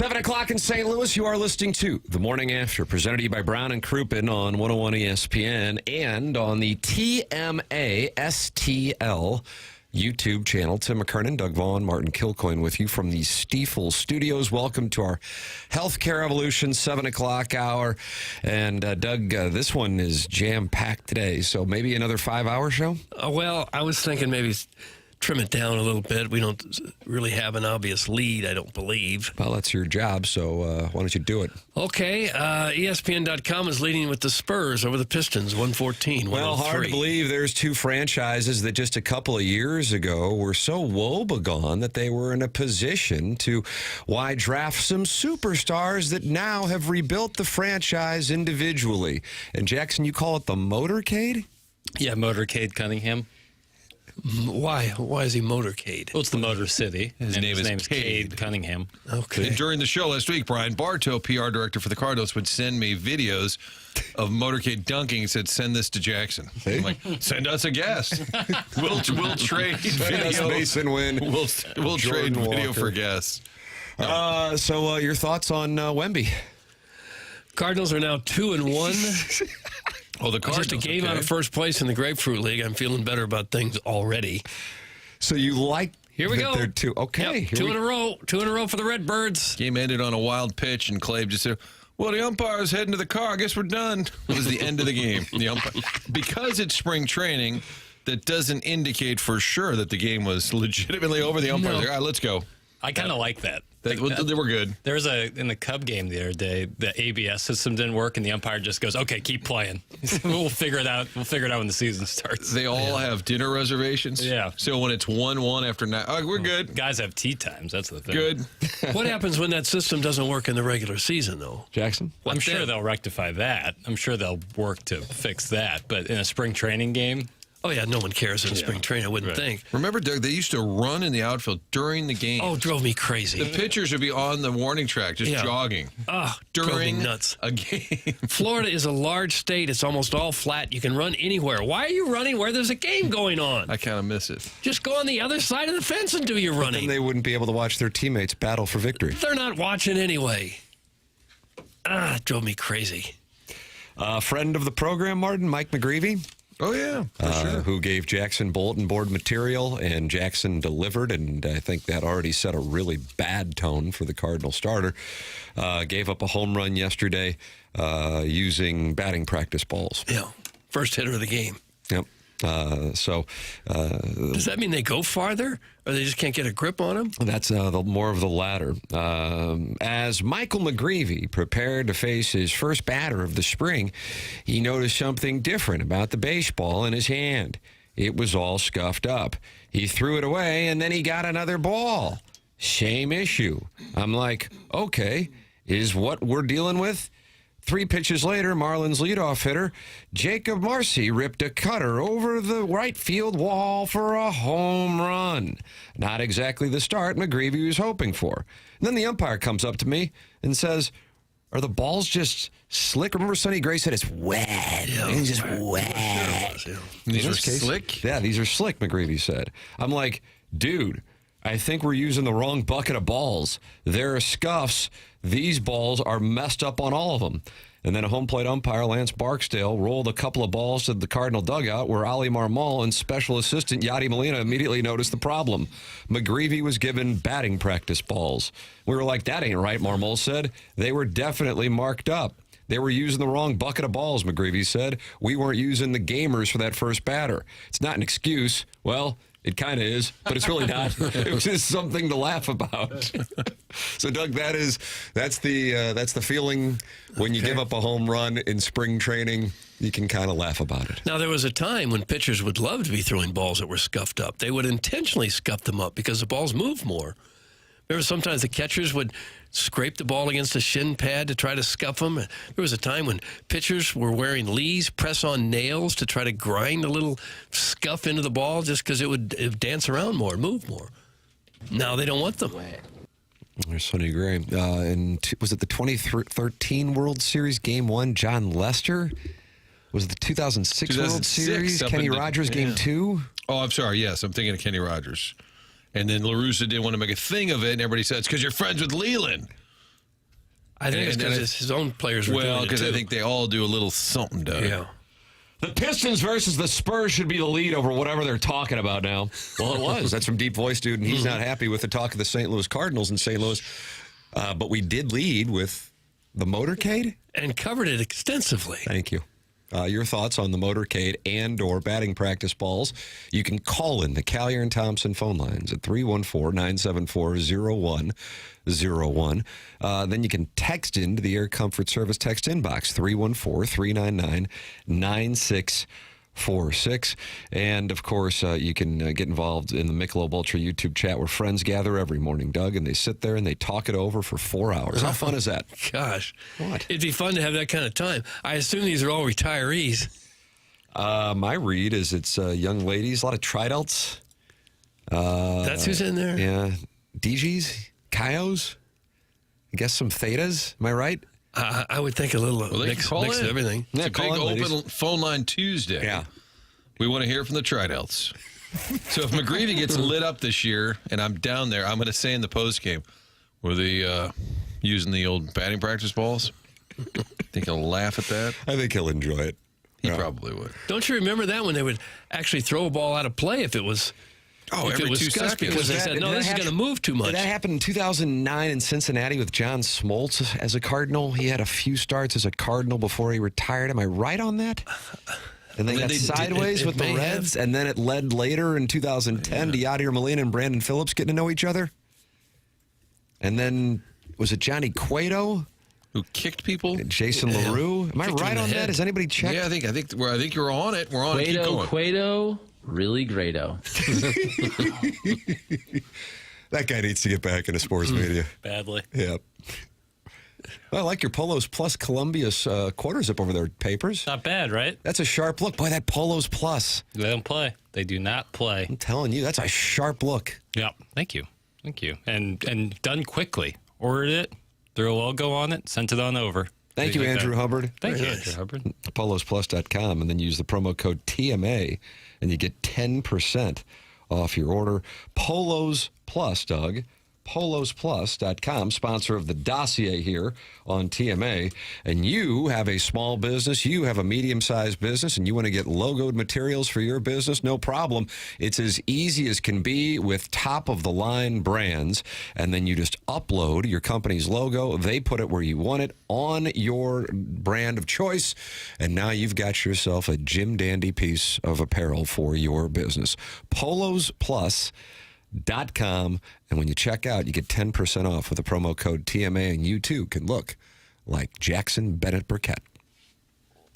7 o'clock in St. Louis, you are listening to The Morning After, presented to you by Brown and Crouppen on 101 ESPN and on the TMA STL YouTube channel. Tim McKernan, Doug Vaughn, Martin Kilcoyne with you from the Stiefel Studios. Welcome to our Healthcare Evolution 7 o'clock hour. And Doug, this one is jam-packed today, so maybe another 5-hour show? Well, I was thinking maybe trim it down a little bit. We don't really have an obvious lead, I don't believe. Well, that's your job, so why don't you do it? Okay, ESPN.com is leading with the Spurs over the Pistons, 114, 103. Well, hard to believe there's two franchises that just a couple of years ago were so woebegone that they were in a position to, draft some superstars that now have rebuilt the franchise individually. And Jackson, you call it the motorcade? Yeah, Motorcade Cunningham. Why? Why is he Motorcade? Well, it's the Motor City. His name's Cade Cunningham. Okay. During the show last week, Brian Bartow, PR director for the Cardinals, would send me videos of Motorcade dunking. He said, "Send this to Jackson." I'm like, "Send us a guest. We'll trade video. Mason win. We'll trade video Walker for guests." So your thoughts on Wemby? Cardinals are now 2-1. Oh, the Cardinals. Just a game out of first place in the Grapefruit League. I'm feeling better about things already. So you like Here we go. They're two. Okay. Yep, two in a row. 2 in a row for the Redbirds. Game ended on a wild pitch, and Clave just said, "Well, the umpire's heading to the car. I guess we're done." It was the end of the game. The umpire, because it's spring training, that doesn't indicate for sure that the game was legitimately over. The umpire's like, "All right, let's go." I kind of like that. They were good. There was in the Cub game the other day, the ABS system didn't work, and the umpire just goes, "Okay, keep playing. We'll figure it out. We'll figure it out when the season starts." They all have dinner reservations. Yeah. So when it's 1-1 after 9, we're good. Guys have tea times. That's the thing. Good. What happens when that system doesn't work in the regular season, though? Jackson? I'm sure they'll rectify that. I'm sure they'll work to fix that. But in a spring training game, Oh, yeah, no one cares in spring training, I wouldn't think. Remember, Doug, they used to run in the outfield during the game. Oh, drove me crazy. The pitchers would be on the warning track, just jogging. Drove me During nuts. a game. Florida is a large state. It's almost all flat. You can run anywhere. Why are you running where there's a game going on? I kind of miss it. Just go on the other side of the fence and do your running. And they wouldn't be able to watch their teammates battle for victory. They're not watching anyway. It drove me crazy. Friend of the program, Martin, Mike McGreevy. Oh, yeah, for sure. Who gave Jackson bulletin board material, and Jackson delivered, and I think that already set a really bad tone for the Cardinal starter. Gave up a home run yesterday using batting practice balls. Yeah, first hitter of the game. Yep. Does that mean they go farther, or they just can't get a grip on him? That's more of the latter. As Michael McGreevy prepared to face his first batter of the spring, he noticed something different about the baseball in his hand. It was all scuffed up. He threw it away, and then he got another ball. Same issue. I'm like, okay, is what we're dealing with? 3 pitches later, Marlins leadoff hitter Jacob Marcy ripped a cutter over the right field wall for a home run. Not exactly the start McGreevy was hoping for. And then the umpire comes up to me and says, "Are the balls just slick?" Remember Sonny Gray said it's wet. Yeah, It's just wet. These are case, slick? Yeah, these are slick, McGreevy said. I'm like, dude, I think we're using the wrong bucket of balls. There are scuffs. These balls are messed up on all of them. And then a home plate umpire, Lance Barksdale, rolled a couple of balls to the Cardinal dugout where Ali Marmol and special assistant Yadi Molina immediately noticed the problem. McGreevy was given batting practice balls. We were like, that ain't right, Marmol said. They were definitely marked up. They were using the wrong bucket of balls, McGreevy said. We weren't using the gamers for that first batter. It's not an excuse. Well, it kind of is, but it's really not. It was just something to laugh about. So, Doug, that's the feeling when you give up a home run in spring training. You can kind of laugh about it. Now, there was a time when pitchers would love to be throwing balls that were scuffed up. They would intentionally scuff them up because the balls move more. Remember, sometimes the catchers would scrape the ball against a shin pad to try to scuff them. There was a time when pitchers were wearing Lee's press-on nails to try to grind a little scuff into the ball just because it would dance around more, move more. Now they don't want them. There's Sonny Gray. Was it the 2013 World Series Game 1, John Lester? Was it the 2006 World Series, Kenny Rogers Game 2? Oh, I'm sorry. Yes, I'm thinking of Kenny Rogers. And then La Russa didn't want to make a thing of it, and everybody said, it's because you're friends with Leland. I think it's because his own players were doing it, because I too. think they all do a little something, Doug. Yeah. The Pistons versus the Spurs should be the lead over whatever they're talking about now. Well, it was. That's from Deep Voice Dude, and he's not happy with the talk of the St. Louis Cardinals in St. Louis. But we did lead with the motorcade. And covered it extensively. Thank you. Your thoughts on the motorcade and or batting practice balls. You can call in the Callier and Thompson phone lines at 314-974-0101. Then you can text into the Air Comfort Service text inbox, 314-399-9646. And, of course, you can get involved in the Michelob Ultra YouTube chat where friends gather every morning, Doug, and they sit there and they talk it over for 4 hours. How fun is that? Gosh. What? It'd be fun to have that kind of time. I assume these are all retirees. My read is it's young ladies, a lot of tridelts. That's who's in there? Yeah. DGs, Chios, I guess some Thetas. Am I right? I would think a little Well, they mix can call of in. everything. It's Yeah, a big call in, open ladies. phone line Tuesday. Yeah. We want to hear from the Tridelts. So if McGreevy gets lit up this year and I'm down there, I'm going to say in the post game, were they using the old batting practice balls? Think he'll laugh at that? I think he'll enjoy it. He probably would. Don't you remember that when they would actually throw a ball out of play if it was every 2 scuffed seconds. because they said, no, this is going to move too much. Did that happen in 2009 in Cincinnati with John Smoltz as a Cardinal? He had a few starts as a Cardinal before he retired. Am I right on that? And they Well, got they did- sideways it with the may Reds, and then it led later in 2010 to Yadier Molina and Brandon Phillips getting to know each other. And then, was it Johnny Cueto? Who kicked people? Jason Yeah. LaRue? Am I Kicked him right in the on that? head. Has anybody checked? Yeah, I think you're on it. We're on it. Keep going. Cueto, really greato. That guy needs to get back into sports media. Badly. Yep. Well, I like your Polos Plus Columbia quarter zip over there, Papers. Not bad, right? That's a sharp look. Boy, that Polos Plus. They don't play. They do not play. I'm telling you, that's a sharp look. Yep. Thank you. Thank you. And done quickly. Ordered it, threw a logo on it, sent it on over. Thank you, Things like Andrew that. Hubbard. Thank you, Very Andrew nice. Hubbard. PolosPlus.com, and then use the promo code TMA, and you get 10% off your order. Polos Plus, Doug. PolosPlus.com, sponsor of the dossier here on TMA. And you have a small business, you have a medium-sized business, and you want to get logoed materials for your business, no problem. It's as easy as can be with top-of-the-line brands. And then you just upload your company's logo. They put it where you want it on your brand of choice. And now you've got yourself a Jim Dandy piece of apparel for your business. PolosPlus.com, and when you check out, you get 10% off with the promo code TMA, and you too can look like Jackson Burkett.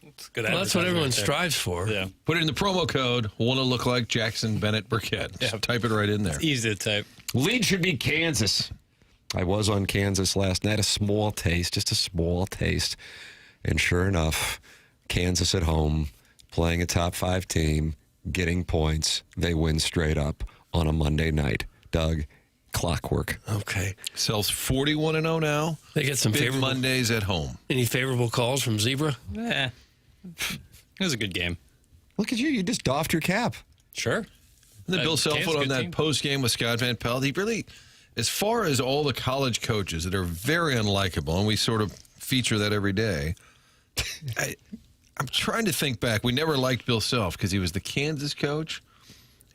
It's good. Well, that's what advertising everyone right there. strives for. Yeah. Put it in the promo code. Want to look like Jackson Burkett. Just type it right in there. Easy to type. Lead should be Kansas. I was on Kansas last night, a small taste, just a small taste. And sure enough, Kansas at home, playing a top 5 team, getting points. They win straight up on a Monday night. Doug, clockwork. Okay. Sells 41-0 now. They get some Big favorable Mondays at home. Any favorable calls from Zebra? It was a good game. Look at you. You just doffed your cap. Sure. And then Bill Kansas, Selfoot on good that team. post game with Scott Van Pelt. He really, as far as all the college coaches that are very unlikable, and we sort of feature that every day, I'm trying to think back. We never liked Bill Self because he was the Kansas coach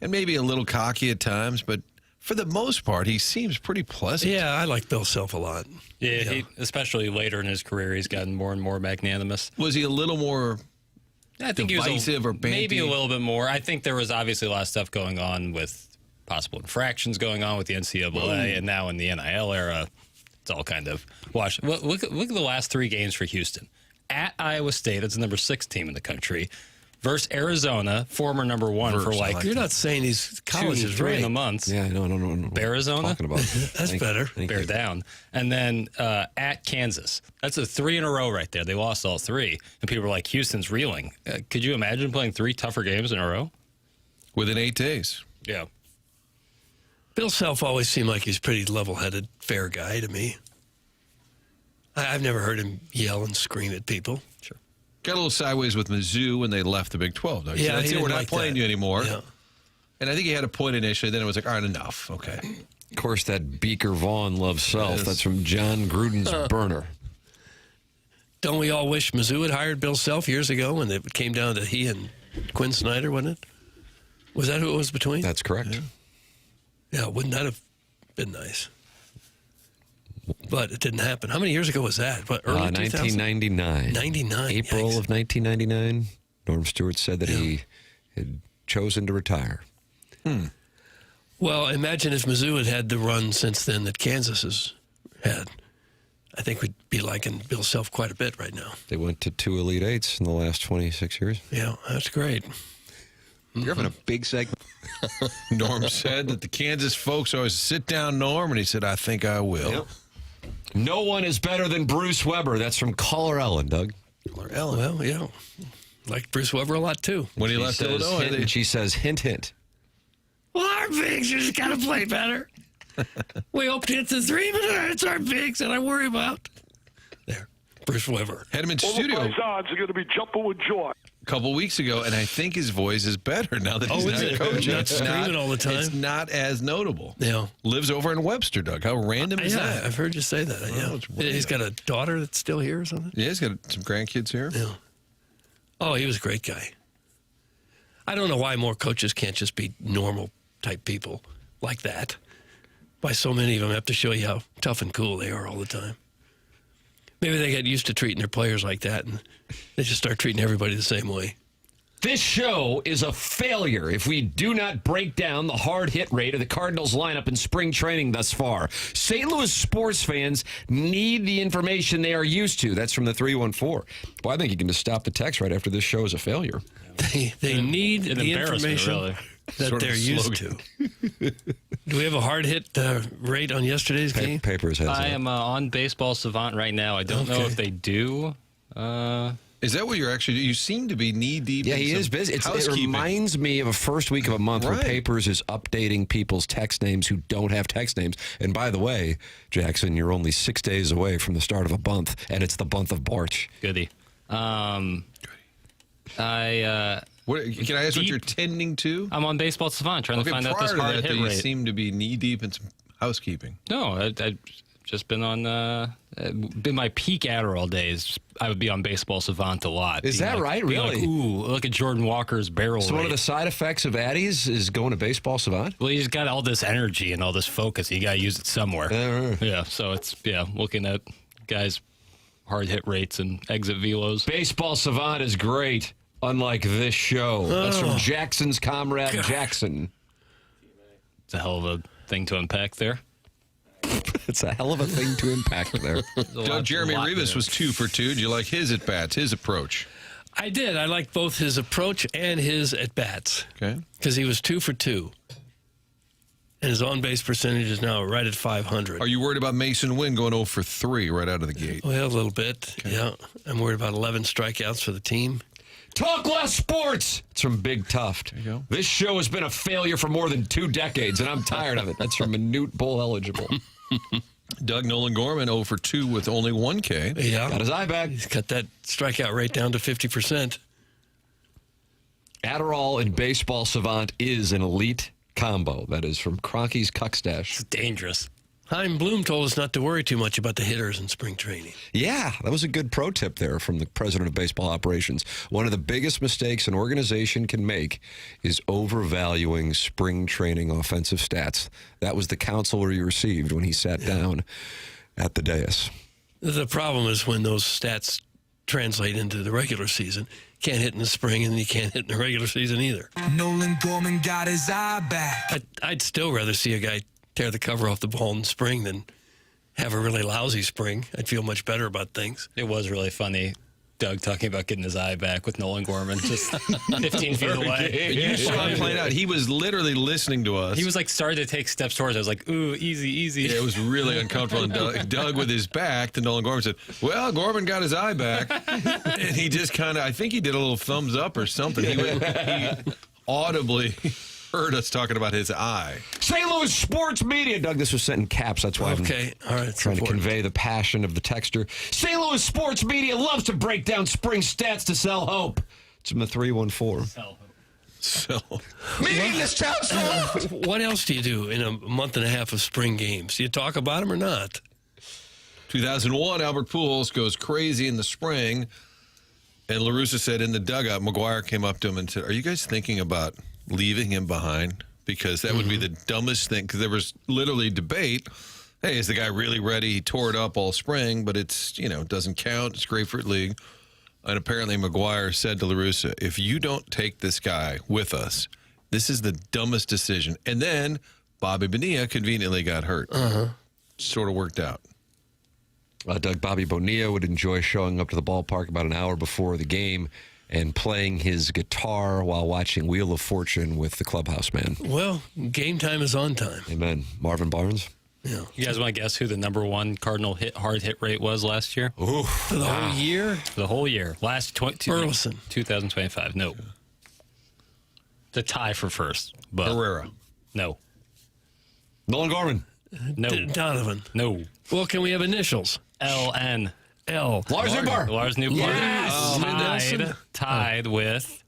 and maybe a little cocky at times, but for the most part, he seems pretty pleasant. Yeah, I like Bill Self a lot. Yeah, He, especially later in his career, he's gotten more and more magnanimous. Was he a little more I think divisive or banty? maybe a little bit more. I think there was obviously a lot of stuff going on with possible infractions going on with the NCAA, and now in the NIL era, it's all kind of washed. Look at the last 3 games for Houston. At Iowa State, that's the number 6 team in the country, versus Arizona, former number 1 for like You're not saying these 2, colleges 3 in right. the months. Yeah, no. Arizona? Talking about. That's better. Bear down. And then at Kansas. That's a 3 in a row right there. They lost all 3. And people were like, Houston's reeling. Could you imagine playing 3 tougher games in a row? within 8 days. Yeah. Bill Self always seemed like he's a pretty level-headed, fair guy to me. I've never heard him yell and scream at people. Sure. Got a little sideways with Mizzou when they left the Big 12. Though. He said, Yeah, that's he it, we're didn't not like playing that. you anymore. Yeah. And I think he had a point initially. Then it was like, all right, enough. Okay. Of course, that Beaker Vaughn loves self. Yes. That's from John Gruden's burner. Don't we all wish Mizzou had hired Bill Self years ago when it came down to he and Quinn Snyder, wasn't it? Was that who it was between? That's correct. Yeah, wouldn't that have been nice? But it didn't happen. How many years ago was that? What, early 1999. 99. April Yikes. of 1999. Norm Stewart said that he had chosen to retire. Well, imagine if Mizzou had had the run since then that Kansas has had. I think we'd be liking Bill Self quite a bit right now. They went to 2 Elite Eights in the last 26 years. Yeah, that's great. You're having a big segment. Norm said that the Kansas folks always sit down, Norm, and he said, I think I will. Yep. No one is better than Bruce Weber. That's from Caller Ellen, Doug. Caller Ellen. Well, yeah. Like Bruce Weber a lot, too. When he She left says, Illinois, hint, and she says, hint, hint. Well, our bigs just got to play better. We hope to hit the 3, but it's our bigs that I worry about. There, Bruce Weber. had him in All studio the odds are going to be jumping with joy. a couple weeks ago, and I think his voice is better now that he's is not it? coaching. Not It's screaming all the time? It's not as notable. Yeah. Lives over in Webster, Doug. How random is Yeah, that? I've heard you say that. Yeah. it's weird. He's got a daughter that's still here or something? Yeah, he's got some grandkids here. Yeah. Oh, he was a great guy. I don't know why more coaches can't just be normal type people like that. Why so many of them have to show you how tough and cool they are all the time. Maybe they get used to treating their players like that, and they just start treating everybody the same way. This show is a failure if we do not break down the hard hit rate of the Cardinals lineup in spring training thus far. St. Louis sports fans need the information they are used to. That's from the 314. Well, I think you can just stop the text right after this show is a failure. They need An the embarrassment, information really. that Sort of they're used to. Do we have a hard hit rate on yesterday's game? Papers has I that. am on Baseball Savant right now. I don't know Okay. if they do. Is that what you're actually? You seem to be knee deep. Yeah, in he some is busy. It housekeeping. reminds me of a first week of a month where Right. Papers is updating people's text names who don't have text names. And by the way, Jackson, you're only 6 days away from the start of a month, and it's the month of March. Goody. What, can I ask what Deep. you're tending to? I'm on Baseball Savant trying to find out this prior to hard that, hit you rate. seem to be knee deep in some housekeeping. No, I've just been on been my peak Adderall days. I would be on Baseball Savant a lot. Is Being that right? being like, Really? ooh, look at Jordan Walker's barrel So rate. one of the side effects of Addies is going to Baseball Savant? Well, you just got all this energy and all this focus. You got to use it somewhere. Yeah, so it's looking at guys' hard hit rates and exit velos. Baseball Savant is great, unlike this show. That's from Jackson's comrade, Jackson. It's a hell of a thing to unpack there. It's a hell of a thing to impact there. Jeremy Rivas was 2 for 2. Do you like his at bats, his approach? I did. I liked both his approach and his at-bats. Okay. Because he was 2 for 2. And his on-base percentage is now right at 500. Are you worried about Mason Wynn going 0 for 3 right out of the gate? Well, a little bit, yeah. I'm worried about 11 strikeouts for the team. Talk less sports. It's from Big Tuft. you go. This show has been a failure for more than 2 decades, and I'm tired of it. That's from Minute Bull Eligible. Doug Nolan Gorman 0 for 2 with only 1 K. Yeah. Got his eye back. He's cut that strikeout rate down to 50%. Adderall and Baseball Savant is an elite combo. That is from Cronky's Cuckstash. It's dangerous. Chaim Bloom told us not to worry too much about the hitters in spring training. Yeah, that was a good pro tip there from the president of baseball operations. One of the biggest mistakes an organization can make is overvaluing spring training offensive stats. That was the counsel he received when he sat down at the dais. The problem is when those stats translate into the regular season. Can't hit in the spring, and you can't hit in the regular season either. Nolan Gorman got his eye back. I'd still rather see a guy tear the cover off the ball in spring than have a really lousy spring. I'd feel much better about things. It was really funny, Doug talking about getting his eye back with Nolan Gorman just 15 feet away. You saw him playing out. He was literally listening to us. He was like starting to take steps towards it. I was like, ooh, easy, easy. Yeah, it was really uncomfortable. And Doug with his back to Nolan Gorman said, well, Gorman got his eye back. And he just kind of, I think he did a little thumbs up or something. He audibly heard us talking about his eye. St. Louis sports media. Doug, this was sent in caps. That's why Okay, all right. I'm trying to convey the passion of the texter. St. Louis sports media loves to break down spring stats to sell hope. It's from the 314. So Meaningless town What else do you do in a month and a half of spring games? Do you talk about them or not? 2001, Albert Pujols goes crazy in the spring. And La Russa said in the dugout, McGuire came up to him and said, "Are you guys thinking about leaving him behind? Because that would be the dumbest thing." Because there was literally debate. Hey, is the guy really ready? He tore it up all spring, but it's, it doesn't count. It's Grapefruit League. And apparently McGuire said to La Russa, "If you don't take this guy with us, this is the dumbest decision." And then Bobby Bonilla conveniently got hurt. Sort of worked out. Doug, Bobby Bonilla would enjoy showing up to the ballpark about an hour before the game and playing his guitar while watching Wheel of Fortune with the clubhouse man. Well, game time is on time. Amen. Marvin Barnes? Yeah. You guys want to guess who the number one Cardinal hard hit rate was last year? Ooh. For the whole year? For the whole year. Burleson. 2025. No. The tie for first. But Herrera. no. Nolan Gorman. No. Donovan. No. Well, can we have initials? LN. L. Lars Newbar. Lars Newbar. Yes. Tied with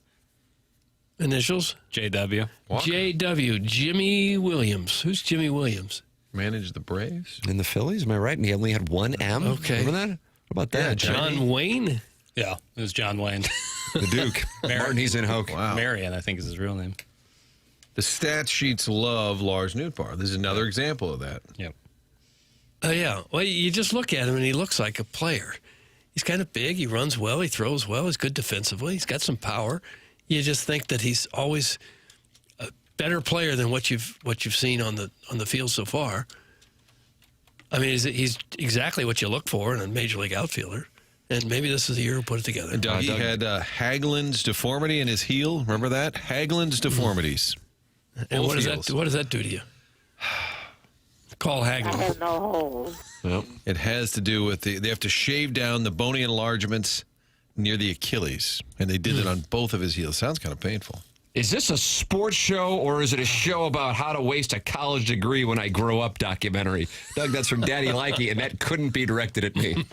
Initials? JW. JW. Jimmy Williams. Who's Jimmy Williams? Managed the Braves. In the Phillies, am I right? And he only had one M? Okay. Remember that? How about that? John Wayne? Yeah, it was John Wayne. The Duke. Martin, he's in Hoke. Wow. Marion, I think is his real name. The stat sheets love Lars Nootbaar. This is another example of that. Yep. Yeah. Well, you just look at him and he looks like a player. He's kind of big. He runs well. He throws well. He's good defensively. He's got some power. You just think that he's always a better player than what you've seen on the field so far. I mean, he's exactly what you look for in a major league outfielder. And maybe this is the year to put it together. And Doug, he had Hagelin's deformity in his heel. Remember that? Hagelin's deformities. And what Both does that do to you? Call Hagelin. Yep. It has to do with they have to shave down the bony enlargements near the Achilles. And they did it on both of his heels. Sounds kind of painful. Is this a sports show or is it a show about how to waste a college degree when I grow up documentary? Doug, that's from Daddy Likey, and that couldn't be directed at me.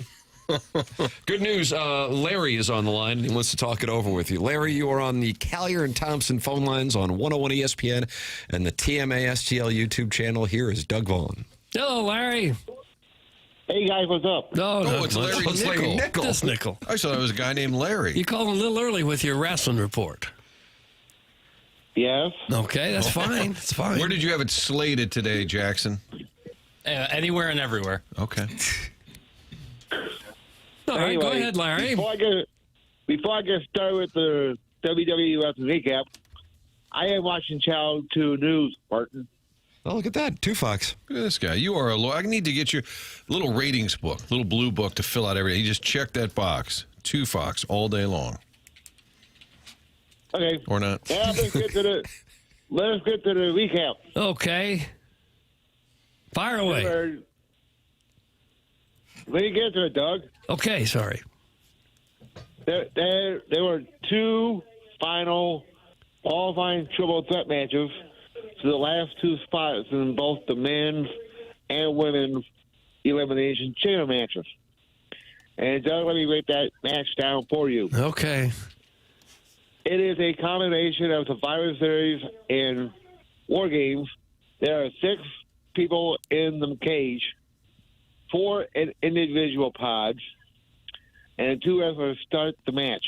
Good news. Larry is on the line. He wants to talk it over with you. Larry, you are on the Collier and Thompson phone lines on 101 ESPN and the TMA STL YouTube channel. Here is Doug Vaughn. Hello, Larry. Hey, guys, what's up? No, it's Larry It's Larry Nickel. Just Nickel. I thought it was a guy named Larry. You called a little early with your wrestling report. Yes. Okay, that's fine. It's fine. Where did you have it slated today, Jackson? Anywhere and everywhere. Okay. All right, Anyway, go ahead, Larry. Before I get started with the WWF recap, I am watching Channel 2 News, Martin. Oh, look at that. Two Fox. Look at this guy. You are a lawyer. I need to get you a little ratings book, little blue book to fill out everything. You just check that box. 2 Fox all day long. Okay. Or not. Now let's get to the recap. Okay. Fire away. Let me get to it, Doug. Okay, sorry. There were 2 final qualifying triple threat matches to the last 2 spots in both the men's and women's elimination chamber matches. And Doug, let me break that match down for you. Okay. It is a combination of Survivor Series and War Games. There are 6 people in the cage, 4 individual pods, and 2 wrestlers start the match.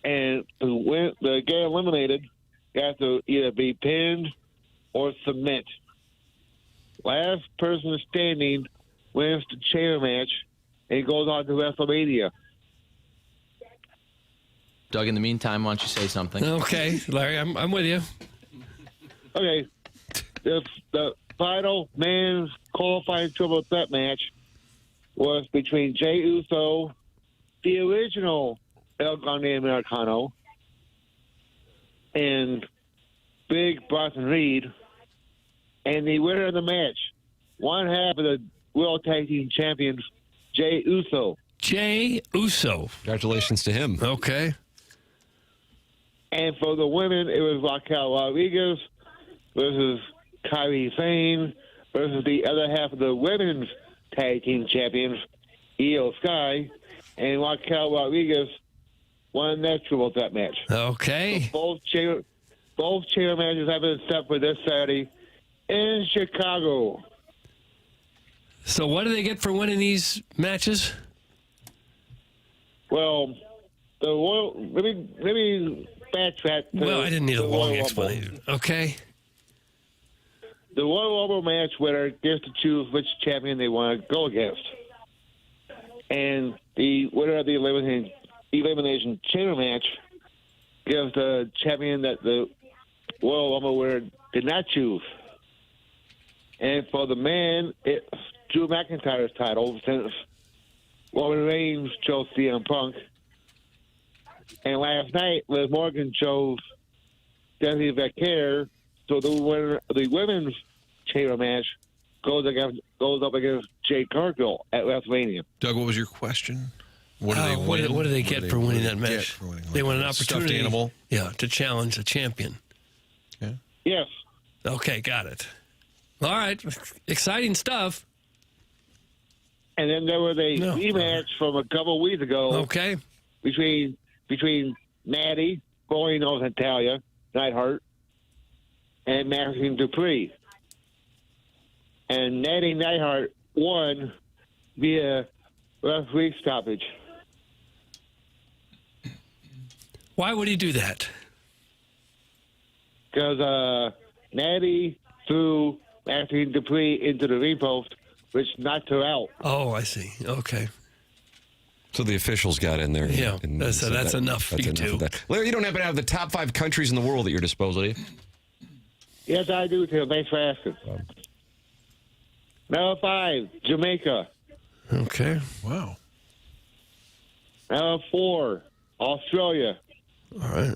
And the get eliminated has to either be pinned or submit. Last person standing wins the chair match and goes on to WrestleMania. Doug, in the meantime, why don't you say something? Okay, Larry, I'm with you. Okay, the final men's qualifying triple threat match was between Jey Uso, the original El Grande Americano, and Big Bronson Reed, and the winner of the match, one half of the World Tag Team Champions, Jey Uso. Jey Uso. Congratulations to him. Okay. And for the women, it was Raquel Rodriguez versus Kairi Sane versus the other half of the women's tag team champions, Io Sky, and Raquel Rodriguez won that triple threat match. Okay. So both chair matches have been set for this Saturday in Chicago. So what do they get for winning these matches? Well, the Royal. Let me backtrack. Well, I didn't need a the long Royal Rumble. explanation. Okay. The Royal Rumble match winner gets to choose which champion they want to go against. And the winner of the Elimination Chamber match gives the champion that the Royal Rumble winner did not choose. And for the man, it's Drew McIntyre's title since Roman Reigns chose CM Punk. And last night, Liv Morgan chose Stephanie Becker. So the winner of the women's chamber match goes up against Jade Cargill at WrestleMania. Doug, what was your question? What do they What win? do they get for winning that match? They win an a stuffed opportunity. animal? Yeah, to challenge a champion. Yes. Okay, got it. All right, exciting stuff. And then there was a rematch from a couple weeks ago. Okay. Between Natty, formerly known as Natalia, Neidhart, and Maxine Dupree. And Natty Neidhart won via referee stoppage. Why would he do that? Because Natty threw Maxine Dupree into the ring post, which knocked her out. Oh, I see. Okay. So the officials got in there. Yeah, that's said enough for that's you enough two. of that. Larry, you don't happen to have the top 5 countries in the world at your disposal, do you? Yes, I do, Tim. Thanks for asking. Number 5, Jamaica. Okay. Wow. Number 4, Australia. All right.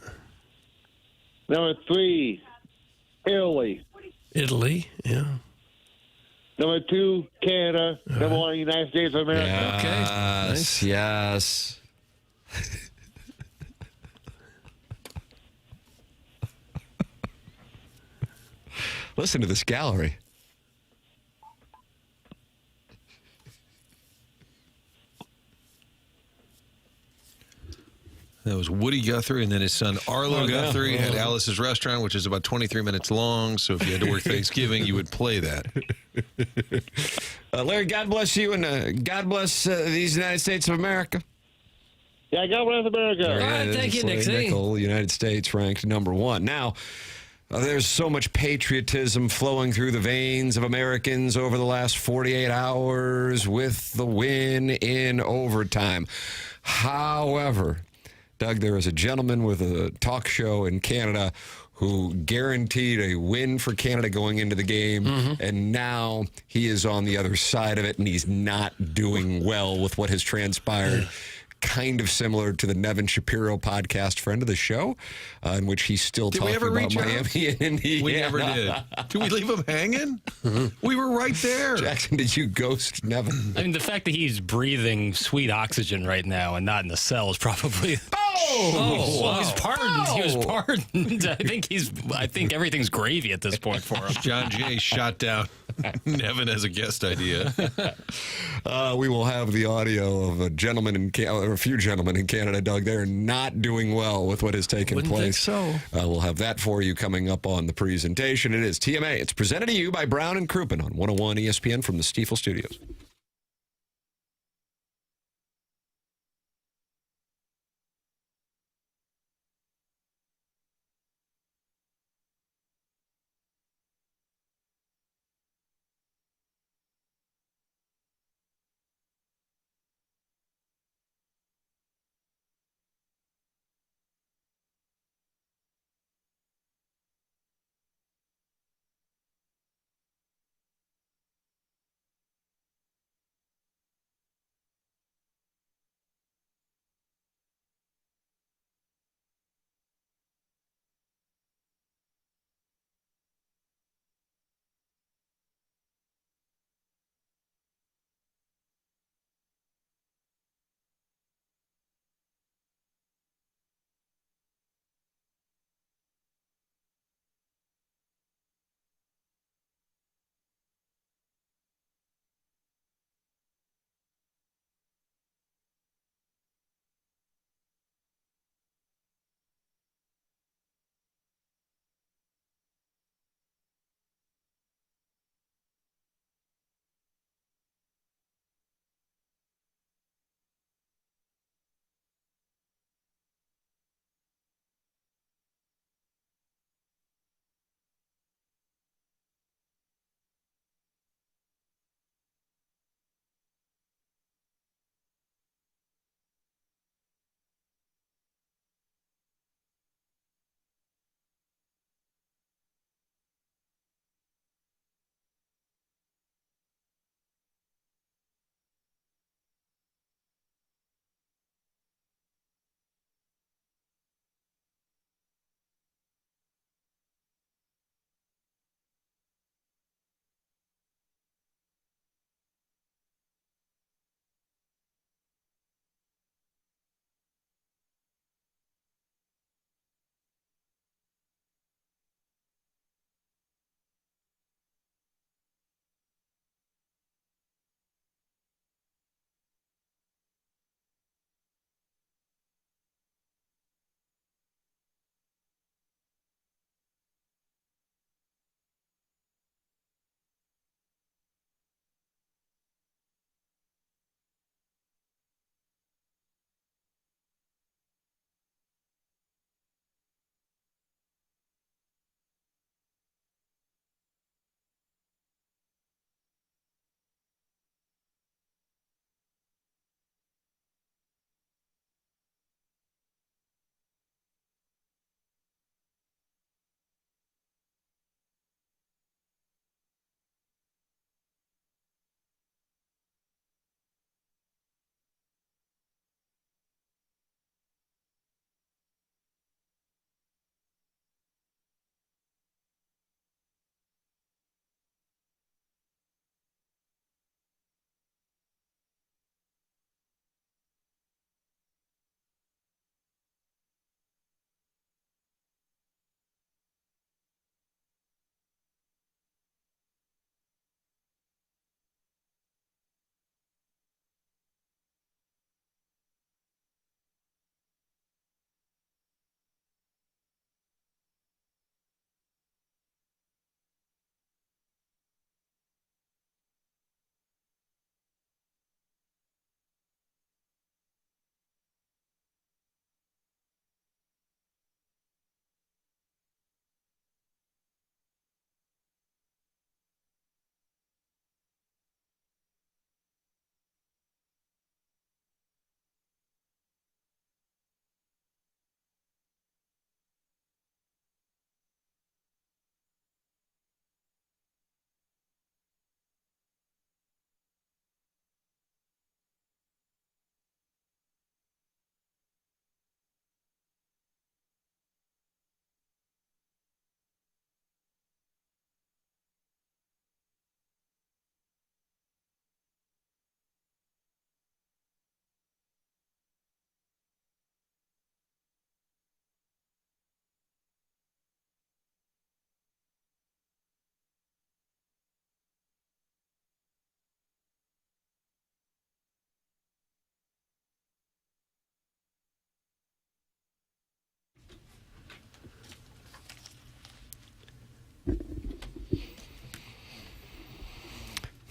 Number 3, Italy. Italy, yeah. Number 2, Canada. Number 1, United States of America. Yes, yes. Listen to this gallery. That was Woody Guthrie, and then his son Arlo Oh, no. Guthrie had Alice's Restaurant, which is about 23 minutes long. So if you had to work Thanksgiving, you would play that. Larry, God bless you, and God bless these United States of America. Yeah, God bless America. All right, thank you, Slade Nixie. Nickel, United States ranked number 1. Now, there's so much patriotism flowing through the veins of Americans over the last 48 hours with the win in overtime. However, Doug, there is a gentleman with a talk show in Canada who guaranteed a win for Canada going into the game, and now he is on the other side of it, and he's not doing well with what has transpired. Kind of similar to the Nevin Shapiro podcast, friend of the show, in which he's still Did we talking ever about reach out? Miami and Indiana. We never did. Did we leave him hanging? We were right there. Jackson, did you ghost Nevin? I mean, the fact that he's breathing sweet oxygen right now and not in the cell is probably. Oh, Well, wow. he's pardoned. He was pardoned. I think everything's gravy at this point for him. John Jay shot down Nevin as a guest idea. We will have the audio of a gentleman or a few gentlemen in Canada, Doug. They're not doing well with what has taken Wouldn't place. think so. We'll have that for you coming up on the presentation. It is TMA. It's presented to you by Brown and Crouppen on 101 ESPN from the Stiefel Studios.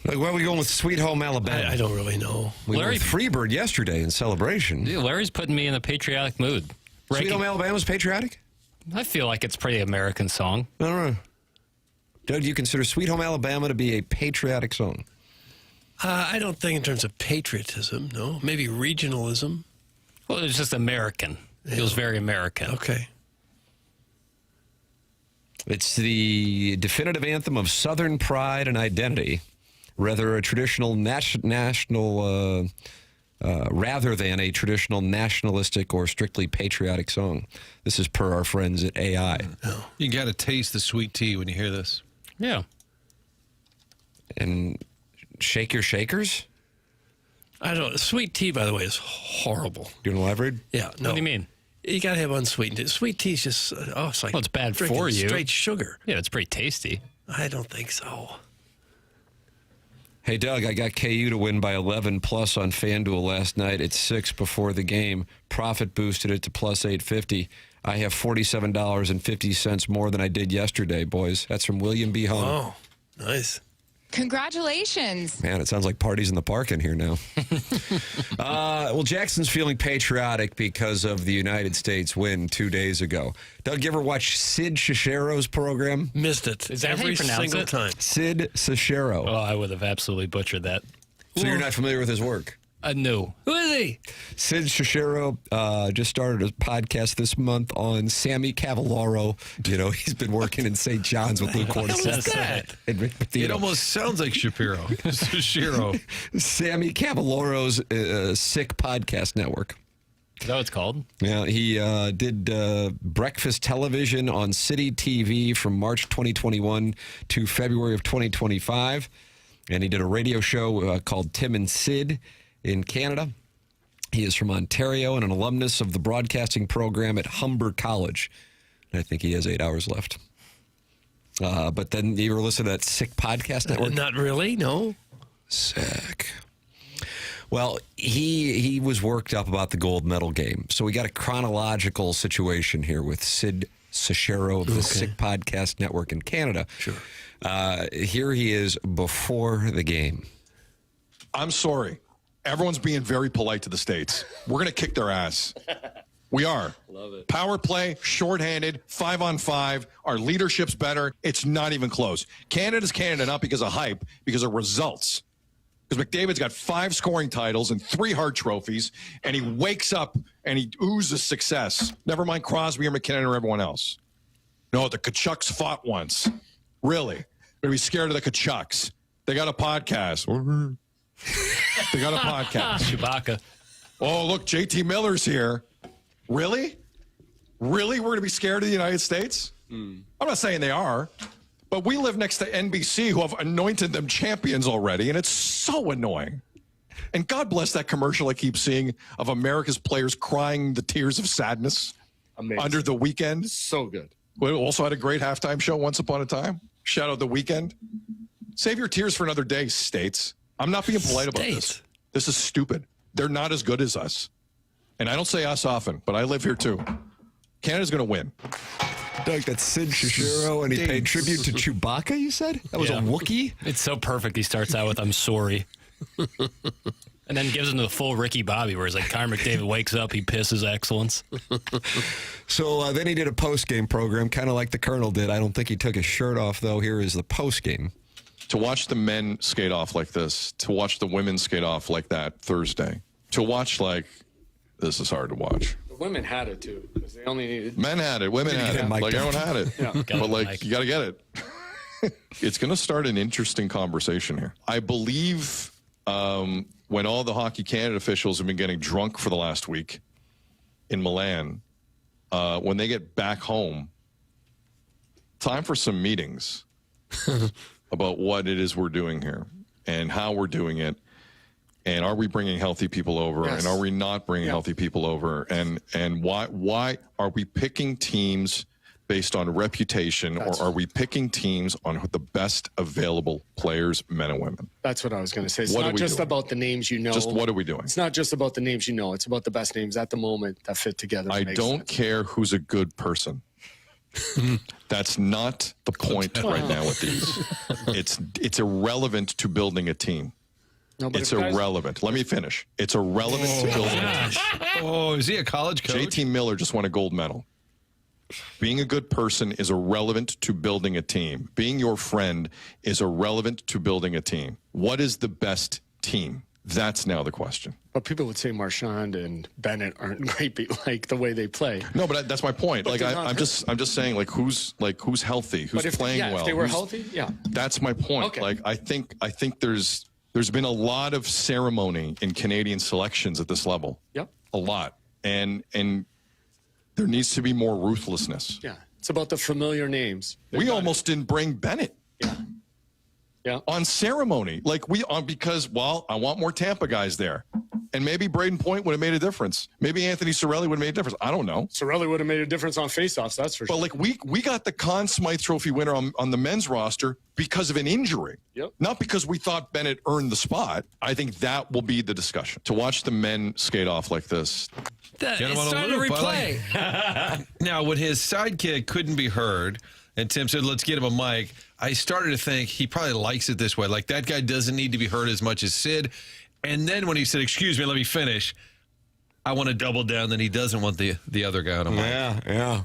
Like, why are we going with Sweet Home Alabama? I don't really know. We Larry- went with Freebird yesterday in celebration. Dude, Larry's putting me in a patriotic mood. Sweet Home Alabama's patriotic? I feel like it's a pretty American song. I don't know. Doug, do you consider Sweet Home Alabama to be a patriotic song? I don't think in terms of patriotism, no. Maybe regionalism. Well, it's just American. It feels very American. Okay. It's the definitive anthem of Southern pride and identity, rather a traditional rather than a traditional nationalistic or strictly patriotic song. This is per our friends at AI. You got to taste the sweet tea when you hear this. Yeah. And shake your shakers? I don't. Sweet tea, by the way, is horrible. Doing elaborate? Yeah. No. What do you mean? You got to have unsweetened. Sweet tea is just, it's like. Well, it's bad drinking for you. Straight sugar. Yeah, it's pretty tasty. I don't think so. Hey, Doug, I got KU to win by 11 plus on FanDuel last night at 6 before the game. Profit boosted it to plus 850. I have $47.50 more than I did yesterday, boys. That's from William B. Hung. Oh, nice. Congratulations. Man, it sounds like parties in the park in here now. Well, Jackson's feeling patriotic because of the United States win 2 days ago. Doug, you ever watch Sid Cicero's program? Missed it. Is that how every you pronounce single it? time. Sid Cicero. Oh, I would have absolutely butchered that. So you're not familiar with his work? No. Who is he? Sid Cicero just started a podcast this month on Sammy Cavallaro. You know, he's been working in St. John's with Luke Cornelius. It almost sounds like Shapiro. Shiro. Sammy Cavalaro's Sick Podcast Network. Is that what it's called? Yeah, he did breakfast television on City TV from March 2021 to February of 2025. And he did a radio show called Tim and Sid in Canada. He is from Ontario and an alumnus of the broadcasting program at Humber College. And I think he has 8 hours left. But then you ever listen to that Sick Podcast Network? Not really, no. Sick. Well, he was worked up about the gold medal game. So we got a chronological situation here with Sid Cicero of the Sick Podcast Network in Canada. Sure. Here he is before the game. I'm sorry. Everyone's being very polite to the States. We're going to kick their ass. We are. Love it. Power play, shorthanded, 5-on-5. Our leadership's better. It's not even close. Canada's Canada, not because of hype, because of results. Because McDavid's got 5 scoring titles and 3 Hart trophies, and he wakes up and he oozes success. Never mind Crosby or McKernan or everyone else. No, the Kachucks fought once. Really? Gonna be scared of the Kachucks. They got a podcast. They got a podcast. Chewbacca. Oh, look, JT Miller's here. Really? Really? We're going to be scared of the United States? I'm not saying they are, but we live next to NBC who have anointed them champions already, and it's so annoying. And God bless that commercial I keep seeing of America's players crying the tears of sadness under The Weeknd. So good. We also had a great halftime show once upon a time. Shout out The Weeknd. Save your tears for another day, States. I'm not being polite about this. This is stupid. They're not as good as us. And I don't say us often, but I live here too. Canada's going to win. Doug, that's Sid Cicero, and he paid tribute to Chewbacca, you said? That was a Wookiee? It's so perfect. He starts out with, I'm sorry. And then gives him the full Ricky Bobby, where he's like, Connor McDavid wakes up, he pisses excellence. So then he did a post-game program, kind of like the Colonel did. I don't think he took his shirt off, though. Here is the post-game. To watch the men skate off like this, to watch the women skate off like that Thursday, to watch this is hard to watch. The women had it too, because they only needed. Men had it, women had it, like everyone had it. Yeah. But you got to get it. It's going to start an interesting conversation here. I believe when all the Hockey Canada officials have been getting drunk for the last week in Milan, when they get back home, time for some meetings about what it is we're doing here and how we're doing it. And are we bringing healthy people over? Yes. And are we not bringing healthy people over? And why are we picking teams based on reputation, or are we picking teams on the best available players, men and women? That's what I was going to say. It's What are not we just doing? about the names you know. Just what are we doing? It's not just about the names you know. It's about the best names at the moment that fit together. I Makes don't sense. care who's a good person. That's not the point right now with these. It's irrelevant to building a team. No, but It's irrelevant. Let me finish. It's irrelevant to building a team. Oh, is he a college coach? JT Miller just won a gold medal. Being a good person is irrelevant to building a team. Being your friend is irrelevant to building a team. What is the best team? That's now the question. But people would say Marchand and Bennett aren't great, like the way they play. No, but that's my point. But Like I'm just saying, who's healthy, who's playing well. If they were healthy, yeah. That's my point. Okay. Like I think there's been a lot of ceremony in Canadian selections at this level. Yep. A lot, and there needs to be more ruthlessness. Yeah. It's about the familiar names. We almost didn't bring Bennett. Yeah. Yeah. On ceremony, because I want more Tampa guys there, and maybe Braden Point would have made a difference. Maybe Anthony Cirelli would have made a difference. I don't know. Cirelli would have made a difference on faceoffs, that's for sure. But we got the Conn Smythe Trophy winner on the men's roster because of an injury. Yep. Not because we thought Bennett earned the spot. I think that will be the discussion. To watch the men skate off like this. It's time to replay. Now, when his sidekick couldn't be heard, and Tim said, let's get him a mic, I started to think he probably likes it this way. Like, that guy doesn't need to be heard as much as Sid. And then when he said, excuse me, let me finish, I want to double down that he doesn't want the other guy on a mic. Yeah.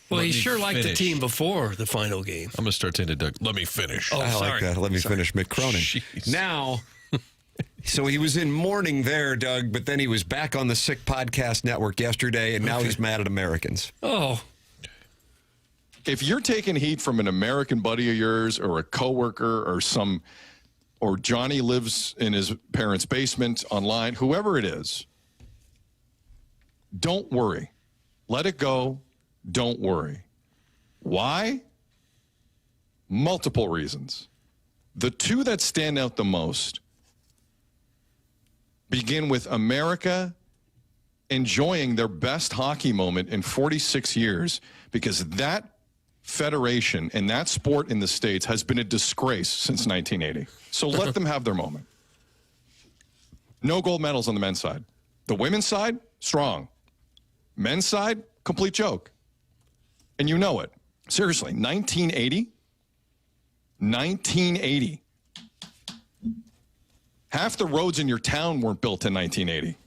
Well, Let he me sure liked the finish. team before the final game. I'm going to start saying to Doug, let me finish. Oh, I sorry. like that. Let me finish McKernan. Jeez. Now, so he was in mourning there, Doug, but then he was back on the Sick Podcast Network yesterday, and now he's mad at Americans. Oh, If you're taking heat from an American buddy of yours or a coworker or Johnny lives in his parents' basement online, whoever it is, don't worry. Let it go. Don't worry. Why? Multiple reasons. The two that stand out the most begin with America enjoying their best hockey moment in 46 years because that federation and that sport in the States has been a disgrace since 1980. So let them have their moment. No gold medals on the men's side. The women's side, strong. Men's side, complete joke. And you know it. Seriously, 1980. Half the roads in your town weren't built in 1980.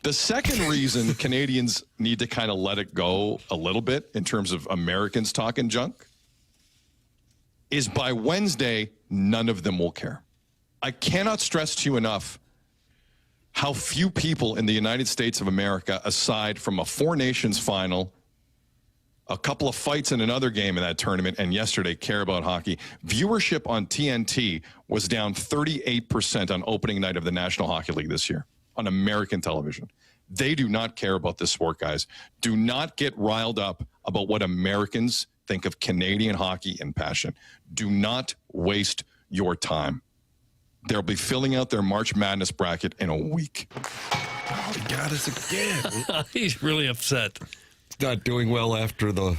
The second reason Canadians need to kind of let it go a little bit in terms of Americans talking junk is by Wednesday, none of them will care. I cannot stress to you enough how few people in the United States of America, aside from a Four Nations final, a couple of fights in another game in that tournament, and yesterday care about hockey. Viewership on TNT was down 38% on opening night of the National Hockey League this year on American television. They do not care about this sport, guys. Do not get riled up about what Americans think of Canadian hockey and passion. Do not waste your time. They'll be filling out their March Madness bracket in a week. Oh, he got us again. he's really upset. Not doing well after the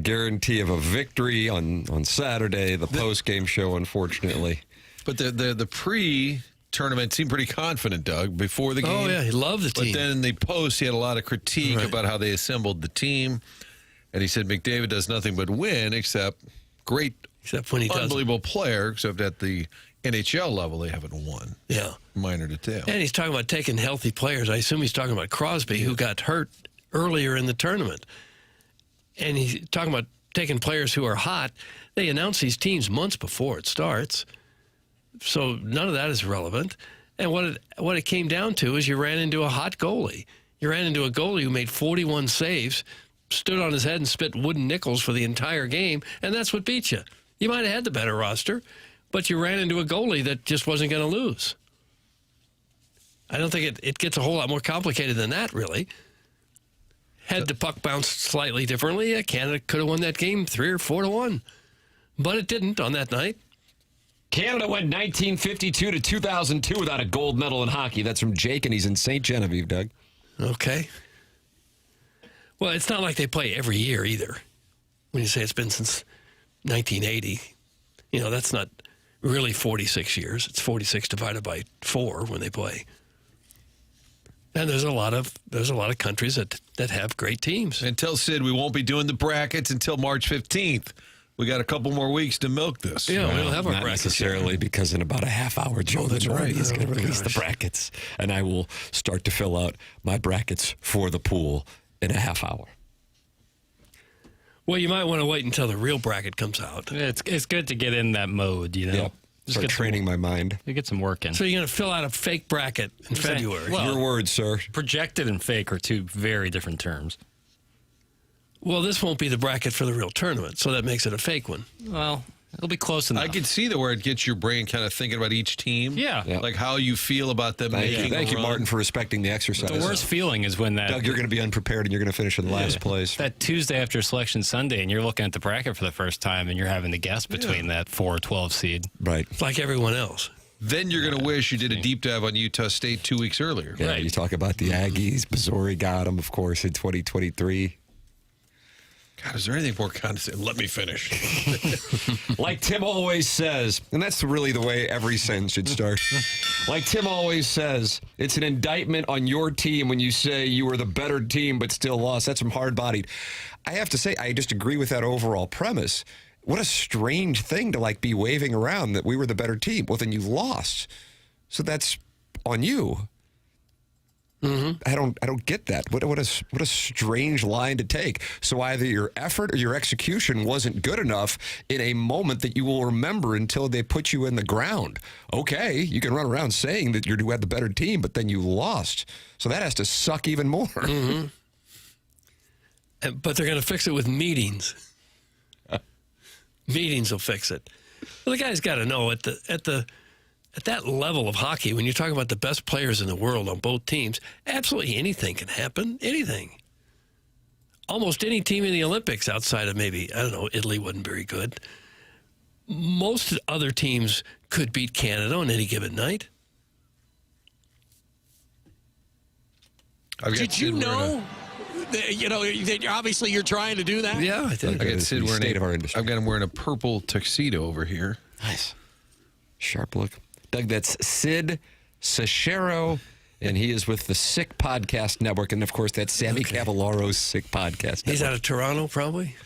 guarantee of a victory on Saturday, the post-game show, unfortunately. But the pre-tournament seemed pretty confident, Doug, before the game. Oh, yeah, he loved the team. But then in the post, he had a lot of critique about how they assembled the team. And he said McDavid does nothing but win, except when he does. Unbelievable player, except at the NHL level, they haven't won. Yeah. Minor detail. And he's talking about taking healthy players. I assume he's talking about Crosby, who got hurt earlier in the tournament. And he's talking about taking players who are hot. They announce these teams months before it starts. So none of that is relevant. And what it came down to is you ran into a hot goalie. You ran into a goalie who made 41 saves, stood on his head and spit wooden nickels for the entire game, and that's what beat you. You might have had the better roster, but you ran into a goalie that just wasn't going to lose. I don't think it gets a whole lot more complicated than that, really. Had the puck bounced slightly differently, Canada could have won that game 3 or 4-1. But it didn't on that night. Canada went 1952 to 2002 without a gold medal in hockey. That's from Jake, and he's in St. Genevieve, Doug. Okay. Well, it's not like they play every year either. When you say it's been since 1980, that's not really 46 years. It's 46 divided by 4 when they play. And there's a lot of countries that have great teams. And tell Sid we won't be doing the brackets until March 15th. We got a couple more weeks to milk this. Yeah, we don't have our Not brackets necessarily yet. because in about a half hour, Joe that's right. He's going to Oh, release the gosh. brackets, and I will start to fill out my brackets for the pool in a half hour. Well, you might want to wait until the real bracket comes out. It's good to get in that mode, you know. Yep. Just Start training my mind. You get some work in. So you're going to fill out a fake bracket in February. Well, Your words, sir. projected and fake are two very different terms. Well, this won't be the bracket for the real tournament, so that makes it a fake one. Well, it'll be close enough. I can see where it gets your brain kind of thinking about each team. Yeah. Like how you feel about them making Thank a you, run. Martin, for respecting the exercise. The worst feeling is when that Doug, you're going to be unprepared and you're going to finish in last place. that Tuesday after Selection Sunday, and you're looking at the bracket for the first time, and you're having to guess between that 4-12 seed. Right. Like everyone else. Then you're going to wish you did a deep dive on Utah State 2 weeks earlier. Yeah, you talk about the Aggies. Missouri got them, of course, in 2023. God, is there anything more condescending? Let me finish. Like Tim always says, and that's really the way every sentence should start. Like Tim always says, it's an indictment on your team when you say you were the better team but still lost. That's from hard-bodied. I have to say, I just agree with that overall premise. What a strange thing to like be waving around that we were the better team. Well, then you lost. So that's on you. Mm-hmm. I don't get that. What a strange line to take. So either your effort or your execution wasn't good enough in a moment that you will remember until they put you in the ground. Okay, you can run around saying that you had the better team, but then you lost. So that has to suck even more. Mm-hmm. But they're going to fix it with meetings. Meetings will fix it. Well, the guy's got to know at that level of hockey, when you're talking about the best players in the world on both teams, absolutely anything can happen. Anything. Almost any team in the Olympics outside of maybe, I don't know, Italy wasn't very good. Most other teams could beat Canada on any given night. Did you know? You know, obviously you're trying to do that. Yeah, I did. I got Sid wearing state of our industry. I've got him wearing a purple tuxedo over here. Nice. Sharp look. Doug, that's Sid Sachero, and he is with the Sick Podcast Network. And, of course, that's Sammy Cavallaro's Sick Podcast Network. He's out of Toronto, probably?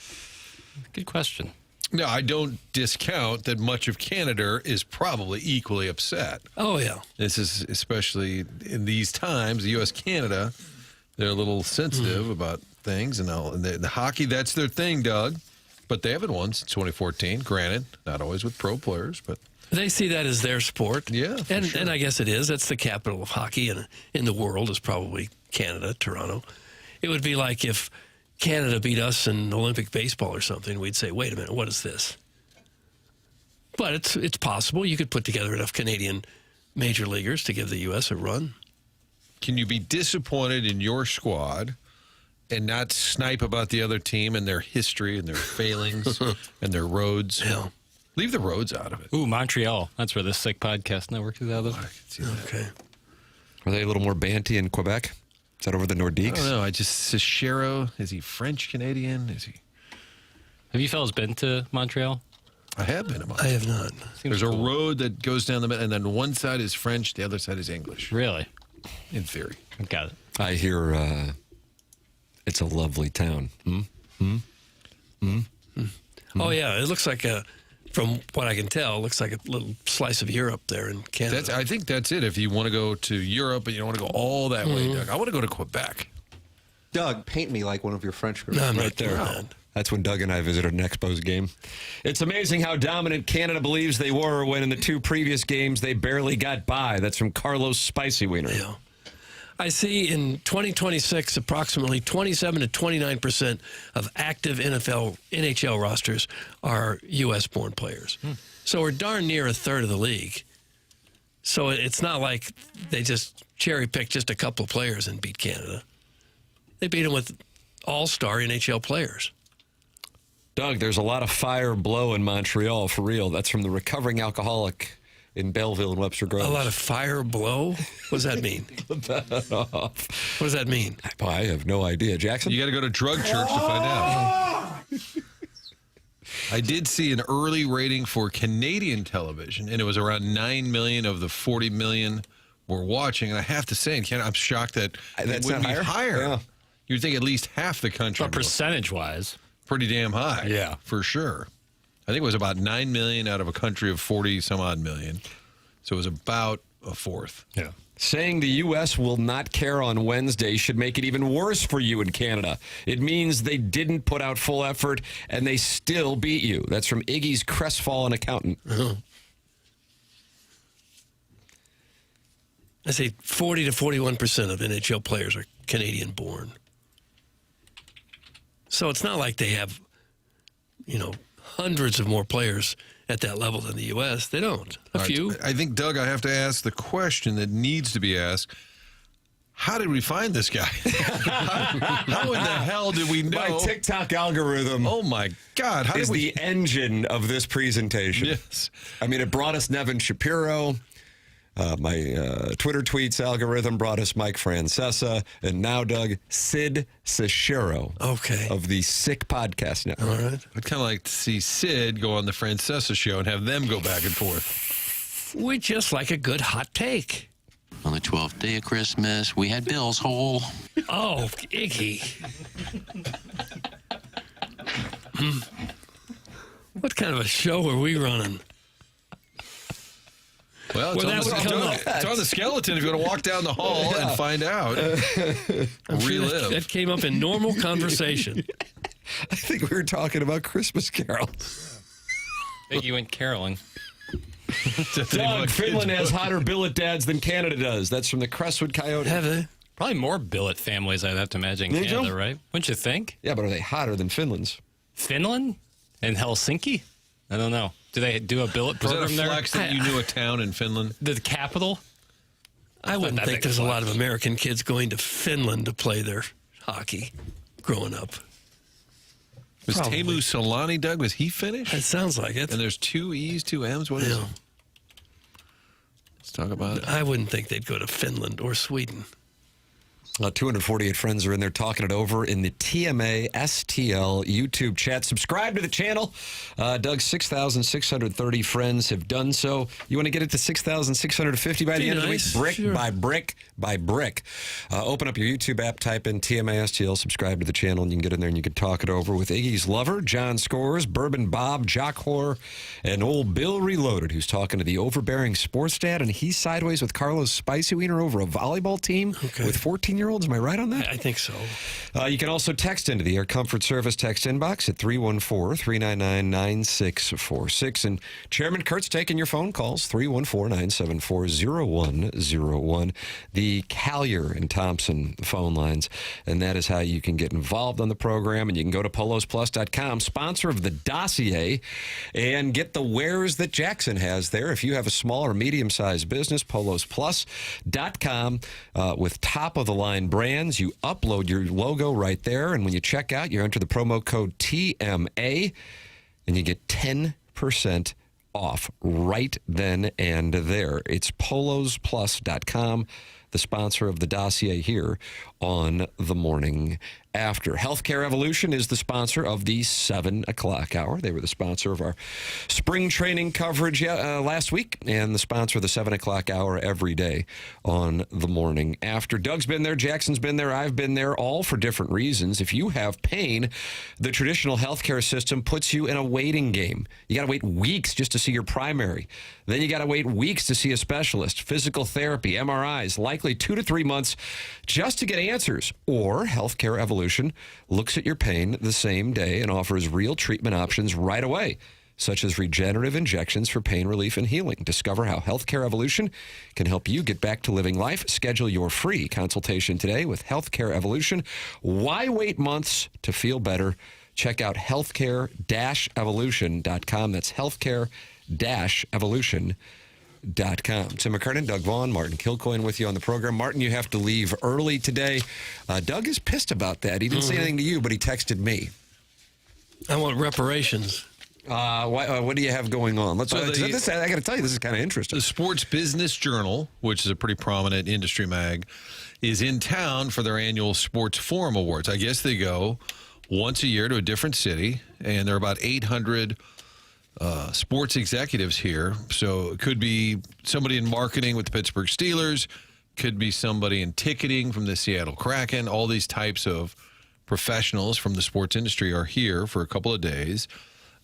Good question. No, I don't discount that much of Canada is probably equally upset. Oh, yeah. This is especially in these times, the U.S.-Canada, they're a little sensitive about things. And the hockey, that's their thing, Doug. But they haven't won since 2014. Granted, not always with pro players, but... They see that as their sport. Yeah, and sure. and I guess it is. That's the capital of hockey in the world is probably Canada, Toronto. It would be like if Canada beat us in Olympic baseball or something. We'd say, wait a minute, what is this? But it's possible. You could put together enough Canadian major leaguers to give the U.S. a run. Can you be disappointed in your squad and not snipe about the other team and their history and their failings and their roads? Yeah. Leave the roads out of it. Ooh, Montreal. That's where this Sick Podcast Network is out of. I can see that. Okay. Are they a little more banty in Quebec? Is that over the I Nordiques? don't know. Sachero, is he French-Canadian? Is he? Have you fellas been to Montreal? I have been in I have not. There's a road that goes down the middle, and then one side is French, the other side is English, Really? in theory. Got it. I hear it's a lovely town. Oh, yeah. It looks like from what I can tell, it looks like a little slice of Europe there in Canada. I think that's it. If you want to go to Europe and you don't want to go all that way, Doug, I want to go to Quebec. Doug, paint me like one of your French girls. No, I'm Right not there. doing that. That's when Doug and I visited an Expos game. It's amazing how dominant Canada believes they were when in the two previous games they barely got by. That's from Carlos Spicy Wiener. Yeah. I see in 2026, approximately 27 to 29% of active NHL rosters are U.S.-born players. So we're darn near a third of the league. So it's not like they just cherry-picked just a couple of players and beat Canada. They beat them with all-star NHL players. Doug, there's a lot of fire blow in Montreal, for real. That's from the recovering alcoholic in Belleville and Webster Groves. A lot of fire blow? What does that mean? What does that mean? I have no idea. Jackson? You got to go to Drug Church to find out. I did see an early rating for Canadian television, and it was around 9 million of the 40 million were watching. And I have to say, in Canada, I'm shocked that it wouldn't be higher. Yeah. You'd think at least half the country. But percentage-wise. Pretty damn high. Yeah. For sure. I think it was about 9 million out of a country of 40-some-odd million. So it was about a fourth. Yeah. Saying the U.S. will not care on Wednesday should make it even worse for you in Canada. It means they didn't put out full effort, and they still beat you. That's from Iggy's crestfallen accountant. I say 40 to 41% of NHL players are Canadian-born. So it's not like they have, hundreds of more players at that level than the U.S. They don't. A few. I think, Doug, I have to ask the question that needs to be asked. How did we find this guy? How in the hell did we know? My TikTok algorithm. Oh, my God. How is did we... the engine of this presentation. Yes. I mean, it brought us Nevin Shapiro. My Twitter tweets algorithm brought us Mike Francesa. And now, Doug, Sid Cicero. Okay. Of the Sick Podcast Network. All right. I'd kind of like to see Sid go on the Francesa show and have them go back and forth. We just like a good hot take. On the 12th day of Christmas, we had Bill's Hole. Oh, Iggy. What kind of a show are we running? Well, it's on the skeleton if you want to walk down the hall and find out. Relive. That came up in normal conversation. I think we were talking about Christmas carols. I think you went caroling. Doug, Finland has hotter billet dads than Canada does. That's from the Crestwood Coyote. Have they? Probably more billet families, I'd have to imagine, in Canada, right? Wouldn't you think? Yeah, but are they hotter than Finland's? Finland? And Helsinki? I don't know. Do they do a billet Was program that a flex there? that you knew a town in Finland? The capital? I wouldn't think there's a lot of American kids going to Finland to play their hockey growing up. Was Probably. Teemu Solani, Doug, was he Finnish? It sounds like it. And there's 2 E's, 2 M's? What is it? Let's talk about it. I wouldn't think they'd go to Finland or Sweden. 248 friends are in there talking it over in the TMA STL YouTube chat. Subscribe to the channel. Doug, 6,630 friends have done so. You want to get it to 6,650 by the end of the week? Brick by brick by brick. Open up your YouTube app, type in TMA STL, subscribe to the channel, and you can get in there and you can talk it over with Iggy's lover, John Scores, Bourbon Bob, Jock Whore, and old Bill Reloaded, who's talking to the overbearing sports dad, and he's sideways with Carlos Spicy Wiener over a volleyball team with 14-year-olds. Am I right on that? I think so. You can also text into the Air Comfort Service text inbox at 314-399-9646. And Chairman Kurt's taking your phone calls, 314-974-0101. The Collier and Thompson phone lines. And that is how you can get involved on the program. And you can go to polosplus.com, sponsor of the dossier, and get the wares that Jackson has there. If you have a small or medium-sized business, polosplus.com with top-of-the-line brands. You upload your logo right there, and when you check out, you enter the promo code TMA, and you get 10% off right then and there. It's polosplus.com, the sponsor of the dossier here on The Morning After. Healthcare Evolution is the sponsor of the 7 o'clock hour. They were the sponsor of our spring training coverage last week and the sponsor of the 7 o'clock hour every day on The Morning After. Doug's been there, Jackson's been there, I've been there, all for different reasons. If you have pain, the traditional healthcare system puts you in a waiting game. You got to wait weeks just to see your primary. Then you got to wait weeks to see a specialist, physical therapy, MRIs, likely 2 to 3 months just to get answers. Or Healthcare Evolution looks at your pain the same day and offers real treatment options right away, such as regenerative injections for pain relief and healing. Discover how Healthcare Evolution can help you get back to living life. Schedule your free consultation today with Healthcare Evolution. Why wait months to feel better? Check out healthcare-evolution.com. That's healthcare-evolution.com. Tim McKernan, Doug Vaughn, Martin Kilcoyne with you on the program. Martin, you have to leave early today. Doug is pissed about that. He didn't say anything to you, but he texted me. I want reparations. What do you have going on? I got to tell you, this is kind of interesting. The Sports Business Journal, which is a pretty prominent industry mag, is in town for their annual Sports Forum Awards. I guess they go once a year to a different city, and there are about 800 sports executives here. So it could be somebody in marketing with the Pittsburgh Steelers, could be somebody in ticketing from the Seattle Kraken. All these types of professionals from the sports industry are here for a couple of days.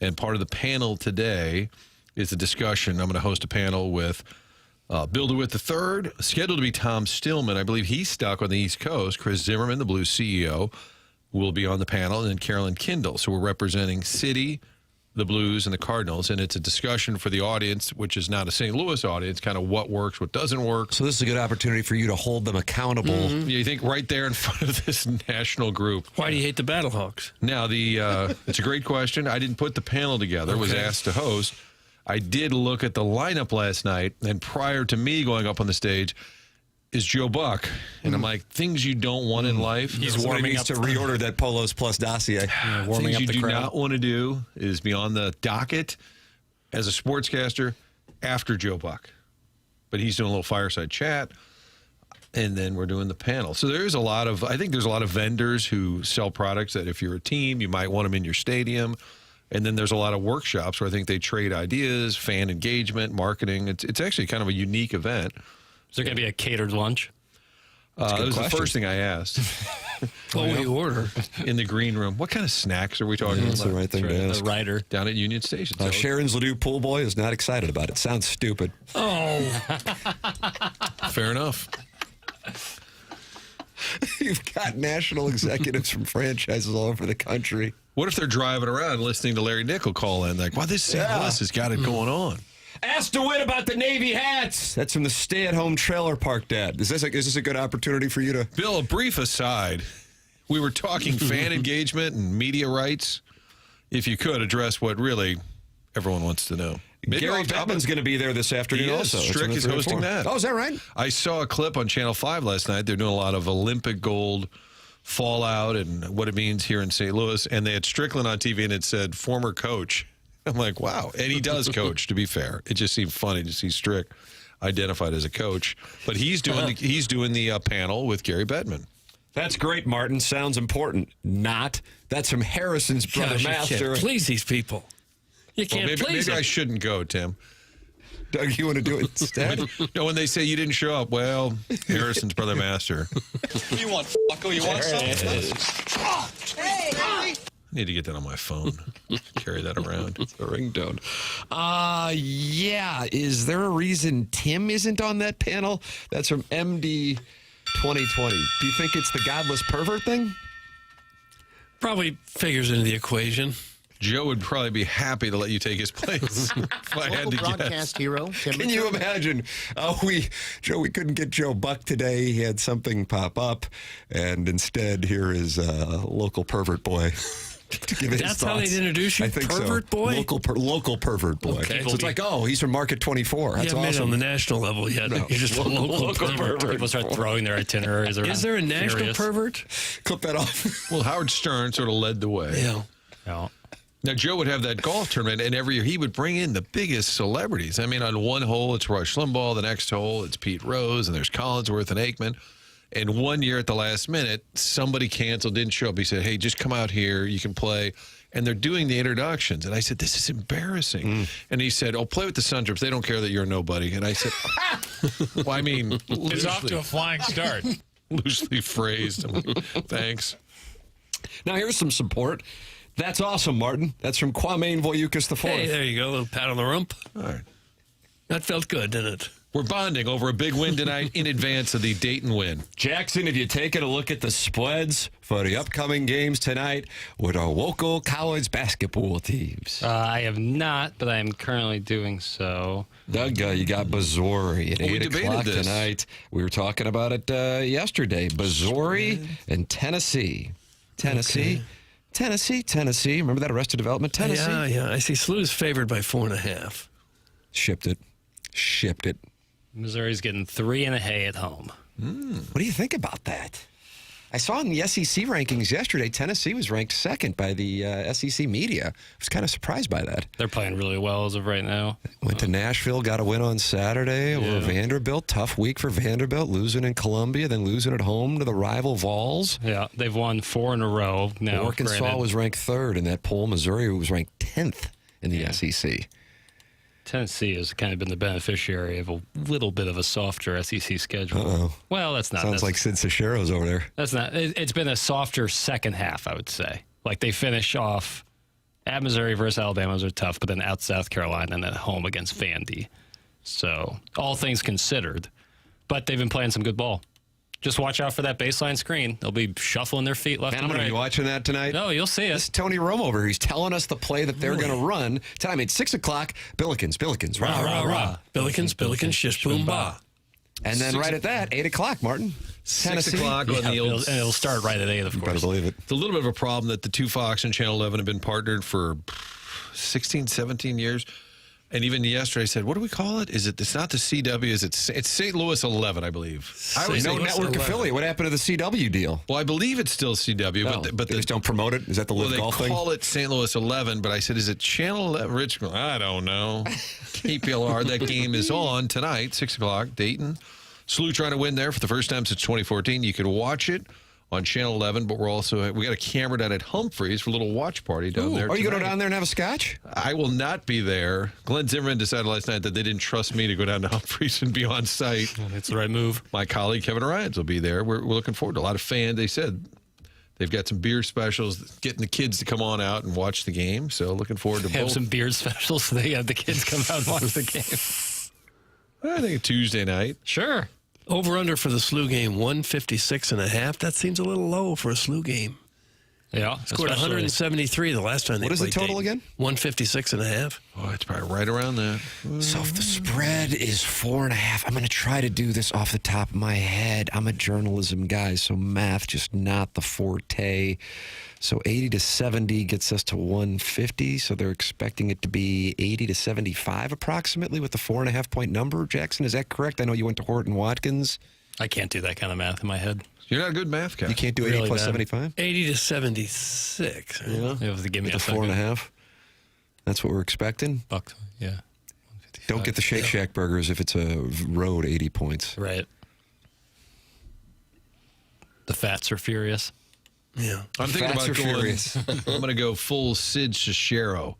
And part of the panel today is a discussion. I'm going to host a panel with Bill DeWitt III, scheduled to be Tom Stillman. I believe he's stuck on the East Coast. Chris Zimmerman, the Blues CEO, will be on the panel, and then Carolyn Kindle. So we're representing City, the Blues, and the Cardinals, and it's a discussion for the audience, which is not a St. Louis audience, kind of what works, what doesn't work. So this is a good opportunity for you to hold them accountable. Mm-hmm. You think right there in front of this national group. Why do you hate the Battlehawks? Now, it's a great question. I didn't put the panel together. Was asked to host. I did look at the lineup last night, and prior to me going up on the stage is Joe Buck. And I'm like, things you don't want in life. He's warming up to reorder that Polos Plus dossier. Warming Things up you the do crowd. not want to do is be on the docket as a sportscaster after Joe Buck. But he's doing a little fireside chat, and then we're doing the panel. So there's I think there's a lot of vendors who sell products that if you're a team, you might want them in your stadium. And then there's a lot of workshops where I think they trade ideas, fan engagement, marketing. It's actually kind of a unique event. Is there going to be a catered lunch? That was the first thing I asked. What will you order? In the green room. What kind of snacks are we talking about? That's the right thing to ask. The rider. Down at Union Station. So Sharon's Ladue pool boy is not excited about it. Sounds stupid. Oh. fair enough. You've got national executives from franchises all over the country. What if they're driving around listening to Larry Nickel call in? Like, wow, this St. Louis has got it going on. Ask DeWitt about the Navy hats. That's from the stay-at-home trailer park dad. Is this a good opportunity for you to... Bill, a brief aside. We were talking fan engagement and media rights. If you could address what really everyone wants to know. Maybe Gary Bettman's going to be there this afternoon also. Strick is hosting that. Oh, is that right? I saw a clip on Channel 5 last night. They're doing a lot of Olympic gold fallout and what it means here in St. Louis. And they had Strickland on TV and it said former coach. I'm like, wow. And he does coach, to be fair. It just seemed funny to see Strick identified as a coach. But he's doing the panel with Gary Bettman. That's great, Martin. Sounds important. Not. That's from Harrison's brother Master. You can't please these people. You can't please maybe them. I shouldn't go, Tim. Doug, you want to do it instead? No, when they say you didn't show up, well, Harrison's brother Master. You want fucko? You want something? Hey! I need to get that on my phone. Carry that around. It's a ringtone. Yeah. Is there a reason Tim isn't on that panel? That's from MD 2020. Do you think it's the godless pervert thing? Probably figures into the equation. Joe would probably be happy to let you take his place if I had to broadcast guess. hero. Can you imagine? We couldn't get Joe Buck today. He had something pop up, and instead here is local pervert boy. To give That's how they'd introduce you, I think pervert so. boy? Local pervert boy. Okay. So it's like, oh, he's from Market 24. That's You haven't made it awesome. on the national level yet. No. You're just a local pervert. People start throwing their itineraries around. Is there a national Furious. pervert? Clip that off. Well, Howard Stern sort of led the way. Yeah. No. Now, Joe would have that golf tournament, and every year he would bring in the biggest celebrities. I mean, on one hole, it's Rush Limbaugh. The next hole, it's Pete Rose, and there's Collinsworth and Aikman. And one year at the last minute, somebody canceled, didn't show up. He said, hey, just come out here. You can play. And they're doing the introductions. And I said, this is embarrassing. And he said, oh, play with the Suntrips. They don't care that you're a nobody. And I said, well, I mean, It's off to a flying start. Loosely phrased. I'm like, thanks. Now, here's some support. That's awesome, Martin. That's from Kwame Voyukas IV. Hey, there you go. A little pat on the rump. All right. That felt good, didn't it? We're bonding over a big win tonight in advance of the Dayton win. Jackson, have you taken a look at the spreads for the upcoming games tonight with our local college basketball teams? I have not, but I am currently doing so. Doug, you got Missouri at 8 debated o'clock this tonight. We were talking about it yesterday. Missouri and Tennessee. Tennessee. Remember that Arrested Development? Tennessee. Yeah. I see SLU's favored by 4.5. Shipped it. Missouri's getting 3.5 at home. What do you think about that? I saw in the SEC rankings yesterday, Tennessee was ranked second by the SEC media. I was kind of surprised by that. They're playing really well as of right now. Went to Nashville, got a win on Saturday over Vanderbilt. Tough week for Vanderbilt, losing in Columbia, then losing at home to the rival Vols. Yeah, they've won 4 in a row now. Arkansas was ranked third in that poll. Missouri was ranked 10th in the SEC. Tennessee has kind of been the beneficiary of a little bit of a softer SEC schedule. Uh-oh. Well, that's not. Sounds like Sid Cicero's over there. That's not. It's been a softer second half, I would say. Like they finish off at Missouri versus Alabama, those are tough, but then out South Carolina and then at home against Vandy. So all things considered, but they've been playing some good ball. Just watch out for that baseline screen. They'll be shuffling their feet left Man, and I'm right. going to be watching that tonight. No, you'll see it. This is Tony Romo over here. He's telling us the play that they're going to run tonight. I mean, 6 o'clock, Billikens. Rah, rah, rah. Billikens, shish, boom, bah. And then right at that, 8 o'clock, Martin. 6 o'clock on the old... And it'll start right at 8, of course. Better believe it. It's a little bit of a problem that the two Fox and Channel 11 have been partnered for 16, 17 years. And even yesterday I said, what do we call it? It's not the CW, it's St. Louis 11, I believe. No network affiliate. What happened to the CW deal? Well, I believe it's still CW, but they just don't promote it? Is that the live golf thing? They call it St. Louis 11, but I said, is it Channel 11? Rich, I don't know. KPLR, that game is on tonight, 6 o'clock, Dayton. SLU trying to win there for the first time since 2014. You can watch it on Channel 11, but we got a camera down at Humphreys for a little watch party down there. Are you going to go down there and have a scotch? I will not be there. Glenn Zimmerman decided last night that they didn't trust me to go down to Humphreys and be on site. That's the right move. My colleague Kevin Ryans will be there. We're looking forward to a lot of fans. They said they've got some beer specials, getting the kids to come on out and watch the game. So looking forward to Have both. some beer specials so they have the kids come out and watch the game. I think Tuesday night. Sure. Over-under for the SLU game, 156.5. That seems a little low for a SLU game. Yeah. Scored 173 the last time they played. What is the total Dayton. again? 156.5. Oh, it's probably right around that. So if the spread is 4.5, I'm going to try to do this off the top of my head. I'm a journalism guy, so math just not the forte. So 80 to 70 gets us to 150. So they're expecting it to be 80 to 75 approximately with the 4.5 point number. Jackson, is that correct? I know you went to Horton Watkins. I can't do that kind of math in my head. You're not a good math guy. You can't do 80 Really plus bad. 75? 80 to 76. Right? Yeah. You have to give me With a the 4.5. That's what we're expecting. Buck. Yeah. Don't get the Shake Shack burgers if it's a road 80 points. Right. The Fats are furious. Yeah. I'm thinking Fats about are going. furious. I'm going to go full Sid Cicero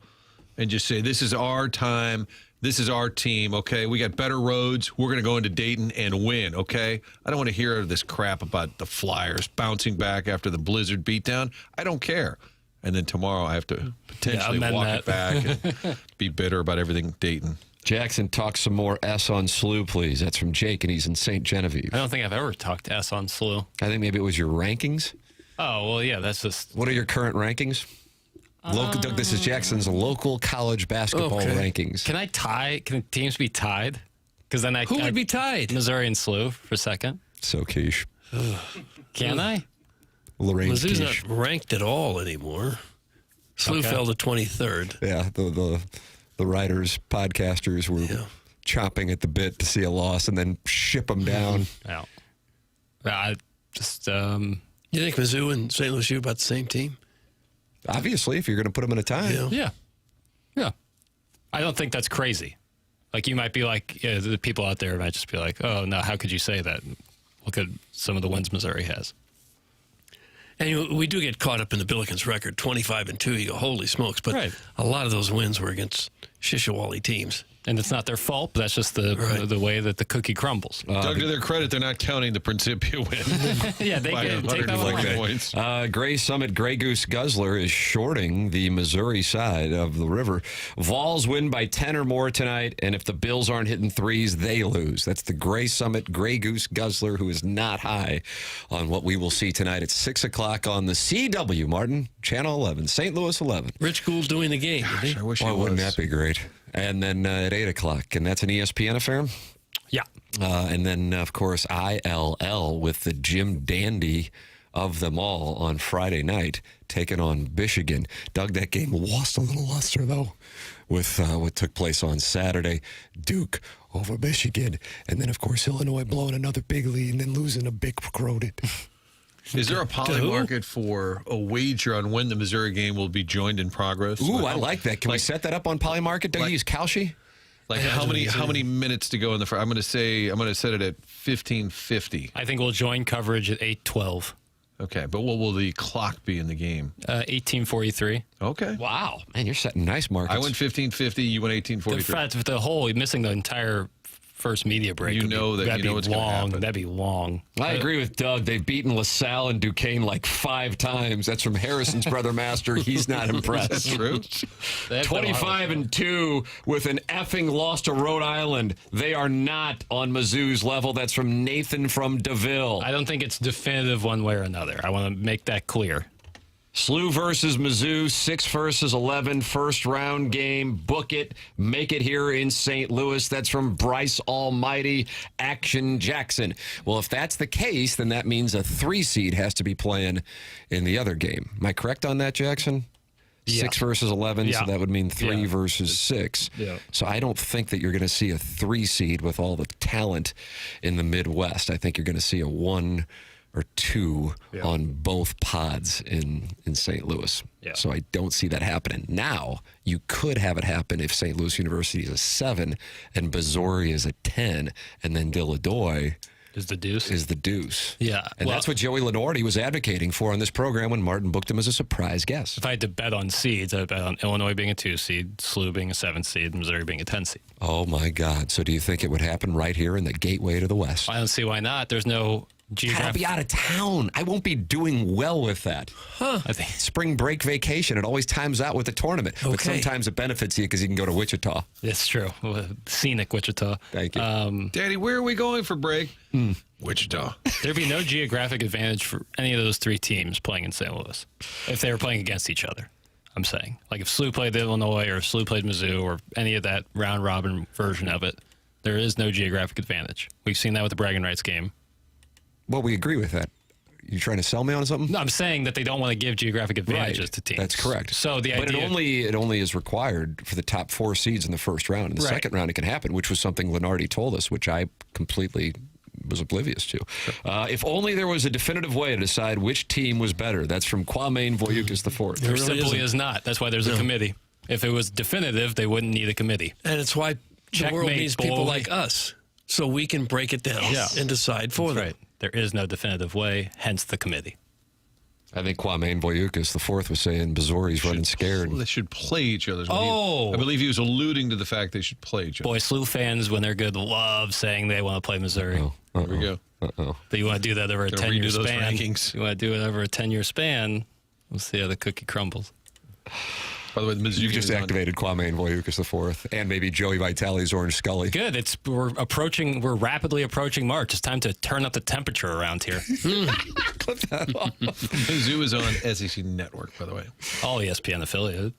and just say, this is our time. This is our team, okay? We got better roads. We're going to go into Dayton and win, okay? I don't want to hear this crap about the Flyers bouncing back after the Blizzard beatdown. I don't care. And then tomorrow I have to potentially walk it back and be bitter about everything Dayton. Jackson, talk some more S on SLU, please. That's from Jake, and he's in St. Genevieve. I don't think I've ever talked S on SLU. I think maybe it was your rankings. Oh, well, yeah, that's just... What are your current rankings? Local. This is Jackson's local college basketball rankings. Can I tie? Can teams be tied? Because then Who would be tied? Missouri and SLU for second. So quiche. Can I? Lorraine Mizzou's quiche. not ranked at all anymore. SLU fell to 23rd. Yeah, the writers, podcasters were chopping at the bit to see a loss and then ship them down. Yeah. I just... You think Mizzou and St. Louis U about the same team? Obviously, if you're going to put them in a tie. Yeah. I don't think that's crazy. Like, you might be like, the people out there might just be like, oh, no, how could you say that? Look at some of the wins Missouri has. And we do get caught up in the Billikens record, 25-2. You go, holy smokes. But a lot of those wins were against Shishawali teams. And it's not their fault, but that's just the way that the cookie crumbles. Doug, to their credit, they're not counting the Principia win. Yeah, they can take that one points. Gray Summit Grey Goose Guzzler is shorting the Missouri side of the river. Vols win by 10 or more tonight, and if the Bills aren't hitting threes, they lose. That's the Gray Summit Grey Goose Guzzler, who is not high on what we will see tonight at 6 o'clock on the CW, Martin, Channel 11, St. Louis 11. Rich Gould doing the game. Gosh, I wish he was. Wouldn't that be great? And then at 8 o'clock, and that's an ESPN affair? Yeah. And then, of course, ILL with the Jim Dandy of them all on Friday night, taking on Michigan. Doug, that game lost a little luster, though, with what took place on Saturday. Duke over Michigan. And then, of course, Illinois blowing another big lead and then losing a big crowded. Is there a poly market for a wager on when the Missouri game will be joined in progress? Ooh, I like that. Can we set that up on Polymarket? Don't you use Kalshi? Like how many minutes to go in the first? I'm going to set it at 15:50. I think we'll join coverage at 8:12. Okay, but what will the clock be in the game? 18:43. Okay. Wow. Man, you're setting nice markets. I went 15:50. You went 18:43. The whole missing the entire first media break. You know that'd be what's going to happen. That'd be long. I agree with Doug. They've beaten LaSalle and Duquesne like 5 times. That's from Harrison's brother master. He's not impressed. That's true. 25-2 with an effing loss to Rhode Island. They are not on Mizzou's level. That's from Nathan from DeVille. I don't think it's definitive one way or another. I want to make that clear. SLU versus Mizzou, 6 versus 11, first round game. Book it. Make it here in St. Louis. That's from Bryce Almighty, Action Jackson. Well, if that's the case, then that means a 3 seed has to be playing in the other game. Am I correct on that, Jackson? Yeah. 6 versus 11, so that would mean 3 versus 6. Yeah. So I don't think that you're going to see a 3 seed with all the talent in the Midwest. I think you're going to see a 1 or 2 on both pods in St. Louis. Yeah. So I don't see that happening. Now, you could have it happen if St. Louis University is a 7 and Missouri is a 10, and then Dilladoy is the deuce. Yeah. And that's what Joey Lenardi was advocating for on this program when Martin booked him as a surprise guest. If I had to bet on seeds, I'd bet on Illinois being a 2 seed, SLU being a 7 seed, Missouri being a 10 seed. Oh, my God. So do you think it would happen right here in the gateway to the West? I don't see why not. There's no I'll be out of town. I won't be doing well with that. Huh. I think spring break vacation, it always times out with the tournament. But sometimes it benefits you because you can go to Wichita. It's true. Scenic Wichita. Thank you. Daddy, where are we going for break? Wichita. There'd be no geographic advantage for any of those 3 teams playing in St. Louis if they were playing against each other. I'm saying. Like if SLU played Illinois or SLU played Mizzou or any of that round-robin version of it, there is no geographic advantage. We've seen that with the bragging rights game. Well, we agree with that. You trying to sell me on something? No, I'm saying that they don't want to give geographic advantages to teams. That's correct. So the idea, but it only is required for the top 4 seeds in the first round. In the second round, it can happen, which was something Lenardi told us, which I completely was oblivious to. If only there was a definitive way to decide which team was better. That's from Kwame Voyoukas IV. There simply is not. That's why there's a committee. If it was definitive, they wouldn't need a committee. And it's why the world needs people like us, so we can break it down and decide for them. Right. There is no definitive way, hence the committee. I think Kwame Voyoukas IV was saying Missouri's running scared. Well, they should play each other. I believe he was alluding to the fact they should play each other. Boy, SLU fans, when they're good, love saying they want to play Missouri. There we go. But you want to do that over a 10-year span. Rankings. You want to do it over a 10-year span. We'll see how the cookie crumbles. By the way, Mizzou you just activated Kwame Voyoukas IV and maybe Joey Vitale's Orange Scully. Good. We're rapidly approaching March. It's time to turn up the temperature around here. Clip that off. Mizzou is on SEC Network, by the way. All ESPN affiliated.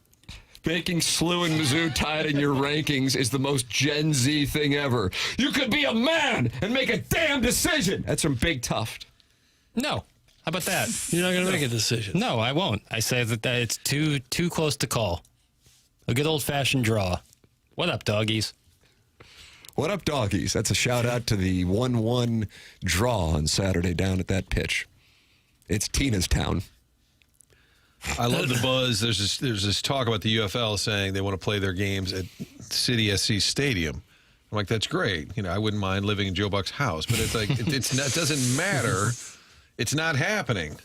Making SLU and Mizzou tied in your rankings is the most Gen Z thing ever. You could be a man and make a damn decision. That's from Big Tuft. No. How about that? You're not going to make a decision. No, I won't. I say that it's too close to call. A good old-fashioned draw. What up, doggies? What up, doggies? That's a shout-out to the 1-1 draw on Saturday down at that pitch. It's Tina's town. I love the buzz. There's this talk about the UFL saying they want to play their games at City SC Stadium. I'm like, that's great. I wouldn't mind living in Joe Buck's house, but it's like it doesn't matter. It's not happening.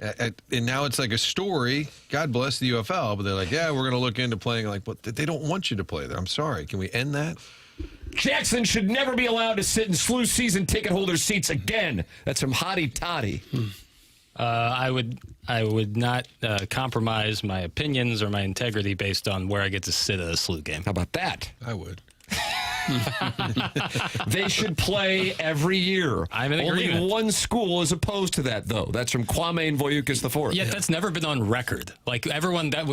And now it's like a story. God bless the UFL, but they're like, yeah, we're going to look into playing. Like, but they don't want you to play there. I'm sorry. Can we end that? Jackson should never be allowed to sit in SLU season ticket holder seats again. That's from Hottie Toddy. I would not compromise my opinions or my integrity based on where I get to sit at a SLU game. How about that? I would. They should play every year. I'm in agreement. Only one school is opposed to that, though. That's from Kwame Voyoukas IV. Yeah, that's never been on record. Like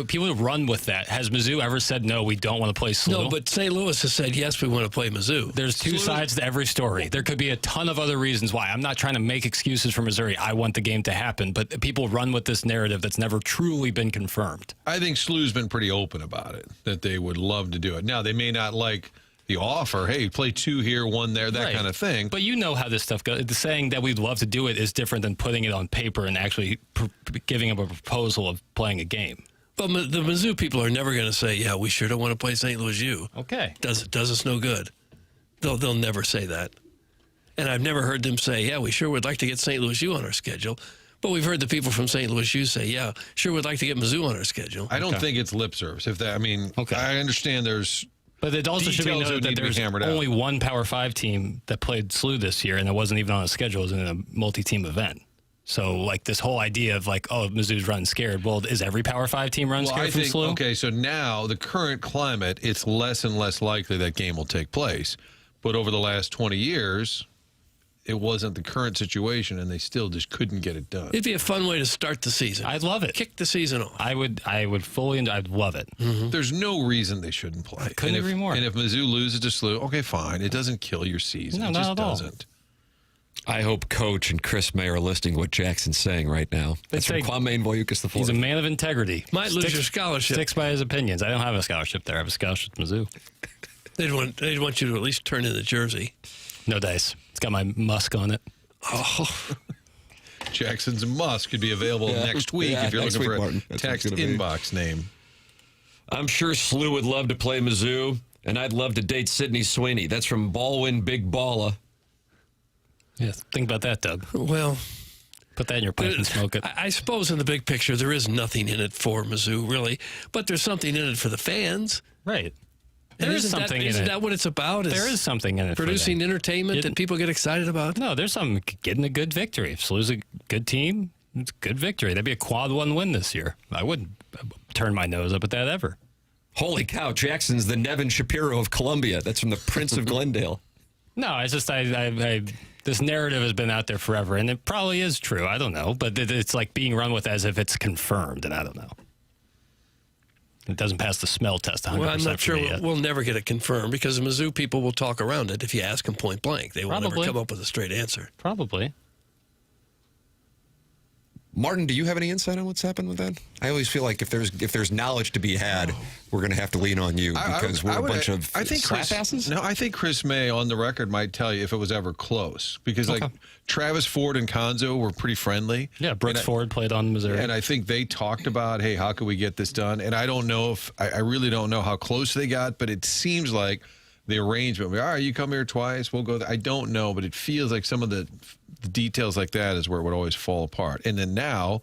people run with that. Has Mizzou ever said no? We don't want to play SLU. No, but St. Louis has said yes. We want to play Mizzou. There's two sides to every story. There could be a ton of other reasons why. I'm not trying to make excuses for Missouri. I want the game to happen, but people run with this narrative that's never truly been confirmed. I think SLU's been pretty open about it, that they would love to do it. Now, they may not like the offer, hey, play 2 here, 1 there, that kind of thing. But you know how this stuff goes. The saying that we'd love to do it is different than putting it on paper and actually giving them a proposal of playing a game. But the Mizzou people are never going to say, yeah, we sure don't want to play St. Louis U. Okay. Does us no good. They'll never say that. And I've never heard them say, yeah, we sure would like to get St. Louis U on our schedule. But we've heard the people from St. Louis U say, yeah, sure would like to get Mizzou on our schedule. I don't think it's lip service. I understand there's. But it also should be details noted that that need to be there's hammered out. only one Power 5 team that played SLU this year, and it wasn't even on a schedule. It was in a multi-team event. So, like, this whole idea of, like, oh, Mizzou's running scared. Well, is every Power 5 team running scared from SLU? Okay, so now the current climate, it's less and less likely that game will take place. But over the last 20 years, it wasn't the current situation, and they still just couldn't get it done. It'd be a fun way to start the season. I'd love it. Kick the season off. I'd love it. Mm-hmm. There's no reason they shouldn't play. Couldn't agree more. And if Mizzou loses to SLU, okay, fine. It doesn't kill your season. No, it not just at all. doesn't. I hope Coach and Chris May are listening to what Jackson's saying right now. That's from Kwame Boyukas IV. He's a man of integrity. Might lose your scholarship. Sticks by his opinions. I don't have a scholarship there. I have a scholarship at Mizzou. They'd want you to at least turn in the jersey. No dice. It's got my Musk on it. Oh. Jackson's Musk could be available next week if you're looking for a text inbox name. I'm sure SLU would love to play Mizzou, and I'd love to date Sydney Sweeney. That's from Baldwin Big Balla. Yeah, think about that, Doug. Well, put that in your pipe and smoke it. I suppose in the big picture, there is nothing in it for Mizzou, really. But there's something in it for the fans. Right. And There is something in it. Isn't that what it's about? There is something in it. Producing entertainment that people get excited about? No, there's some getting a good victory. If SLU's a good team, it's a good victory. That'd be a quad 1 win this year. I wouldn't turn my nose up at that ever. Holy cow, Jackson's the Nevin Shapiro of Columbia. That's from the Prince of Glendale. No, it's just this narrative has been out there forever, and it probably is true. I don't know, but it's like being run with as if it's confirmed, and I don't know. It doesn't pass the smell test 100%. Well, I'm not sure. Yet. We'll never get it confirmed because the Mizzou people will talk around it if you ask them point blank. They will never Probably. come up with a straight answer. Probably. Martin, do you have any insight on what's happened with that? I always feel like if there's knowledge to be had, we're going to have to lean on you because we're a bunch of slap asses. No, I think Chris May on the record might tell you if it was ever close because like Travis Ford and Konzo were pretty friendly. Yeah, Brooks Ford played on Missouri. And I think they talked about, hey, how can we get this done? And I don't know if I really don't know how close they got, but it seems like the arrangement. All right, you come here twice, we'll go there. I don't know, but it feels like some of the details like that is where it would always fall apart. And then now,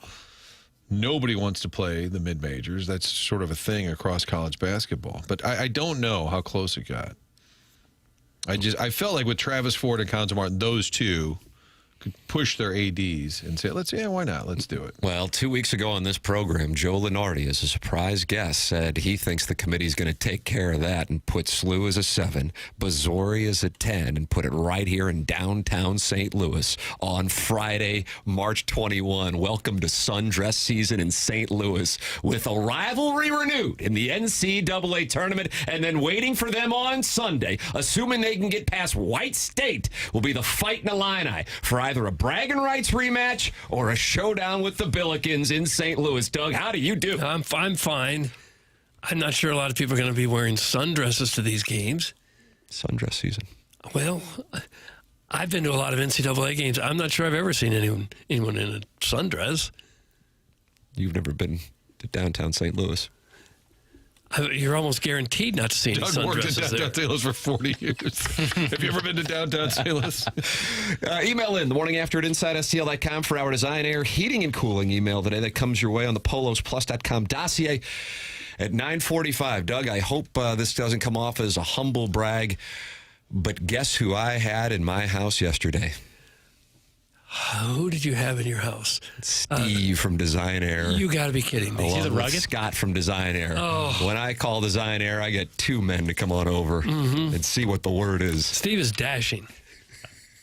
nobody wants to play the mid-majors. That's sort of a thing across college basketball. But I don't know how close it got. I felt like with Travis Ford and Konzo Martin, those two could push their ADs and say, why not? Let's do it. Well, 2 weeks ago on this program, Joe Lenardi, as a surprise guest, said he thinks the committee's going to take care of that and put SLU as a 7, Missouri as a 10, and put it right here in downtown St. Louis on Friday, March 21. Welcome to sundress season in St. Louis with a rivalry renewed in the NCAA tournament, and then waiting for them on Sunday, assuming they can get past White State, will be the fight in Illini for either a bragging rights rematch or a showdown with the Billikens in St. Louis. Doug, how do you do? I'm fine. I'm not sure a lot of people are going to be wearing sundresses to these games. Sundress season. Well, I've been to a lot of NCAA games. I'm not sure I've ever seen anyone in a sundress. You've never been to downtown St. Louis. You're almost guaranteed not to see any Doug worked in sundresses downtown there. St. Louis for 40 years. Have you ever been to downtown St. Louis? Email in the morning after at InsideSTL.com for our Design Air Heating and Cooling email today that comes your way on the PolosPlus.com dossier at 9:45. Doug, I hope this doesn't come off as a humble brag, but guess who I had in my house yesterday? Who did you have in your house? Steve from Design Air. You got to be kidding me. Along with Scott from Design Air. Oh. When I call Design Air, I get 2 men to come on over and see what the word is. Steve is dashing.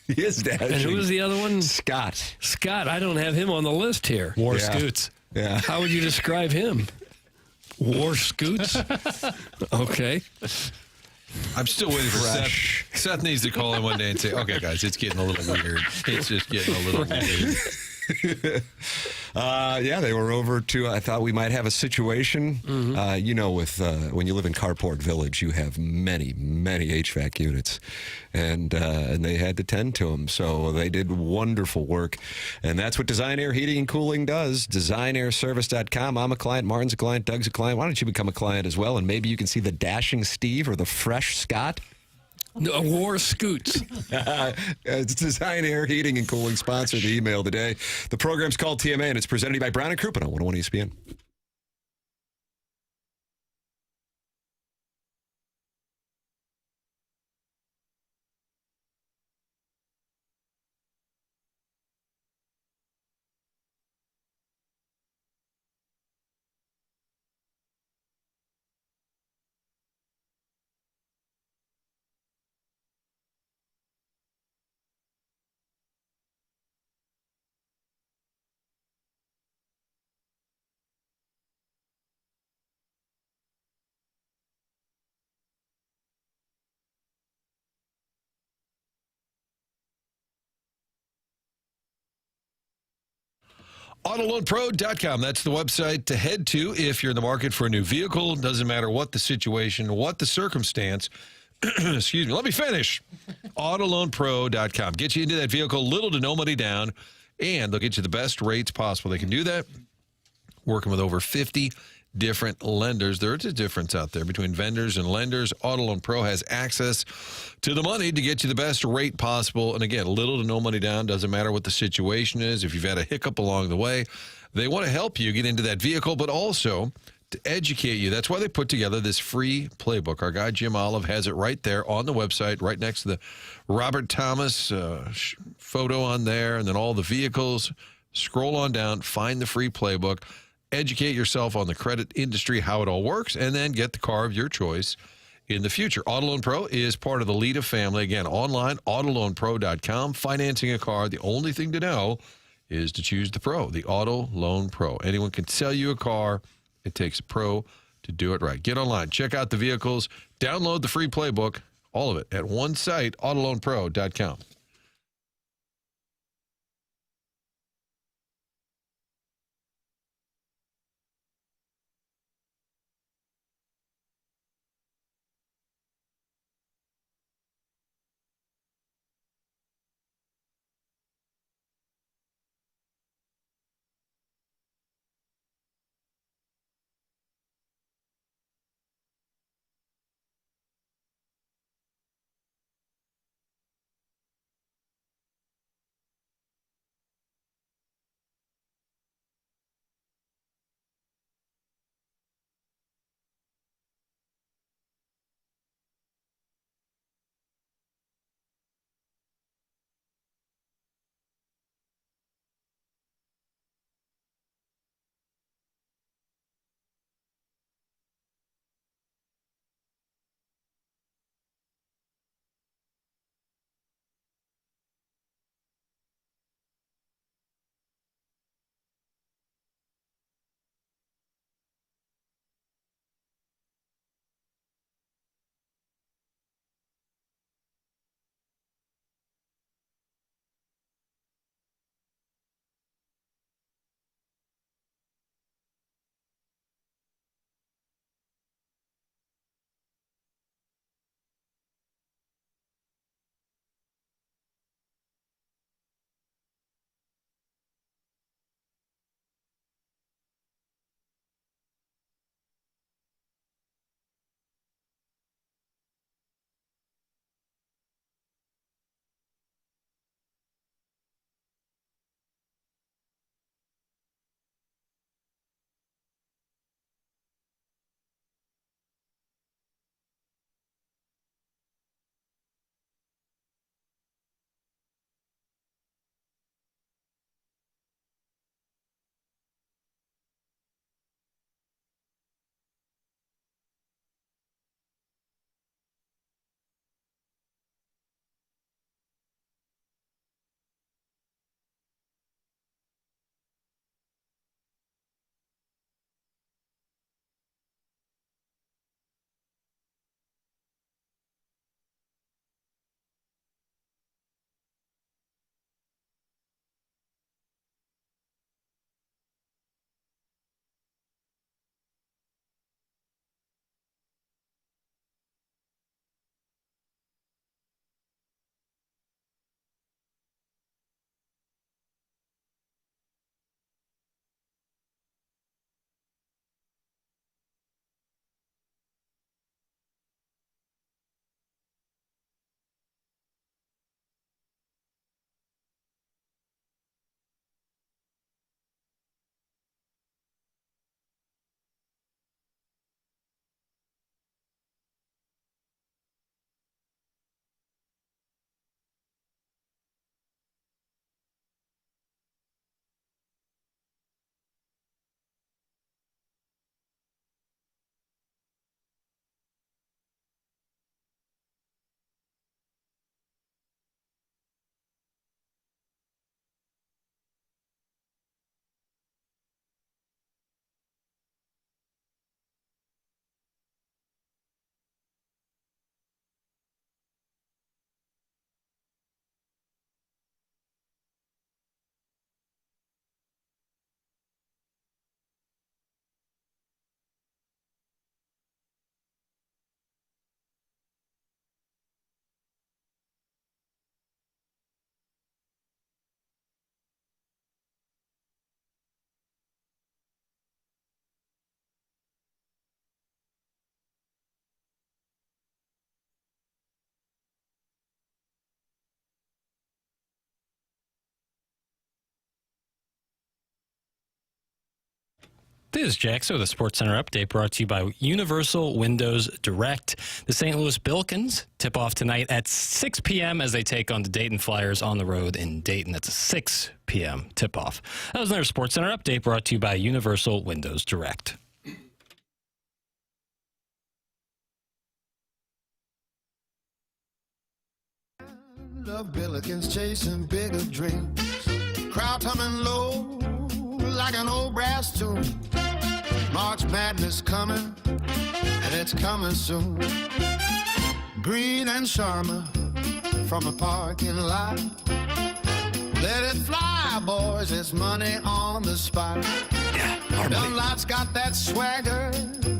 He is dashing. And who was the other one? Scott. Scott, I don't have him on the list here. War Scoots. Yeah. How would you describe him? War Scoots? Okay. I'm still waiting for Seth. Seth needs to call in one day and say, okay, guys, it's getting a little weird. It's just getting a little weird. Yeah, they were over to, I thought we might have a situation. You know, with when you live in Carport Village, you have many, many HVAC units. And they had to tend to them. So they did wonderful work. And that's what Design Air Heating and Cooling does. DesignAirService.com. I'm a client. Martin's a client. Doug's a client. Why don't you become a client as well? And maybe you can see the dashing Steve or the fresh Scott. No, war scoots. It's Design Air Heating and Cooling sponsor the email today. The program's called TMA, and it's presented by Brown and Crouppen on 101 ESPN. AutoLoanPro.com. That's the website to head to if you're in the market for a new vehicle. Doesn't matter what the situation, what the circumstance. Excuse me. Let me finish. AutoLoanPro.com. Get you into that vehicle, little to no money down, and they'll get you the best rates possible. They can do that working with over 50 different lenders. There's a difference out there between vendors and lenders. Auto Loan Pro has access to the money to get you the best rate possible. And again, little to no money down. Doesn't matter what the situation is. If you've had a hiccup along the way, they want to help you get into that vehicle, but also to educate you. That's why they put together this free playbook. Our guy Jim Olive has it right there on the website, right next to the Robert Thomas photo on there, and then all the vehicles. Scroll on down, find the free playbook. Educate yourself on the credit industry, how it all works, and then get the car of your choice in the future. Auto Loan Pro is part of the Lita family. Again, online, AutoLoanPro.com. Financing a car, the only thing to know is to choose the pro, the Auto Loan Pro. Anyone can sell you a car. It takes a pro to do it right. Get online. Check out the vehicles. Download the free playbook, all of it, at one site, AutoLoanPro.com. This is Jack. So the Sports Center update brought to you by Universal Windows Direct. The St. Louis Billikens tip off tonight at 6 p.m. as they take on the Dayton Flyers on the road in Dayton. That's a 6 p.m. tip off. That was another Sports Center update brought to you by Universal Windows Direct. Love Billikens chasing bigger dreams. Crowd humming low like an old brass tune. March Madness coming, and it's coming soon. Green and Sharma from a parking lot. Let it fly, boys, it's money on the spot. Dunlop's got that swagger,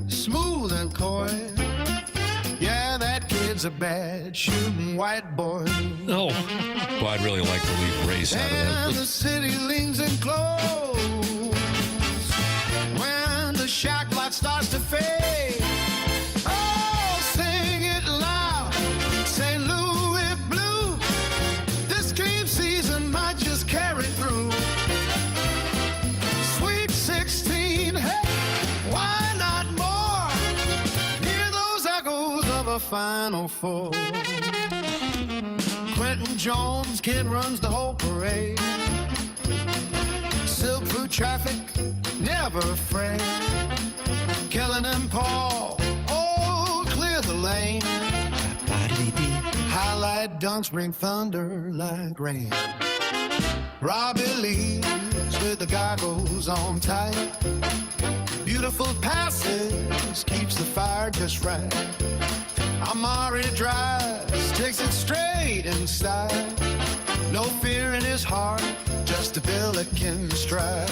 smooth and coy. Yeah, that kid's a bad shooting white boy. Oh. Well, I'd really like to leave race out of that. And the city leans in close when the shot light starts to fade. Oh, sing it loud, St. Louis blue. This dream season might just carry through. Sweet 16, hey, why not more? Hear those echoes of a Final Four. Quentin Jones, kid runs the whole parade. Silk through traffic, never afraid. Kellen and Paul, oh, clear the lane. Highlight dunks bring thunder like rain. Robbie leads with the goggles on tight. Beautiful passes, keeps the fire just right. Amari drives, takes it straight inside. No fear in his heart, just a Billiken stride.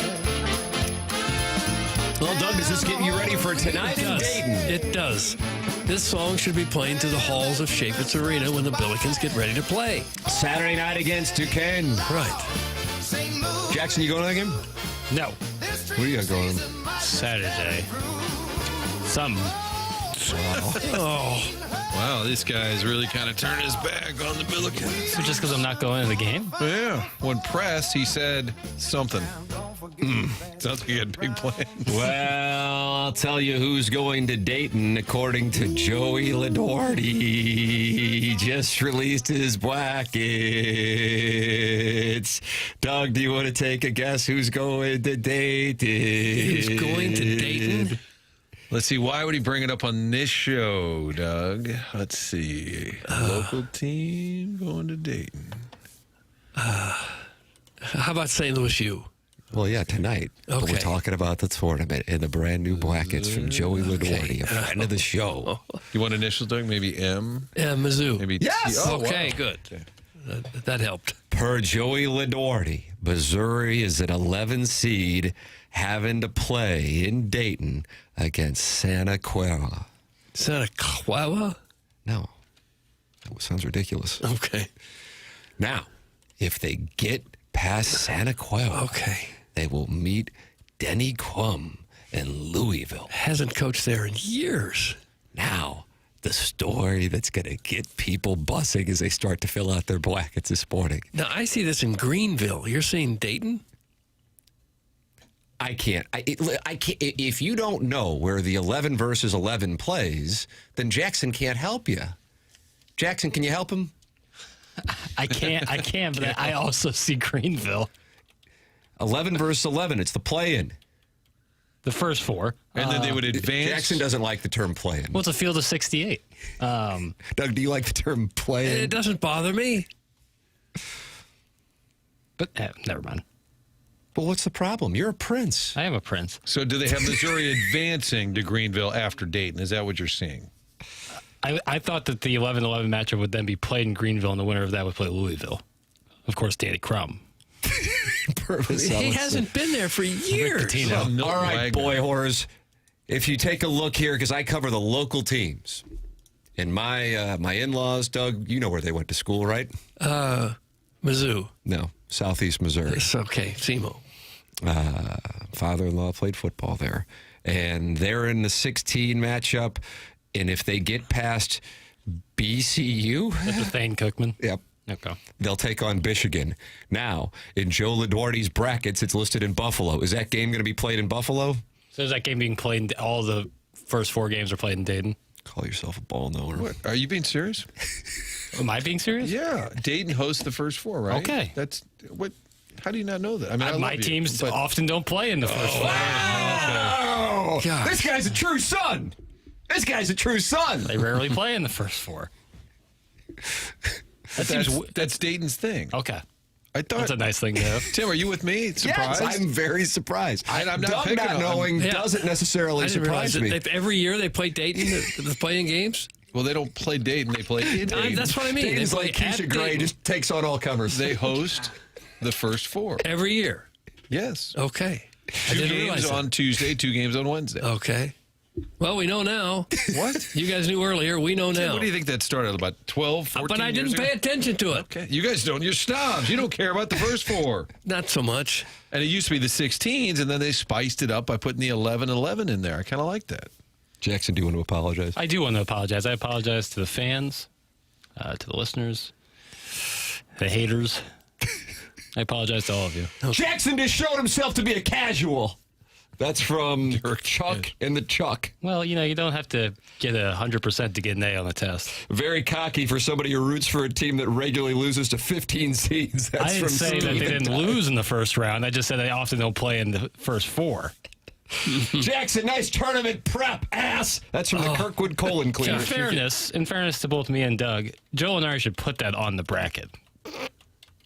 Well, Doug, does this get you ready for tonight in Dayton? It does. This song should be playing through the halls of Chaffetz Arena when the Billikens get ready to play. Saturday night against Duquesne. Right. Jackson, you going to that game? No. Where you going? Saturday. Some. Oh. Wow, this guy's really kind of turned his back on the Billikens. So just because I'm not going to the game? Yeah. When pressed, he said something. Sounds like he had big plans. Well, I'll tell you who's going to Dayton, according to Joey Ladorty. He just released his brackets. Doug, do you want to take a guess who's going to Dayton? Who's going to Dayton? Let's see. Why would he bring it up on this show, Doug? Let's see. Local team going to Dayton. How about St. Louis U? Well, yeah, tonight. But we're talking about the tournament and the brand new brackets from Joey Ladorty, a friend of the show. You want initials, Doug? Maybe M? Yeah, Mizzou. Maybe yes! T. Oh, okay, wow. good. That helped. Per Joey Ladorty, Missouri is an 11 seed having to play in Dayton against Santa Clara. Santa Clara? No. That sounds ridiculous. Okay. Now, if they get past Santa Clara, they will meet Denny Crum in Louisville. Hasn't coached there in years. Now, the story that's going to get people buzzing as they start to fill out their brackets this morning. Now, I see this in Greenville. You're saying Dayton? I can't. I can't. If you don't know where the 11 versus 11 plays, then Jackson can't help you. Jackson, can you help him? I can't, but I also see Greenville. 11 versus 11. It's the play-in. The first four. And then they would advance. Jackson doesn't like the term play-in. Well, it's a field of 68. Doug, do you like the term play-in? It doesn't bother me. But never mind. Well, what's the problem? You're a prince. I am a prince. So do they have Missouri advancing to Greenville after Dayton? Is that what you're seeing? I thought that the 11-11 matchup would then be played in Greenville, and the winner of that would play Louisville. Of course, Danny Crum. He hasn't been there for years. All right, boy whores. If you take a look here, because I cover the local teams. And my my in-laws, Doug, you know where they went to school, right? Mizzou. No, Southeast Missouri. It's okay, SEMO. Father-in-law played football there. And they're in the 16 matchup. And if they get past BCU... That's with Thane Cookman? Yep. Okay. They'll take on Michigan. Now, in Joe Ladorty's brackets, it's listed in Buffalo. Is that game going to be played in Buffalo? So is that game being played? All the first 4 games are played in Dayton. Call yourself a ball knower. What? Are you being serious? Am I being serious? Yeah. Dayton hosts the first 4, right? Okay. That's what. How do you not know that? I mean, I my love you, teams but- often don't play in the first 4. Oh, God. this guy's a true son. This guy's a true son. They rarely play in the first 4. That's Dayton's thing. Okay. I thought That's a nice thing to have. Tim, are you with me? Surprised? Yes, I'm very surprised. I'm not Doug picking not on- knowing Yeah. doesn't necessarily I didn't realize surprise me. that every year they play Dayton, the playing games. Well, they don't play Dayton. They play in Dayton. That's what I mean. Dayton's They play like Keisha at Gray, Dayton just takes on all comers. They host the first 4. every year. Yes. Okay. I 2 didn't realize games that. on Tuesday, 2 games on Wednesday. Okay. Well, we know now. What? You guys knew earlier. We know Tim, now. what do you think that started? About 12, 14 But I years didn't ago? pay attention to it. Okay. You guys don't. You're snobs. You don't care about the first 4. Not so much. And it used to be the 16s, and then they spiced it up by putting the 11-11 in there. I kind of like that. Jackson, do you want to apologize? I do want to apologize. I apologize to the fans, to the listeners, the haters. I apologize to all of you. Jackson just showed himself to be a casual. That's from Chuck and the Chuck. Well, you don't have to get 100% to get an A on the test. Very cocky for somebody who roots for a team that regularly loses to 15 seeds. That's I didn't from say that they Steven didn't Dodd. lose in the first round. I just said they often don't play in the first 4. Jackson, nice tournament prep, ass. That's from the Kirkwood colon cleaner. In fairness to both me and Doug, Joe and I should put that on the bracket.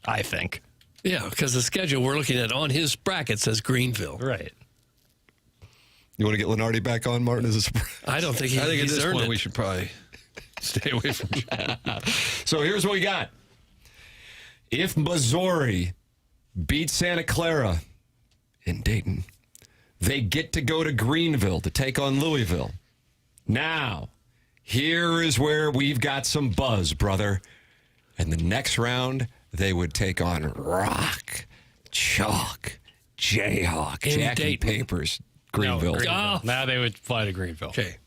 I think. Yeah, because the schedule we're looking at on his bracket says Greenville. Right. You want to get Lenardi back on, Martin? As a surprise? I don't think I think at he's this earned point it. we should probably stay away from John. So here's what we got. If Missouri beats Santa Clara in Dayton, they get to go to Greenville to take on Louisville. Now, here is where we've got some buzz, brother. And the next round, they would take on Rock, Chalk, Jayhawk, In Jackie Dayton. Papers, Greenville. Oh. Now they would fly to Greenville. Okay.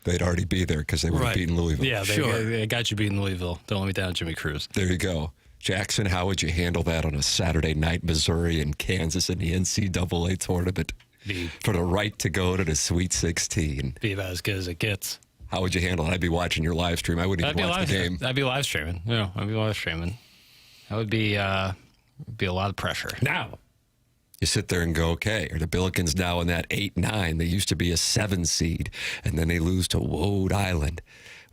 They'd already be there because they would have Right. beaten Louisville. Yeah, they got you beating Louisville. Don't let me down, Jimmy Cruz. There you go. Jackson, how would you handle that on a Saturday night, Missouri and Kansas in the NCAA tournament for the right to go to the Sweet 16? Be about as good as it gets. How would you handle it? I'd be watching your live stream. I wouldn't even watch the game. I'd be live streaming. Yeah, I'd be live streaming. That would be a lot of pressure. Now, you sit there and go, okay, are the Billikens now in that 8-9? They used to be a 7 seed, and then they lose to Rhode Island.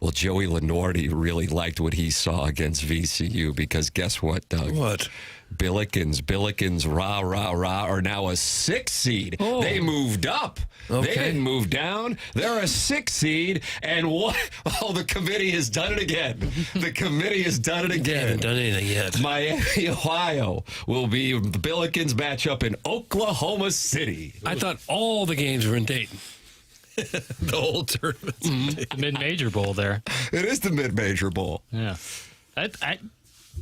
Well, Joey Lenardi really liked what he saw against VCU because guess what, Doug? What? Billikens, rah, rah, rah, are now a 6 seed. Oh. They moved up. Okay. They didn't move down. They're a 6 seed. And what? Oh, the committee has done it again. The committee has done it They again. haven't done anything yet. Miami, Ohio will be the Billikens matchup in Oklahoma City. I thought all the games were in Dayton. The whole tournament. The mid-major bowl there. It is the mid-major bowl. Yeah.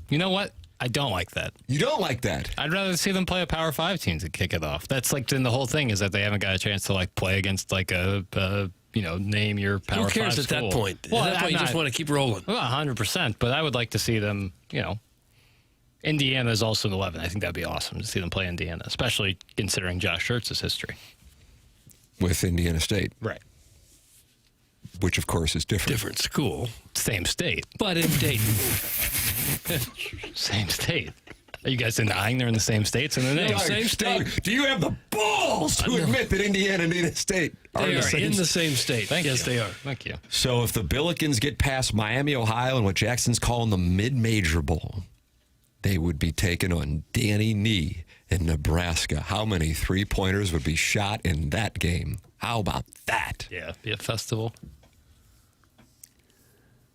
You know what? I don't like that. You don't like that? I'd rather see them play a Power 5 team to kick it off. That's like then the whole thing is that they haven't got a chance to like play against like a name your Power 5 Who cares at school. that point? Well, At that point, you I'm just not- want to keep rolling. Well, 100%. But I would like to see them, Indiana is also an 11. I think that'd be awesome to see them play Indiana, especially considering Josh Schertz's history. With Indiana State. Right. Which, of course, is different. Different school, Same state. but in Dayton. Same state. Are you guys denying they're in the same states in the name? Doug, same state. Doug, do you have the balls to admit that Indiana and Indiana State are They in the are same in the same state. Yes, they are. Thank you. So if the Billikens get past Miami, Ohio, and what Jackson's calling the mid-major bowl, they would be taking on Danny Nee in Nebraska. How many three-pointers would be shot in that game? How about that? Yeah, be a festival.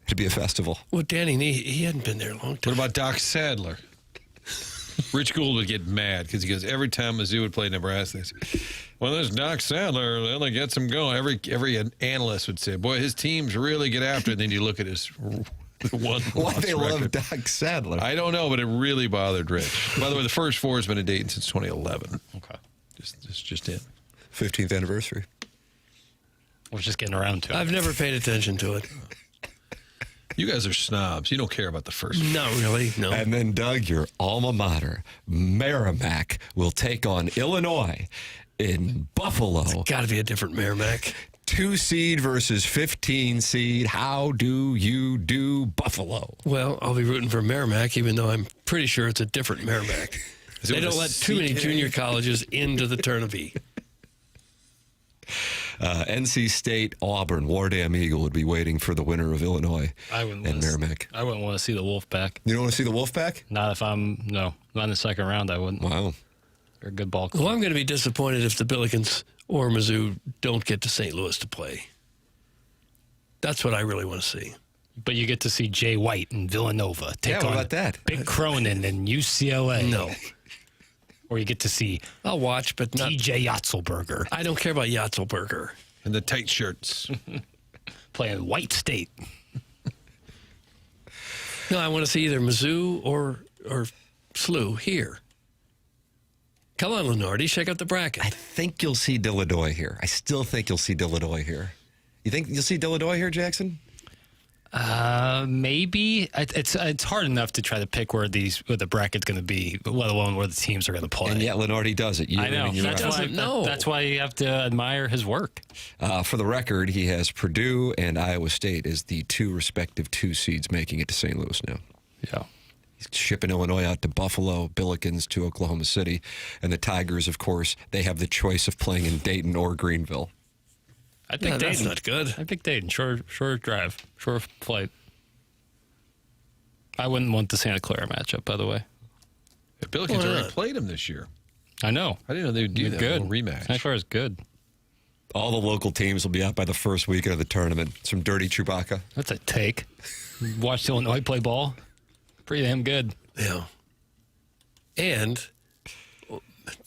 It'd be a festival. Well, Danny, he hadn't been there a long time. What about Doc Sadler? Rich Gould would get mad because he goes, every time Mizzou would play Nebraska, they say, well, there's Doc Sadler. That only gets him going. Every analyst would say, boy, his teams really get after it. And then you look at his one Why loss they love record. Doc Sadler? I don't know, but it really bothered Rich. By the way, the first 4 has been in Dayton since 2011. Okay. Just it. 15th anniversary. We're just getting around to it. I've never paid attention to it. You guys are snobs. You don't care about the first. No, really, no. And then, Doug, your alma mater, Merrimack, will take on Illinois in Buffalo. It's got to be a different Merrimack. 2 seed versus 15 seed. How do you do, Buffalo? Well, I'll be rooting for Merrimack, even though I'm pretty sure it's a different Merrimack. They don't let too many junior colleges into the tournament. NC State, Auburn, Wardam Eagle would be waiting for the winner of Illinois and Merrimack. I wouldn't want to see the Wolfpack. You don't want to see the Wolfpack? Not if not in the second round, I wouldn't. Wow. They're a good ball club. Well, I'm going to be disappointed if the Billikens or Mizzou don't get to St. Louis to play. That's what I really want to see. But you get to see Jay White and Villanova take what on about that? Big Cronin and UCLA. No. Or you get to see I'll watch, but not TJ Yotzelberger I don't care about Yotzelberger. And the tight shirts. playing White State. No, I want to see either Mizzou or SLU here. Come on, Lenardi, shake up the bracket. I think you'll see Dilladoy here. I still think you'll see Dilladoy here. You think you'll see Dilladoy here, Jackson? Maybe. It's hard enough to try to pick where the bracket's going to be, let alone where the teams are going to play. And yet Lenardi does it. I know. That's why you have to admire his work. For the record, he has Purdue and Iowa State as the 2 respective 2 seeds making it to St. Louis now. Yeah. He's shipping Illinois out to Buffalo, Billikens to Oklahoma City, and the Tigers, of course, they have the choice of playing in Dayton or Greenville. I think that's not good. I pick Dayton. Short drive. Short flight. I wouldn't want the Santa Clara matchup, by the way. The Billikens already played them this year. I know. I didn't know they would do that. Good. Rematch. Santa Clara's good. All the local teams will be out by the first weekend of the tournament. Some dirty Chewbacca. That's a take. Watched Illinois play ball. Pretty damn good. Yeah. And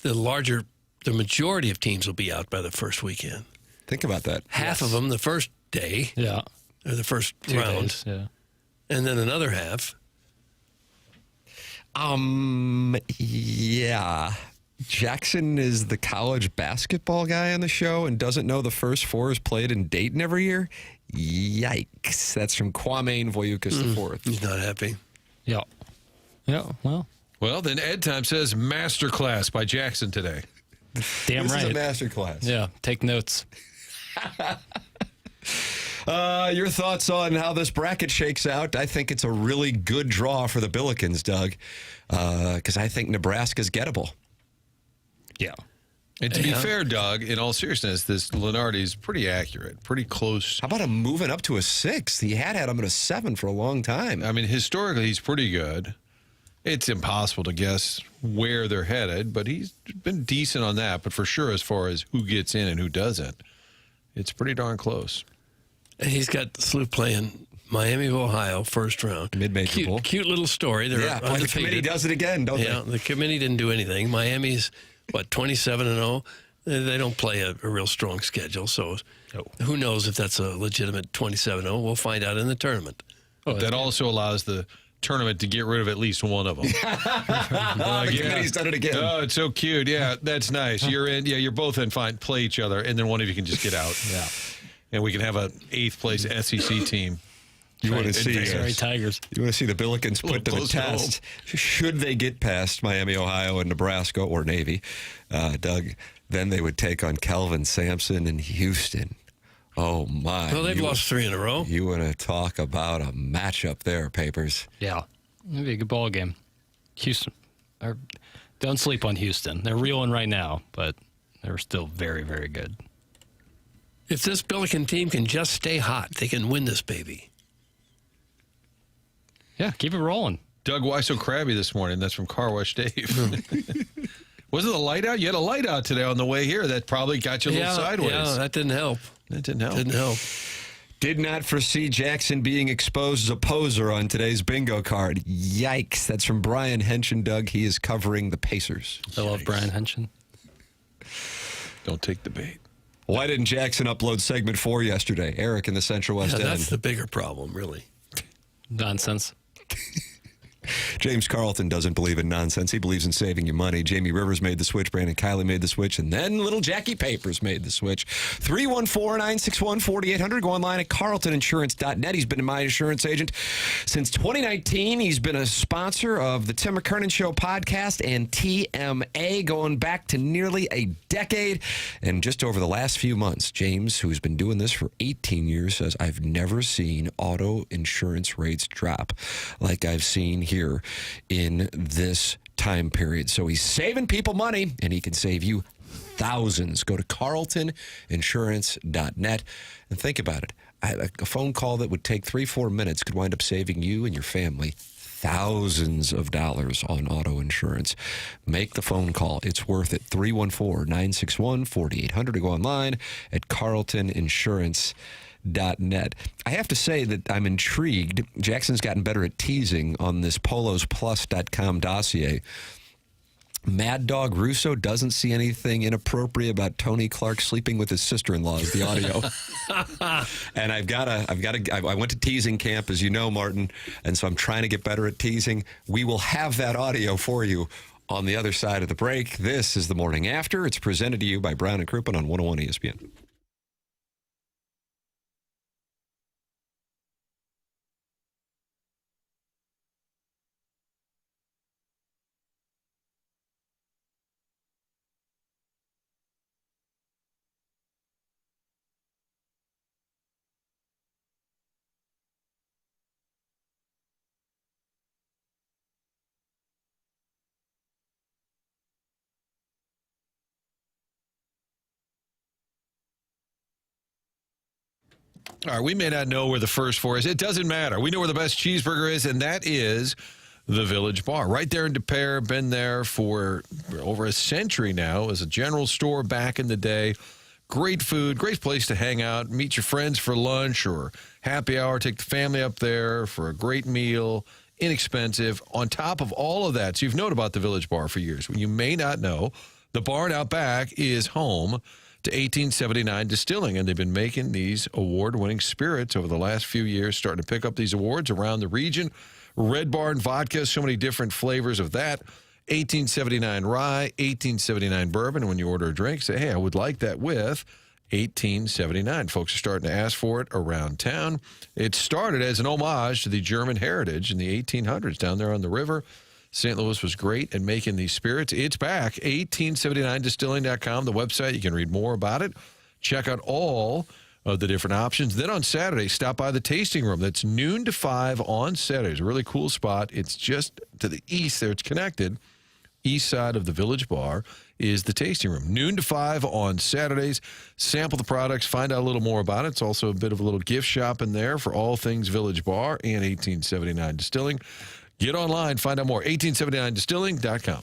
the majority of teams will be out by the first weekend. Think about that. Half of them the first day. Yeah. Or the first 2 round. days, yeah. And then another half. Yeah. Jackson is the college basketball guy on the show and doesn't know the first 4 is played in Dayton every year? Yikes. That's from Kwame Voyukas IV. He's not happy. Yeah. Yeah, Well, then Ed Time says masterclass by Jackson today. Damn this right. This is a masterclass. Yeah, take notes. Your thoughts on how this bracket shakes out? I think it's a really good draw for the Billikens, Doug, because I think Nebraska's gettable. Yeah. And to be fair, Doug, in all seriousness, this Lenardi's pretty accurate, pretty close. How about him moving up to a 6? He had him at a 7 for a long time. I mean, historically, he's pretty good. It's impossible to guess where they're headed, but he's been decent on that. But for sure, as far as who gets in and who doesn't, it's pretty darn close. And he's got SLU playing Miami of Ohio, first round. Mid-major bowl. Cute little story. They're undefeated. The committee does it again, don't they? The committee didn't do anything. Miami's, 27-0? They don't play a real strong schedule, so who knows if that's a legitimate 27-0. We'll find out in the tournament. But that also allows the tournament to get rid of at least one of them. The committee's done it again. Oh, it's so cute. Yeah, that's nice. You're in. Yeah, you're both in. Fine. Play each other, and then one of you can just get out. Yeah. And we can have an 8th place SEC team. You want to see Tigers. You want to see the Billikens put to the test. Should they get past Miami, Ohio, and Nebraska or Navy, Doug, then they would take on Kelvin Sampson and Houston. Oh, my. Well, they've lost 3 in a row. You want to talk about a matchup there, Papers. Yeah. It'd be a good ball game. Houston. Don't sleep on Houston. They're reeling right now, but they're still very, very good. If this Billiken team can just stay hot, they can win this baby. Yeah, keep it rolling. Doug, why so crabby this morning? That's from Car Wash Dave. Wasn't the light out? You had a light out today on the way here. That probably got you a little sideways. Yeah, that didn't help. Didn't help. Did not foresee Jackson being exposed as a poser on today's bingo card. Yikes. That's from Brian Henson, Doug. He is covering the Pacers. I love Brian Henson. Don't take the bait. Why didn't Jackson upload segment 4 yesterday? Eric in the Central West End. That's the bigger problem, really. Nonsense. James Carlton doesn't believe in nonsense. He believes in saving you money. Jamie Rivers made the switch. Brandon Kiley made the switch. And then little Jackie Papers made the switch. 314-961-4800. Go online at carltoninsurance.net. He's been my insurance agent since 2019. He's been a sponsor of the Tim McKernan Show podcast and TMA going back to nearly a decade. And just over the last few months, James, who's been doing this for 18 years, says, I've never seen auto insurance rates drop like I've seen here in this time period. So he's saving people money, and he can save you thousands. Go to carltoninsurance.net and think about it. A phone call that would take 3-4 minutes could wind up saving you and your family thousands of dollars on auto insurance. Make the phone call. It's worth it. 314-961-4800 to go online at carltoninsurance.net. I have to say that I'm intrigued. Jackson's gotten better at teasing on this polosplus.com dossier. Mad Dog Russo doesn't see anything inappropriate about Tony Clark sleeping with his sister-in-law is the audio. And I went to teasing camp, as you know, Martin, and so I'm trying to get better at teasing. We will have that audio for you on the other side of the break. This is The Morning After. It's presented to you by Brown and Crouppen on 101 ESPN. All right, we may not know where the first four is. It doesn't matter. We know where the best cheeseburger is, and that is the Village Bar. Right there in De Pere. Been there for over a century now as a general store back in the day. Great food, great place to hang out, meet your friends for lunch or happy hour, take the family up there for a great meal, inexpensive. On top of all of that, so you've known about the Village Bar for years. What you may not know, the barn out back is home to 1879 Distilling, and they've been making these award-winning spirits over the last few years, starting to pick up these awards around the region. Red Barn vodka, so many different flavors of that. 1879 rye, 1879 bourbon. And when you order a drink, say, hey, I would like that with 1879. Folks are starting to ask for it around town. It started as an homage to the German heritage in the 1800s down there on the river. St. Louis was great at making these spirits. It's back. 1879distilling.com, the website. You can read more about it. Check out all of the different options. Then on Saturday, stop by the tasting room. That's noon to 5 on Saturdays. A really cool spot. It's just to the east there. It's connected. East side of the Village Bar is the tasting room. Noon to 5 on Saturdays. Sample the products. Find out a little more about it. It's also a bit of a little gift shop in there for all things Village Bar and 1879 Distilling. Get online, find out more, 1879distilling.com.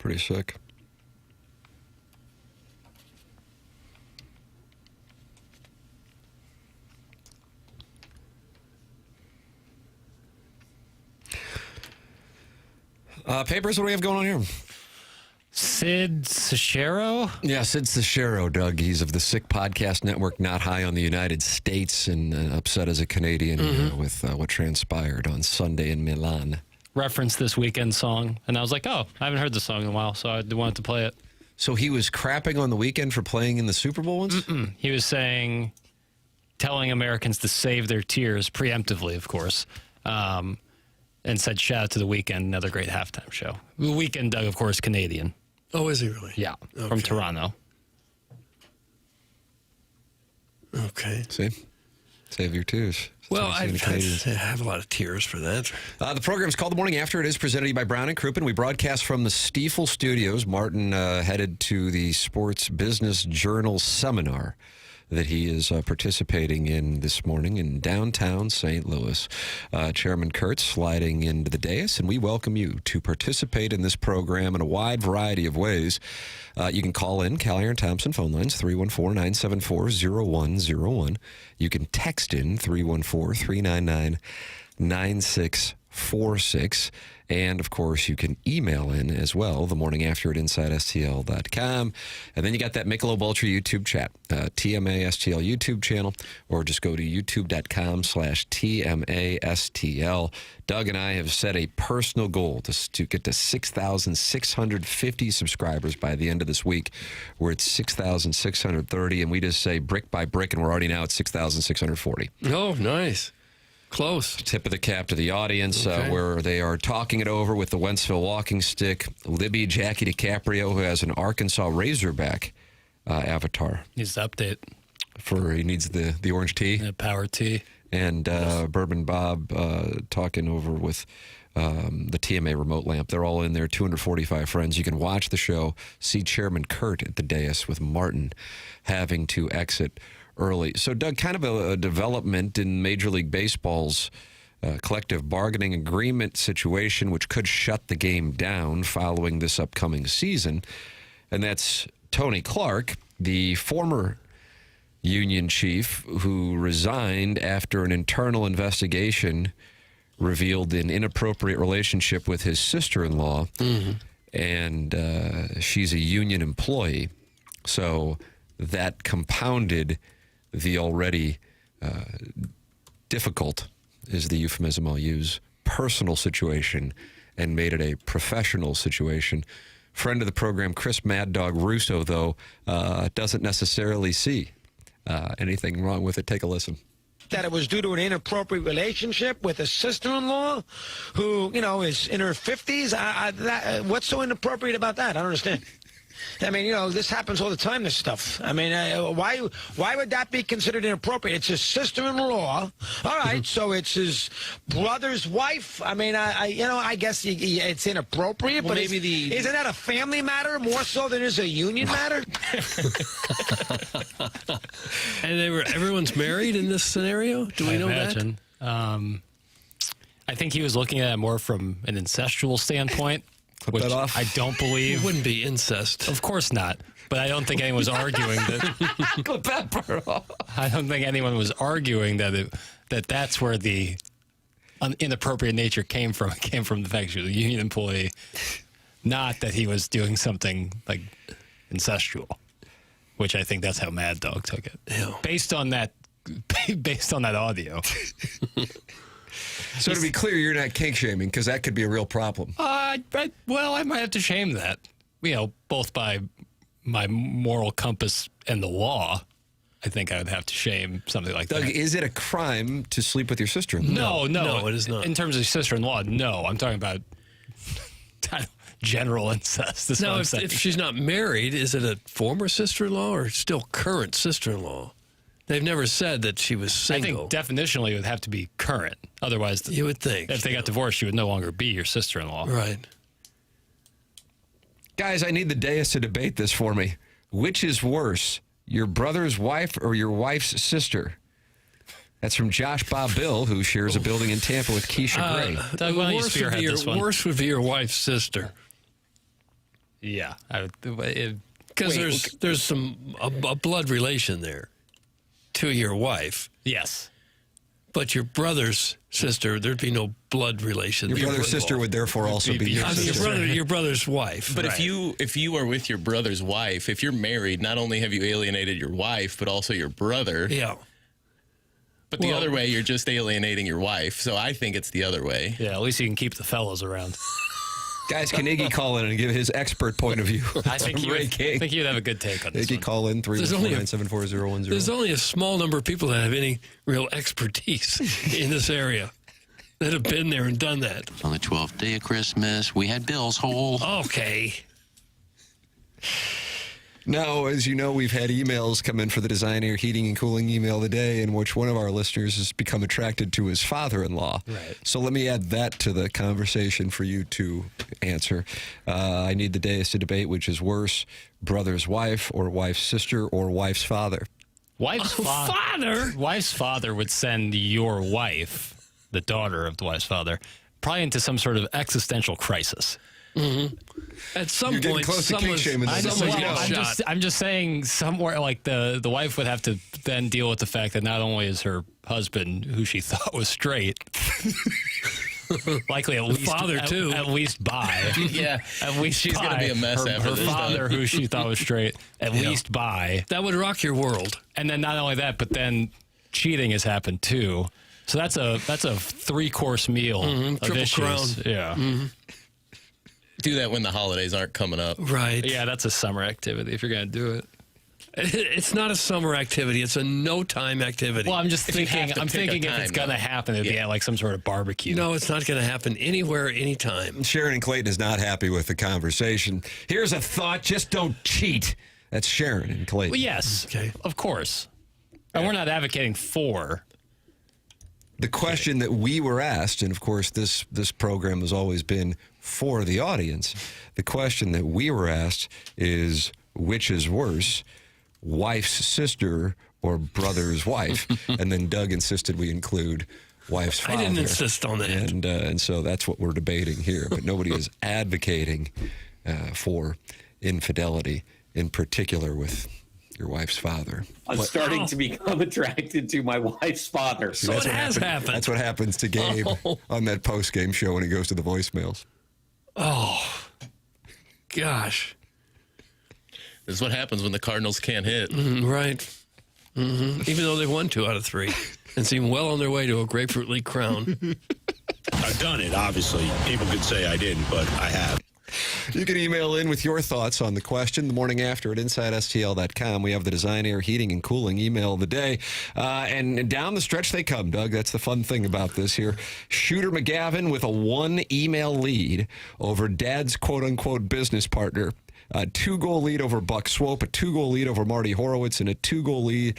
Pretty sick. Papers, what do we have going on here? Sid Cichero? Yeah, Sid Cichero, Doug. He's of the Sick Podcast Network, not high on the United States, and upset as a Canadian with what transpired on Sunday in Milan. Referenced this Weekend song, and I was like, oh, I haven't heard this song in a while, so I wanted to play it. So he was crapping on the Weekend for playing in the Super Bowl once? He was telling Americans to save their tears, preemptively, of course, and said, shout out to The Weeknd, another great halftime show. The Weeknd, Doug, of course, Canadian. Oh, is he really? Yeah, from Toronto. Okay. See? Save your tears. Well, I have a lot of tears for that. The program is called The Morning After. It is presented to you by Brown and Crouppen. We broadcast from the Stiefel Studios. Martin headed to the Sports Business Journal seminar that he is participating in this morning in downtown St. Louis. Chairman Kurtz sliding into the dais, and we welcome you to participate in this program in a wide variety of ways. You can call in Callier and Thompson phone lines, 314-974-0101. You can text in 314-399-9646. And, of course, you can email in as well, themorningafter@InsideSTL.com. And then you got that Michelob Ultra YouTube chat, TMA STL YouTube channel, or just go to youtube.com/TMASTL. Doug and I have set a personal goal to get to 6,650 subscribers by the end of this week. We're at 6,630, and we just say brick by brick, and we're already now at 6,640. Oh, nice. Close. Tip of the cap to the audience, where they are talking it over with the Wentzville walking stick. Libby Jackie DiCaprio, who has an Arkansas Razorback avatar. Needs to update. He needs the orange tea. The power tea. And Bourbon Bob talking over with the TMA remote lamp. They're all in there, 245 friends. You can watch the show, see Chairman Kurt at the dais with Martin having to exit early. So, Doug, kind of a development in Major League Baseball's collective bargaining agreement situation, which could shut the game down following this upcoming season. And that's Tony Clark, the former union chief who resigned after an internal investigation revealed an inappropriate relationship with his sister-in-law. And she's a union employee. So that compounded the already difficult, is the euphemism I'll use, personal situation, and made it a professional situation. Friend of the program, Chris Mad Dog Russo, though, doesn't necessarily see anything wrong with it. Take a listen. That it was due to an inappropriate relationship with a sister-in-law who, is in her 50s. What's so inappropriate about that? I don't understand. I mean, this happens all the time, this stuff. I mean, why would that be considered inappropriate? It's his sister-in-law. All right, so it's his brother's wife. I mean, I guess it's inappropriate, well, but maybe isn't that a family matter more so than is a union matter? And everyone's married in this scenario? Do we know that? I think he was looking at it more from an incestual standpoint. Clip that off. I don't believe. It wouldn't be incest. Of course not. But I don't think anyone was arguing that. Clip that part off. I don't think anyone was arguing that's where the inappropriate nature came from. It came from the fact she was a union employee, not that he was doing something like incestual, which I think that's how Mad Dog took it. Ew. Based on that audio. So to be clear, you're not kink shaming, because that could be a real problem. I might have to shame that. Both by my moral compass and the law, I think I would have to shame something like Doug, that. is it a crime to sleep with your sister-in-law? No, it is not. In terms of sister-in-law, no. I'm talking about general incest. Now, if she's not married, is it a former sister-in-law or still current sister-in-law? They've never said that she was single. I think definitionally it would have to be current. Otherwise, you would think. If they got divorced, she would no longer be your sister-in-law. Right. Guys, I need the dais to debate this for me. Which is worse, your brother's wife or your wife's sister? That's from Josh Bob Bill, who shares a building in Tampa with Keisha Gray. Doug, why don't you spearhead this one? Worse would be your wife's sister. Yeah. Because there's a blood relation there to your wife. Yes. But your brother's sister, there'd be no blood relation. Your brother's sister would therefore also be your sister. Your brother's wife. But if you are with your brother's wife, if you're married, not only have you alienated your wife, but also your brother. Yeah. But the other way, you're just alienating your wife. So I think it's the other way. Yeah, at least you can keep the fellows around. Guys, can Iggy call in and give his expert point of view? I think you'd have a good take on this. Iggy, call in 314-974-010. There's only a small number of people that have any real expertise in this area that have been there and done that. On the 12th day of Christmas, we had Bill's hole. Okay. Now, as you know, we've had emails come in for the Design Air Heating and Cooling email today in which one of our listeners has become attracted to his father-in-law. Right. So let me add that to the conversation for you to answer. I need the days to debate which is worse, brother's wife or wife's sister or wife's father. Wife's father? Wife's father would send your wife, the daughter of the wife's father, probably into some sort of existential crisis. Mm-hmm. At some point, I'm just saying somewhere like the wife would have to then deal with the fact that not only is her husband, who she thought was straight, likely at least father too, at least bi. Yeah, at least she's going to be a mess after her this father, who she thought was straight, at least bi. That would rock your world. And then not only that, but then cheating has happened too. So that's a 3-course meal. Mm-hmm. Of Triple issues. crown. Yeah. Mm-hmm. Do that when the holidays aren't coming up. Right. Yeah, that's a summer activity if you're going to do it. It's not a summer activity. It's a no-time activity. Well, I'm just thinking. I'm thinking if it's going to happen, it'd be at like some sort of barbecue. No, it's not going to happen anywhere, anytime. Sharon and Clayton is not happy with the conversation. Here's a thought: just don't cheat. That's Sharon and Clayton. Well, yes, okay, of course. And we're not advocating for. The question that we were asked, and of course this program has always been for the audience, the question that we were asked is, which is worse, wife's sister or brother's wife? And then Doug insisted we include wife's father. I didn't insist on that. And so that's what we're debating here. But nobody is advocating for infidelity, in particular with your wife's father. I'm starting to become attracted to my wife's father. So it has happened. That's what happens to Gabe on that post-game show when he goes to the voicemails. Oh, gosh. This is what happens when the Cardinals can't hit. Right. Mm-hmm. Even though they've won 2 out of 3 and seem well on their way to a Grapefruit League crown. I've done it, obviously. People could say I didn't, but I have. You can email in with your thoughts on the question. The morning after at InsideSTL.com. We have the Design Air Heating and Cooling email of the day. And down the stretch they come, Doug. That's the fun thing about this here. Shooter McGavin with a 1 email lead over Dad's quote-unquote business partner. A 2-goal lead over Buck Swope, a 2-goal lead over Marty Horowitz, and a 2-goal lead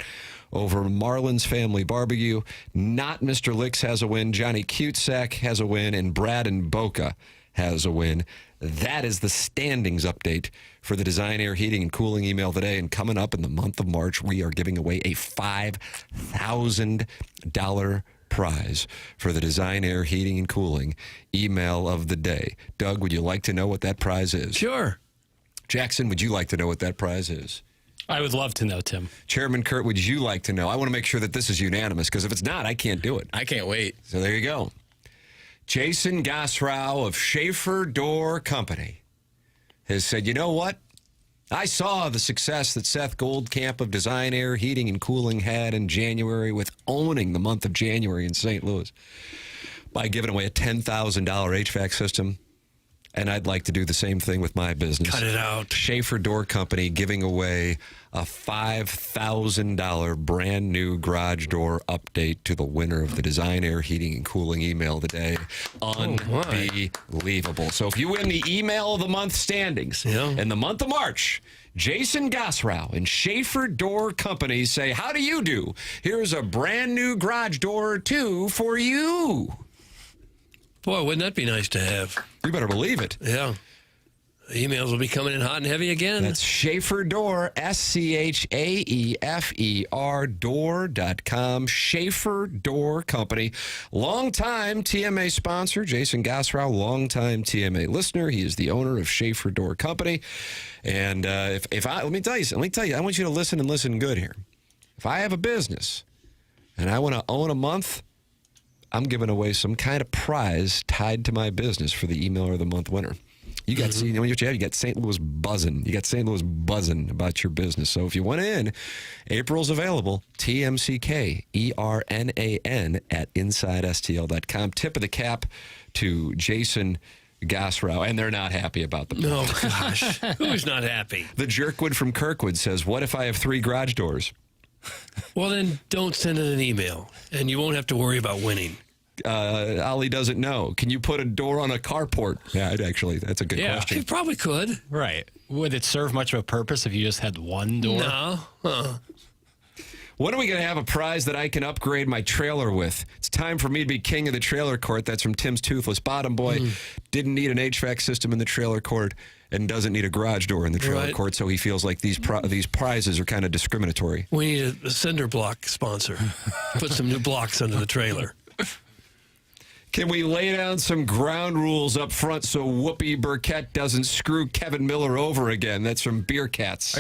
over Marlon's Family Barbecue. Not Mr. Licks has a win. Johnny Cutesack has a win, and Brad and Boca has a win. That is the standings update for the Design Air Heating and Cooling email today. And coming up in the month of March, we are giving away a $5,000 prize for the Design Air Heating and Cooling email of the day. Doug, would you like to know what that prize is? Sure. Jackson, would you like to know what that prize is? I would love to know, Tim. Chairman Kurt, would you like to know? I want to make sure that this is unanimous, because if it's not, I can't do it. I can't wait. So there you go. Jason Gosrow of Schaefer Door Company has said, you know what? I saw the success that Seth Goldcamp of Design Air Heating and Cooling had in January with owning the month of January in St. Louis by giving away a $10,000 HVAC system. And I'd like to do the same thing with my business. Cut it out. Schaefer Door Company giving away a $5,000 brand new garage door update to the winner of the Design Air Heating and Cooling email today. Unbelievable. So if you win the email of the month standings in the month of March, Jason Gosrow and Schaefer Door Company say, how do you do? Here's a brand new garage door or 2 for you. Boy, wouldn't that be nice to have? You better believe it. Yeah. Emails will be coming in hot and heavy again. That's Schaefer Door, SCHAEFER door.com. Schaefer Door Company. Longtime TMA sponsor, Jason Gassrow, longtime TMA listener. He is the owner of Schaefer Door Company. And let me tell you, I want you to listen and listen good here. If I have a business and I want to own a month, I'm giving away some kind of prize tied to my business for the Email of the Month winner. You got, you know what you have? You got St. Louis buzzing. You got St. Louis buzzing about your business. So if you want in, April's available. TMCKERNAN at InsideSTL.com. Tip of the cap to Jason Gassrow, and they're not happy about the No, gosh. Who's not happy? The Jerkwood from Kirkwood says, what if I have 3 garage doors? Well, then don't send in an email, and you won't have to worry about winning. Ollie doesn't know. Can you put a door on a carport? Yeah, that's a good question. You probably could. Right. Would it serve much of a purpose if you just had one door? No. When are we going to have a prize that I can upgrade my trailer with? It's time for me to be king of the trailer court. That's from Tim's Toothless Bottom Boy. Didn't need an HVAC system in the trailer court and doesn't need a garage door in the trailer court, so he feels like these prizes are kind of discriminatory. We need a cinder block sponsor. Put some new blocks under the trailer. Can we lay down some ground rules up front so Whoopi Burkett doesn't screw Kevin Miller over again? That's from Beer Cats.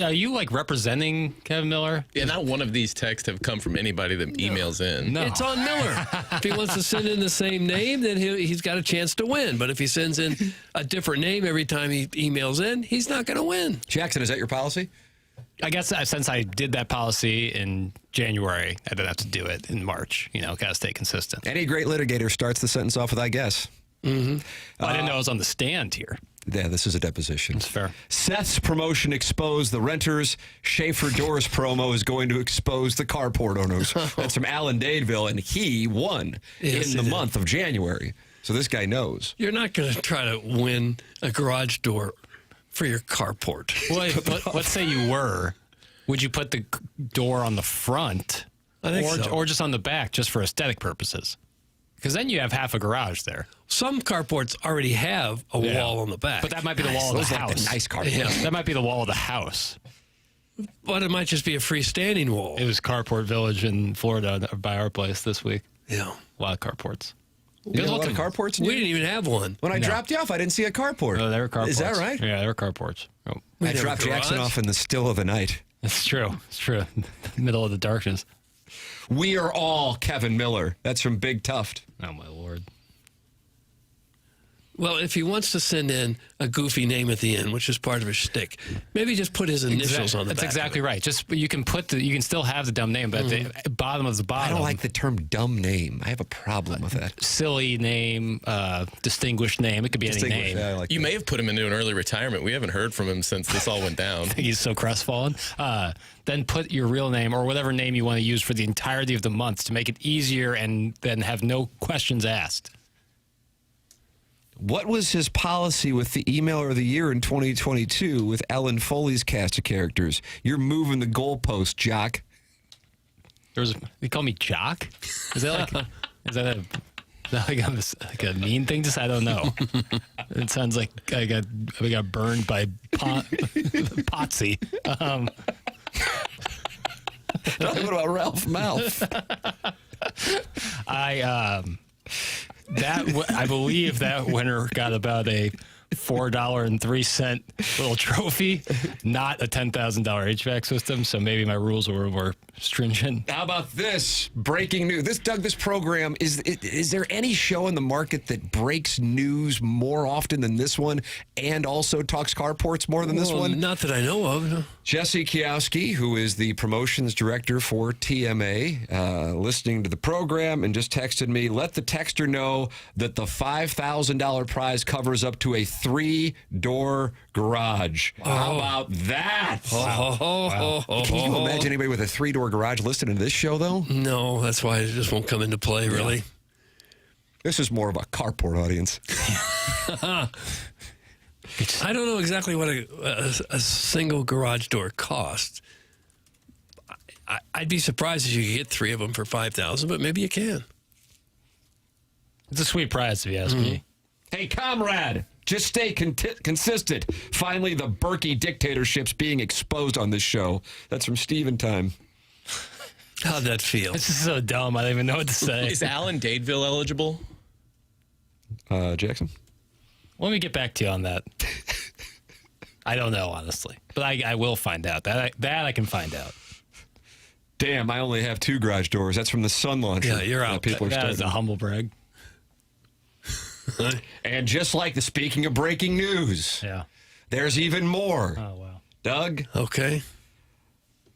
Are you like representing Kevin Miller? Yeah, not one of these texts have come from anybody that emails in. No. It's on Miller. If he wants to send in the same name, then he's got a chance to win. But if he sends in a different name every time he emails in, he's not going to win. Jackson, is that your policy? I guess since I did that policy in January, I didn't have to do it in March. Got to stay consistent. Any great litigator starts the sentence off with, I guess. Mm-hmm. I didn't know I was on the stand here. Yeah, this is a deposition. That's fair. Seth's promotion exposed the renters. Schaefer Doors promo is going to expose the carport owners. That's from Alan Dadeville, and he won in the month of January. So this guy knows. You're not going to try to win a garage door for your carport. Well, let's say you were. Would you put the door on the front or just on the back just for aesthetic purposes? Because then you have half a garage there. Some carports already have a wall on the back. But that might be the wall of the house. Nice carport. Yeah, that might be the wall of the house. But it might just be a freestanding wall. It was Carport Village in Florida by our place this week. Yeah. A lot of carports. You got a lot of carports? We didn't even have one. When I dropped you off, I didn't see a carport. Oh, they were carports. Is that right? Yeah, they were carports. Oh. I dropped Jackson off in the still of the night. It's true. It's true. Middle of the darkness. We are all Kevin Miller. That's from Big Tuft. Oh, my Lord. Well, if he wants to send in a goofy name at the end, which is part of his shtick, maybe just put his initials on the back. That's exactly right. Just you can still have the dumb name, but at the bottom of the bottom. I don't like the term dumb name. I have a problem with that. Silly name, distinguished name. It could be any name. Yeah, I like you may have put him into an early retirement. We haven't heard from him since this all went down. He's so crestfallen. Then put your real name or whatever name you want to use for the entirety of the month to make it easier and then have no questions asked. What was his policy with the Emailer of the Year in 2022 with Ellen Foley's cast of characters? You're moving the goalpost, Jock. They call me Jock? Is that like a mean thing to say? I don't know. It sounds like I got burned by Potsy. What about Ralph Mouth? I believe that winner got about a $4.03 little trophy, not a $10,000 HVAC system. So maybe my rules were more stringent. How about this breaking news? This program is there any show in the market that breaks news more often than this one, and also talks carports more than this one? Not that I know of. No. Jesse Kiowski, who is the promotions director for TMA, listening to the program and just texted me, let the texter know that the $5,000 prize covers up to a 3-door garage. How about that? Wow. Can you imagine anybody with a 3-door garage listening to this show, though? No, that's why it just won't come into play, really. Yeah. This is more of a carport audience. I don't know exactly what a single garage door costs. I'd be surprised if you could get 3 of them for $5,000, but maybe you can. It's a sweet prize, if you ask me. Hey, comrade, Just stay consistent. Finally, the Berkey dictatorship's being exposed on this show. That's from Steven Time. How'd that feel? This is so dumb. I don't even know what to say. Is Alan Dadeville eligible? Jackson? Let me get back to you on that. I don't know, honestly. But I will find out. That I can find out. Damn, I only have 2 garage doors. That's from the sun launcher. Yeah, you're out. People are That is starting. a humble brag. And just like speaking of breaking news, there's even more. Oh, wow. Doug? Okay.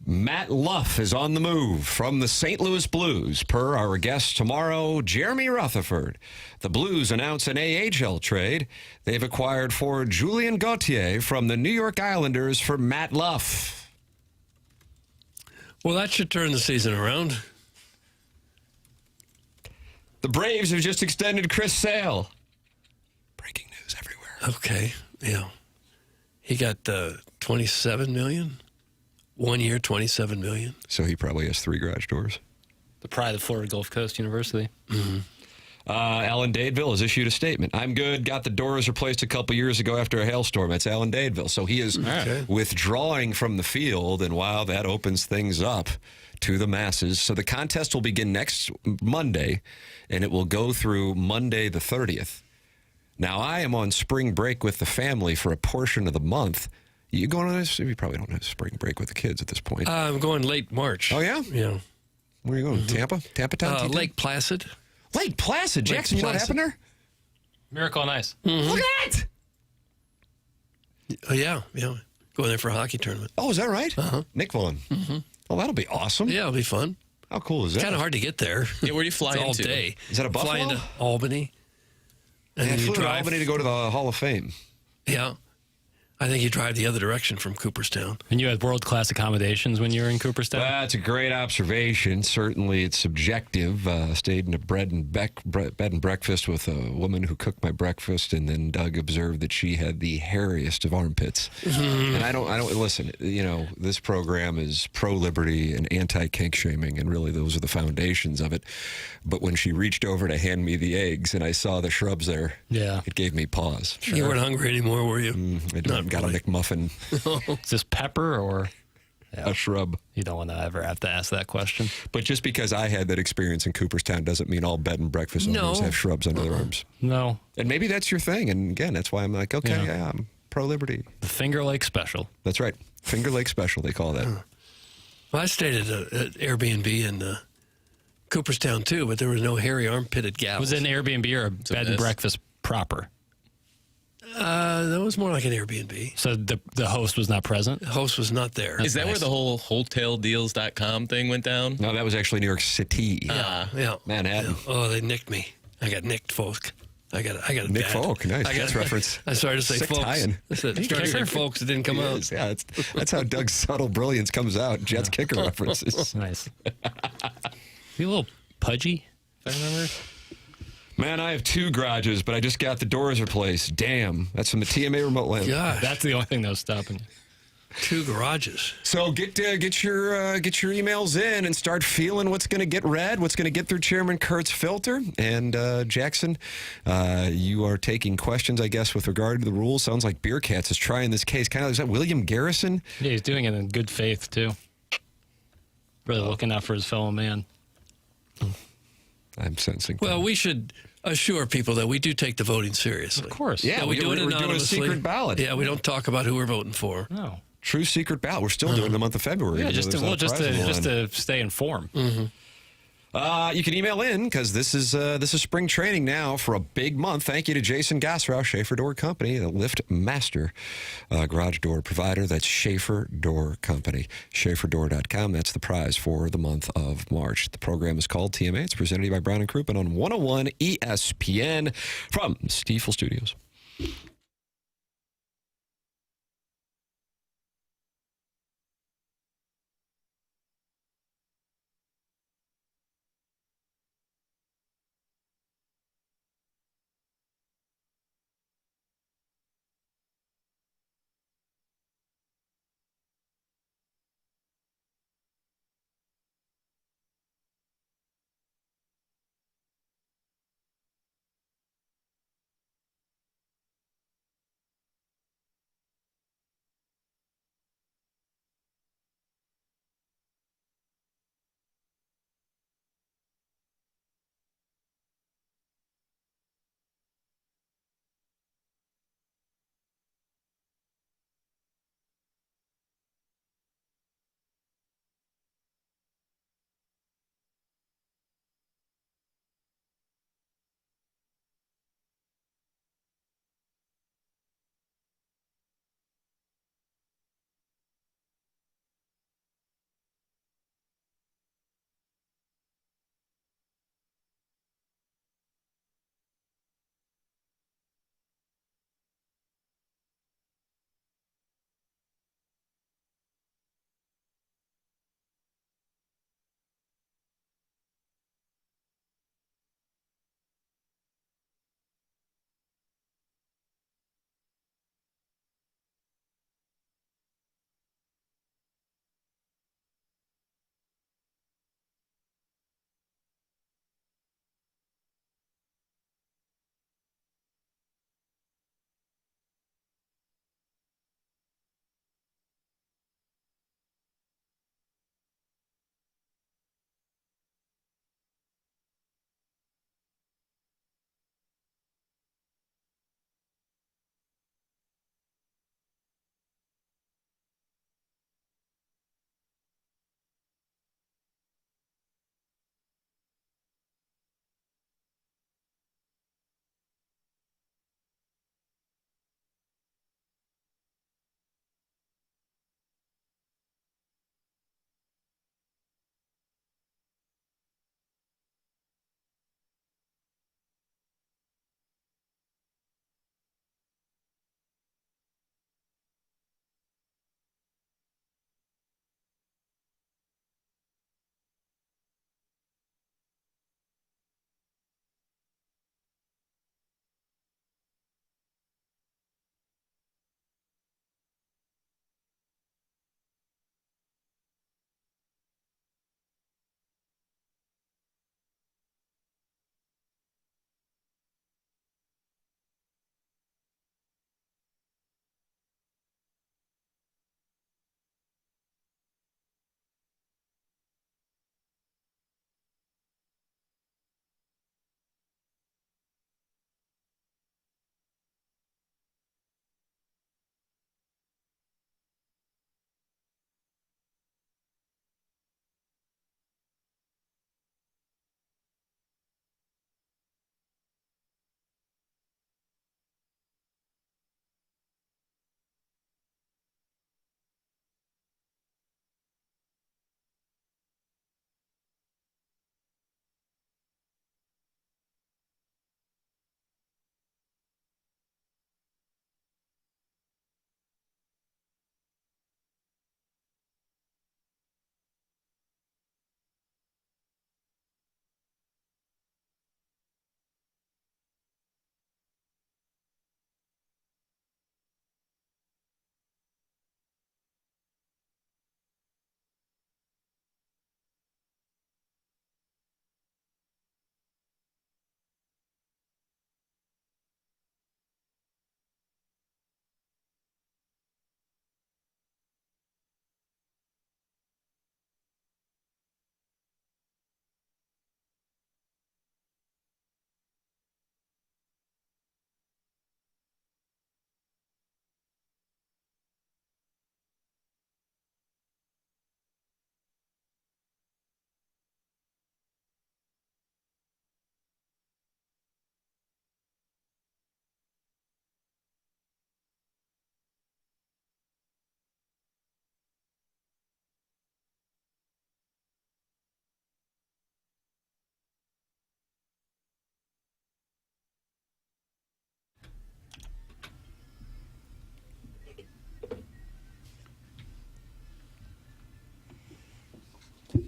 Matt Luff is on the move from the St. Louis Blues. Per our guest tomorrow, Jeremy Rutherford. The Blues announce an AHL trade. They've acquired forward Julien Gauthier from the New York Islanders for Matt Luff. Well, that should turn the season around. The Braves have just extended Chris Sale. Breaking news everywhere. Okay, yeah. He got $27 million. 1 year, $27 million. So he probably has 3 garage doors. The pride of Florida Gulf Coast University. Mm-hmm. Alan Dadeville has issued a statement. I'm good. Got the doors replaced a couple years ago after a hailstorm. That's Alan Dadeville. So he is withdrawing from the field, and wow, that opens things up to the masses. So the contest will begin next Monday, and it will go through Monday the 30th. Now, I am on spring break with the family for a portion of the month. You going on this? You probably don't have spring break with the kids at this point. I'm going late March. Oh, yeah? Yeah. Where are you going? Tampa? Tampa Town? Lake Placid. Lake Placid. Jackson, you know what happened there? Miracle on Ice. Mm-hmm. Look at that! Oh, yeah. Going there for a hockey tournament. Oh, is that right? Uh-huh. Nick Vaughn. Mm-hmm. Oh, that'll be awesome. Yeah, it'll be fun. How cool is that? Kind of hard to get there. Yeah, where do you fly It's all into? day. Is that a Buffalo? Fly into Albany. And I then you flew to drive. Albany to go to the Hall of Fame. Yeah. I think you drive the other direction from Cooperstown. And you had world-class accommodations when you were in Cooperstown? That's a great observation. Certainly, it's subjective. Stayed in a bed and breakfast with a woman who cooked my breakfast, and then Doug observed that she had the hairiest of armpits. Mm-hmm. And I don't listen. You know, this program is pro-liberty and anti-kink shaming, and really those are the foundations of it. But when she reached over to hand me the eggs, and I saw the shrubs there, it gave me pause. You weren't hungry anymore, were you? I got a McMuffin. Is this pepper or a shrub? You don't want to ever have to ask that question. But just because I had that experience in Cooperstown doesn't mean all bed and breakfast owners have shrubs under their arms. No. And maybe that's your thing. And again, that's why I'm like, okay, yeah I'm pro-liberty. The Finger Lake Special. That's right. Finger Lake Special, they call that. Well, I stayed at an Airbnb in Cooperstown, too, but there was no hairy armpitted gals. Was it an Airbnb or a bed and breakfast proper? That was more like an Airbnb. So the host was not present? The host was not there. Is that where the whole hoteldeals.com thing went down? No, that was actually New York City. Yeah. Manhattan. Yeah. Oh, they nicked me. I got nicked, folks. I got Nick bad. Folk, nice. I got That's reference. I started to say Sick folks. tie-in. I said, started to say folks. It didn't come out. Yes, yeah, that's how Doug's subtle brilliance comes out. Jets kicker references. Nice. You a little pudgy, if I remember. Man, I have 2 garages, but I just got the doors replaced. Damn. That's from the TMA remote land. Gosh. That's the only thing that was stopping you. 2 garages. So get your emails in and start feeling what's going to get read, what's going to get through Chairman Kurt's filter. And Jackson, you are taking questions, I guess, with regard to the rules. Sounds like Beer Cats is trying this case. Kind of is that William Garrison? Yeah, he's doing it in good faith, too. Really looking out for his fellow man. I'm sensing. Well, we should assure people that we do take the voting seriously. Of course. Yeah, That we do it we're doing a anonymously. secret ballot. Yeah, we don't talk about who we're voting for. No. True secret ballot. We're still doing it in the month of February. Yeah, even just though there's not a prize on the line. to stay informed. Mm-hmm. You can email in because this is spring training now for a big month. Thank you to Jason Gassrow, Schaefer Door Company, the lift master garage door provider. That's Schaefer Door Company, SchaeferDoor.com. That's the prize for the month of March. The program is called TMA. It's presented to you by Brown and Crouppen on 101 ESPN from Stiefel Studios.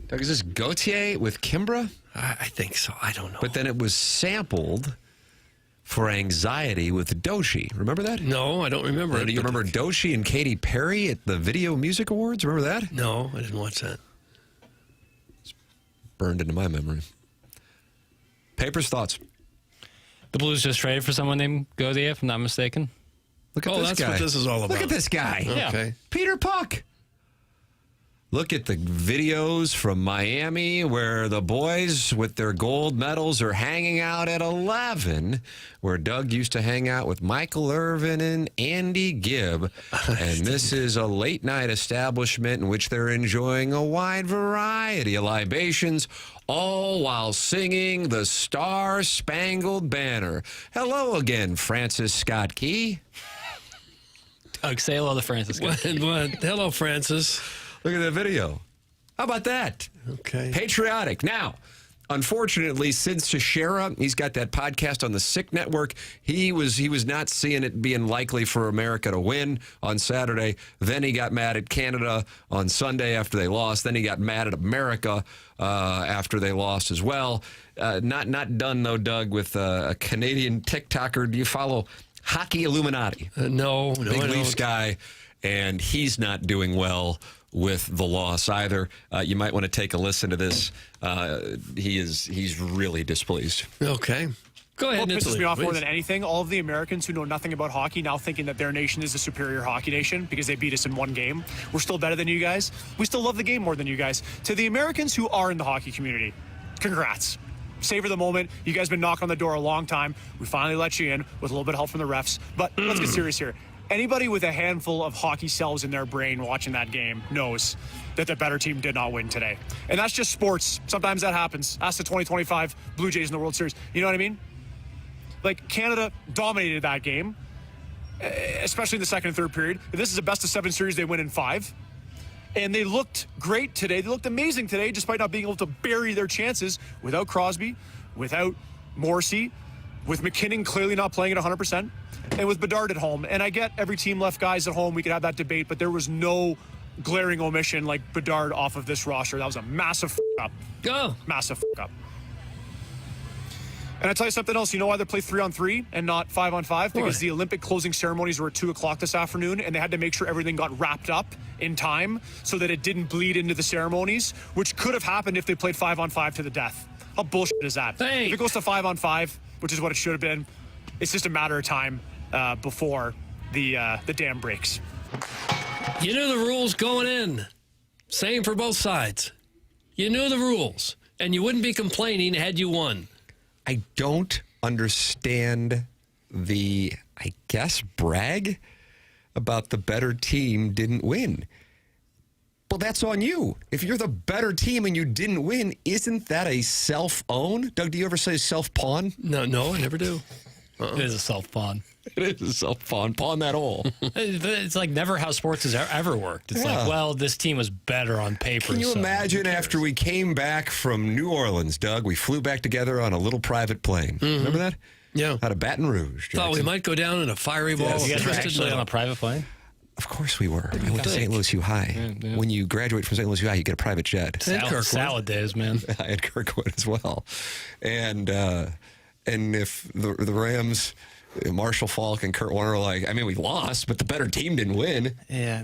Doug, is this Gautier with Kimbra? I think so. I don't know. But then it was sampled for Anxiety with Doshi. Remember that? No, I don't remember it. Do you remember Doshi and Katy Perry at the Video Music Awards? Remember that? No, I didn't watch that. It's burned into my memory. Papers, thoughts? The Blues just traded for someone named Gauthier, if I'm not mistaken. Look at this that's guy. what this is all about. Look at this guy. Okay. Peter Puck. Look at the videos from Miami where the boys with their gold medals are hanging out at 11, where Doug used to hang out with Michael Irvin and Andy Gibb. And this is a late-night establishment in which they're enjoying a wide variety of libations, all while singing the Star-Spangled Banner. Hello again, Francis Scott Key. Doug, say hello to Francis. What? Hello, Francis. Look at that video. How about that? Okay. Patriotic. Now, unfortunately, Sid Seixeira, he's got that podcast on the Sick Network. He was not seeing it being likely for America to win on Saturday. Then he got mad at Canada on Sunday after they lost. Then he got mad at America after they lost as well. Not done, though, Doug, with a Canadian TikToker. Do you follow Hockey Illuminati? No, Big I Leafs don't. guy, and he's not doing well with the loss either. You might want to take a listen to this. He's really displeased. Okay. Go ahead. What pisses me off more please. than anything, all of the Americans who know nothing about hockey now thinking that their nation is a superior hockey nation because they beat us in one game. We're still better than you guys. We still love the game more than you guys. To the Americans who are in the hockey community, congrats. Savor the moment. You guys have been knocking on the door a long time. We finally let you in with a little bit of help from the refs. But let's get serious here. Anybody with a handful of hockey cells in their brain watching that game knows that the better team did not win today. And that's just sports. Sometimes that happens. Ask the 2025 Blue Jays in the World Series. You know what I mean? Like, Canada dominated that game, especially in the second and third period. This is a best-of-7 series. They win in 5. And they looked great today. They looked amazing today, despite not being able to bury their chances without Crosby, without Morrissey, with McKernan clearly not playing at 100%, and with Bedard at home. And I get every team left guys at home. We could have that debate, but there was no glaring omission like Bedard off of this roster. That was a massive up. Go. Massive up. And I tell you something else. You know why they play 3-on-3 and not 5-on-5? Because the Olympic closing ceremonies were at 2 o'clock this afternoon, and they had to make sure everything got wrapped up in time so that it didn't bleed into the ceremonies, which could have happened if they played 5-on-5 to the death. How bullshit is that? Hey. If it goes to 5-on-5, which is what it should have been, it's just a matter of time before the dam breaks. You knew the rules going in. Same for both sides. You knew the rules, and you wouldn't be complaining had you won. I don't understand the, I guess, brag about the better team didn't win. Well, that's on you. If you're the better team and you didn't win, isn't that a self-own? Doug, do you ever say self-pawn? No, I never do. It is a self-pawn. It is a self-pawn. Pawn that hole. It's like never how sports has ever worked. It's like, well, this team was better on paper. Can you imagine after we came back from New Orleans, Doug, we flew back together on a little private plane. Remember that? Yeah. Out of Baton Rouge. Thought we might go down in a fiery ball. You guys were actually on a private plane? Of course we were. I went to St. Louis U High. Yeah. When you graduate from St. Louis U High, you get a private jet. Salad days, man. I had Kirkwood as well. And if the Rams, Marshall Falk and Kurt Warner are like, I mean, we lost, but the better team didn't win. Yeah,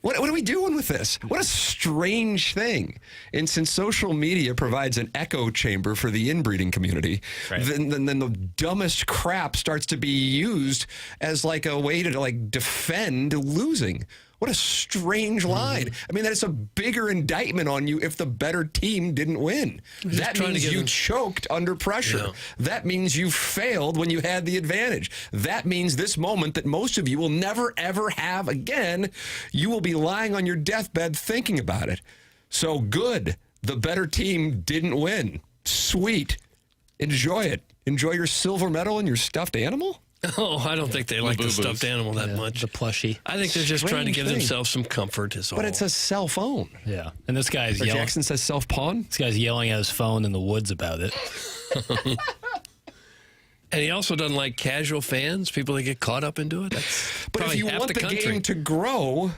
What are we doing with this? What a strange thing. And since social media provides an echo chamber for the inbreeding community, then the dumbest crap starts to be used as like a way to like defend losing. What a strange line. I mean, that is a bigger indictment on you if the better team didn't win. That means you choked under pressure. Yeah. That means you failed when you had the advantage. That means this moment that most of you will never, ever have again, you will be lying on your deathbed thinking about it. So good. The better team didn't win. Sweet. Enjoy it. Enjoy your silver medal and your stuffed animal. Oh, I don't think they like the stuffed animal that much. The plushie. I think they're just trying to give themselves some comfort is all. But it's a cell phone. Yeah. And this guy's yelling. Jackson says self-pawn? This guy's yelling at his phone in the woods about it. And he also doesn't like casual fans, people that get caught up into it. That's but if you want the game to grow,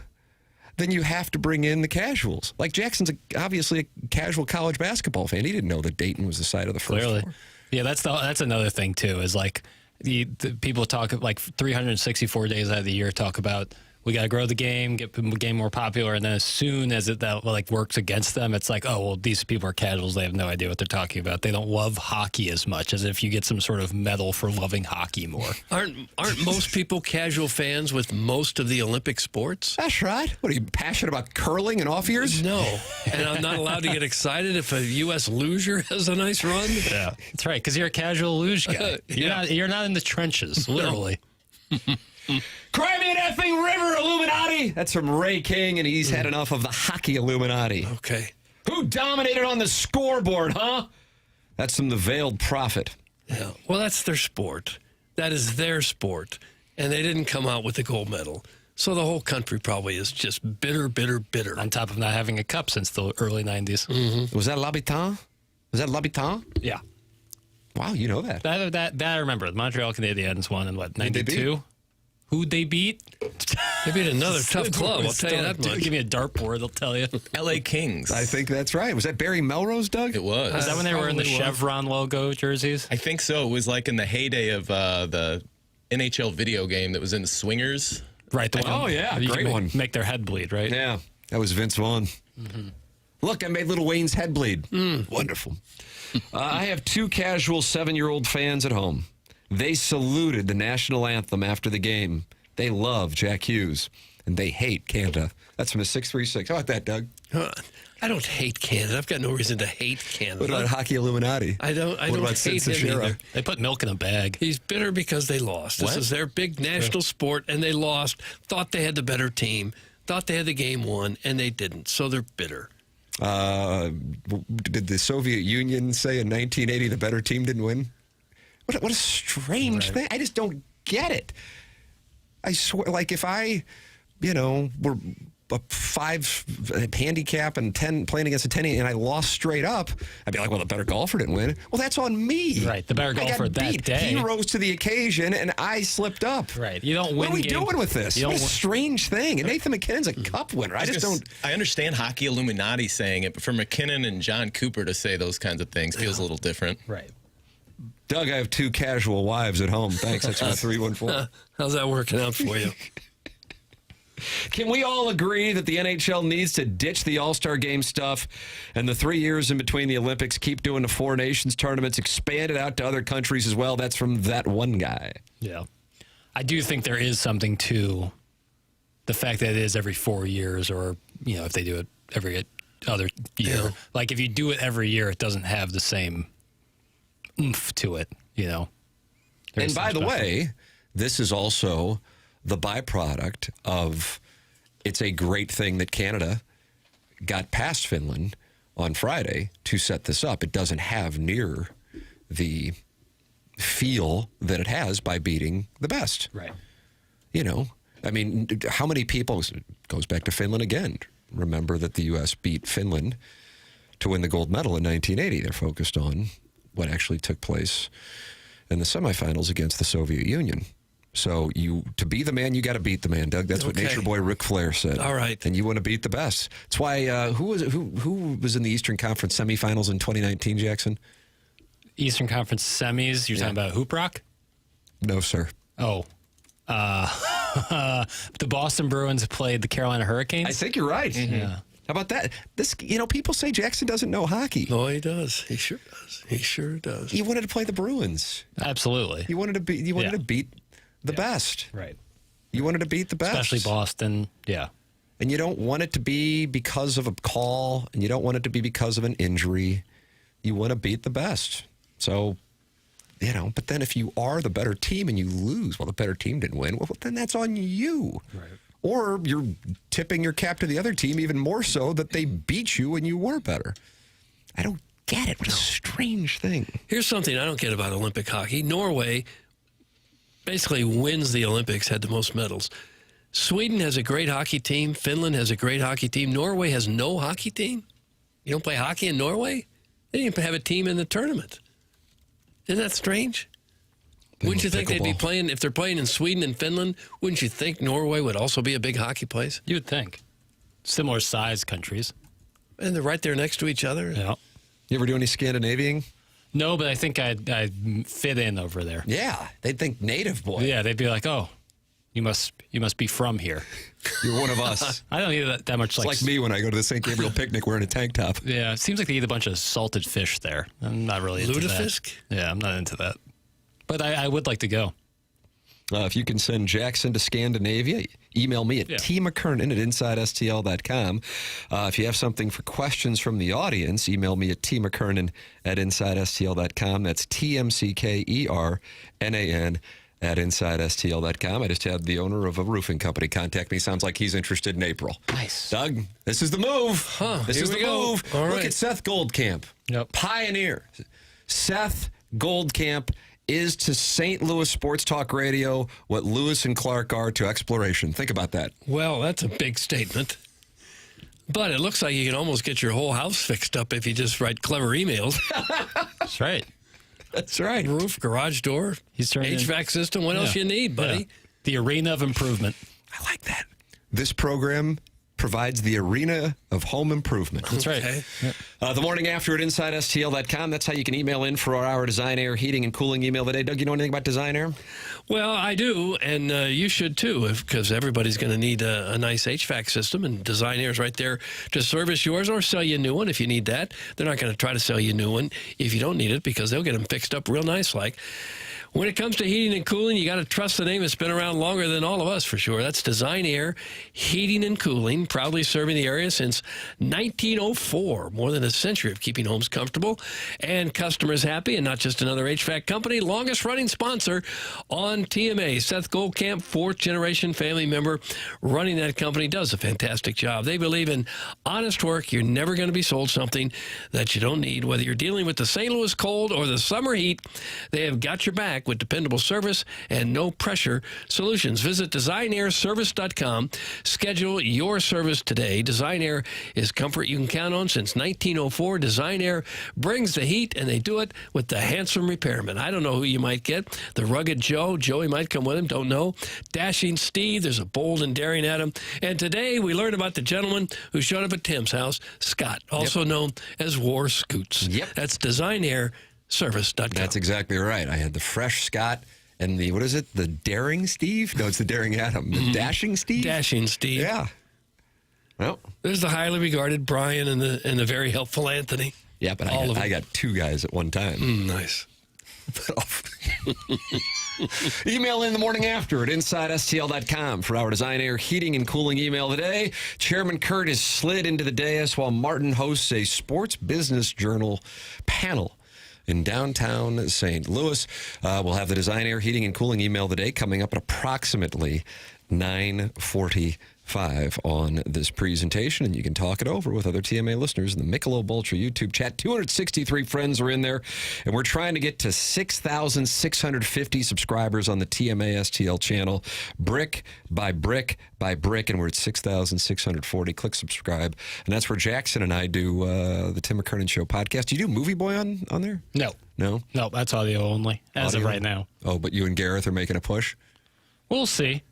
then you have to bring in the casuals. Like Jackson's obviously a casual college basketball fan. He didn't know that Dayton was the side of the first Clearly. floor. Yeah, that's another thing, too, is like the people talk like 364 days out of the year talk about we got to grow the game, get the game more popular, and then as soon as that like works against them, it's like, oh, well, these people are casuals. They have no idea what they're talking about. They don't love hockey as much as if you get some sort of medal for loving hockey more. Aren't most people casual fans with most of the Olympic sports? That's right. What, are you passionate about curling and off years? No. And I'm not allowed to get excited if a U.S. loser has a nice run? Yeah, that's right, because you're a casual luge guy. You're not in the trenches, literally. Cry me an effing river, Illuminati! That's from Ray King, and he's had enough of the hockey Illuminati. Okay. Who dominated on the scoreboard, huh? That's from the Veiled Prophet. Yeah. Well, that's their sport. That is their sport. And they didn't come out with the gold medal. So the whole country probably is just bitter, bitter, bitter. On top of not having a cup since the early 90s. Mm-hmm. Was that L'Habitant? Was that L'Habitant? Yeah. Wow, you know that. That I remember. The Montreal Canadiens won in, what, 92? Who'd they beat? They beat another tough club, I'll tell you that much. Give me a dartboard, they'll tell you. L.A. Kings. I think that's right. Was that Barry Melrose, Doug? It was. Was that when they were in the Chevron logo jerseys? I think so. It was like in the heyday of the NHL video game that was in the Swingers. Right. The one, oh, yeah. Great one. Make their head bleed, right? Yeah. That was Vince Vaughn. Mm-hmm. Look, I made Little Wayne's head bleed. Wonderful. I have two casual 7-year-old fans at home. They saluted the national anthem after the game. They love Jack Hughes, and they hate Canada. That's from the 636. How about that, Doug? I don't hate Canada. I've got no reason to hate Canada. What about Hockey Illuminati? I don't What about hate Sid him Seixeira? either. They put milk in a bag. He's bitter because they lost. This is their big national sport, and they lost. Thought they had the better team. Thought they had the game won, and they didn't. So they're bitter. Did the Soviet Union say in 1980 the better team didn't win? What a strange thing. I just don't get it. I swear, like if I, were a 5 handicap and 10 playing against a 10 and I lost straight up, I'd be like, well, the better golfer didn't win. Well, that's on me. Right, the better golfer that day. He rose to the occasion and I slipped up. Right, you don't win. What are we doing with this? What a strange thing. And Nathan McKinnon's a cup winner. I just don't. I understand Hockey Illuminati saying it, but for McKernan and John Cooper to say those kinds of things feels a little different. Right. Doug, I have 2 casual wives at home. Thanks. That's my 314. How's that working out for you? Can we all agree that the NHL needs to ditch the All-Star Game stuff and the 3 years in between the Olympics, keep doing the 4 Nations tournaments, expand it out to other countries as well? That's from that one guy. Yeah. I do think there is something to the fact that it is every 4 years or, if they do it every other year. Yeah. Like if you do it every year, it doesn't have the same oomph to it, And by the way, this is also the byproduct of it's a great thing that Canada got past Finland on Friday to set this up. It doesn't have near the feel that it has by beating the best. Right. I mean, how many people, goes back to Finland again. Remember that the U.S. beat Finland to win the gold medal in 1980. They're focused on what actually took place in the semifinals against the Soviet Union. So to be the man, you got to beat the man, Doug. That's what Nature Boy Ric Flair said. All right. And you want to beat the best. That's why, who was in the Eastern Conference semifinals in 2019, Jackson? Eastern Conference semis, you're talking about Hoop Rock? No, sir. Oh. The Boston Bruins played the Carolina Hurricanes? I think you're right. Mm-hmm. Yeah. How about that? This, people say Jackson doesn't know hockey. No, he does. He sure does. He sure does. He wanted to play the Bruins. Absolutely. You wanted to beat the best. Right. You wanted to beat the best. Especially Boston. Yeah. And you don't want it to be because of a call, and you don't want it to be because of an injury. You want to beat the best. So, but then if you are the better team and you lose, well, the better team didn't win, well, then that's on you. Right. Or you're tipping your cap to the other team even more so that they beat you and you were better. I don't get it. What a strange thing. Here's something I don't get about Olympic hockey. Norway basically wins the Olympics, had the most medals. Sweden has a great hockey team. Finland has a great hockey team. Norway has no hockey team. You don't play hockey in Norway? They didn't even have a team in the tournament. Isn't that strange? Wouldn't you think they'd be playing, if they're playing in Sweden and Finland, wouldn't you think Norway would also be a big hockey place? You would think. similar size countries. And they're right there next to each other. Yeah. You ever do any Scandinavian? No, but I think I'd fit in over there. Yeah, they'd think native boy. Yeah, they'd be like, oh, you must be from here. You're one of us. I don't eat that much. It's like me when I go to the St. Gabriel picnic wearing a tank top. Yeah, it seems like they eat a bunch of salted fish there. I'm not really into Lutefisk? that. Yeah, I'm not into that. But I would like to go. If you can send Jackson to Scandinavia, email me at tmckernan at InsideSTL.com. If you have something for questions from the audience, email me at tmckernan at InsideSTL.com. That's TMCKERNAN at InsideSTL.com. I just had the owner of a roofing company contact me. Sounds like he's interested in April. Nice. Doug, this is the move. This is the move. All Look right. at Seth Goldcamp. Yep. Pioneer. Seth Goldcamp is to St. Louis Sports Talk Radio what Lewis and Clark are to exploration. Think about that. Well, that's a big statement. But it looks like you can almost get your whole house fixed up if you just write clever emails. That's right. That's right. Roof, garage door, He's turned HVAC system. What else you need, buddy? Yeah. The arena of improvement. I like that. This program provides the arena of home improvement. That's right. Okay. The morning after at InsideSTL.com. That's how you can email in for our Design Air heating and cooling email today. Doug, you know anything about Design Air? Well, I do, and you should too, because everybody's going to need a nice HVAC system, and Design Air is right there to service yours or sell you a new one if you need that. They're not going to try to sell you a new one if you don't need it, because they'll get them fixed up real nice like. When it comes to heating and cooling, you got to trust the name that's been around longer than all of us, for sure. That's Design Air Heating and Cooling, proudly serving the area since 1904. More than a century of keeping homes comfortable and customers happy, and not just another HVAC company. Longest running sponsor on TMA. Seth Goldcamp, fourth-generation family member running that company, does a fantastic job. They believe in honest work. You're never going to be sold something that you don't need. Whether you're dealing with the St. Louis cold or the summer heat, they have got your back with dependable service and no pressure solutions. Visit designairservice.com. Schedule your service today. Design Air is comfort you can count on since 1904. Design Air brings the heat, and they do it with the handsome repairman. I don't know who you might get. The rugged Joe. Joey might come with him. Don't know. Dashing Steve. There's a bold and daring Adam. And today we learned about the gentleman who showed up at Tim's house, Scott, also known as War Scoots. Yep. That's designairservice.com. That's exactly right. I had the fresh Scott and the, what is it? The daring Steve? No, it's the daring Adam. The dashing Steve? Dashing Steve. Yeah. Well, there's the highly regarded Brian and the very helpful Anthony. Yeah, but I got two guys at one time. Nice. Email in the morning after at InsideSTL.com for our Design Air heating and cooling email today. Chairman Kurt has slid into the dais while Martin hosts a sports business journal panel in downtown St. Louis. We'll have the Design Air heating and cooling email today coming up at approximately 9:45 on this presentation, and you can talk it over with other TMA listeners in the Michelob Ultra YouTube chat. 263 friends are in there, and we're trying to get to 6,650 subscribers on the TMA STL channel, brick by brick by brick, and we're at 6,640. Click subscribe, and that's where Jackson and I do the Tim McKernan Show podcast. Do you do Movie Boy on there? No. No? No, that's audio only, as Audio? of right now. Oh, but you and Gareth are making a push? We'll see.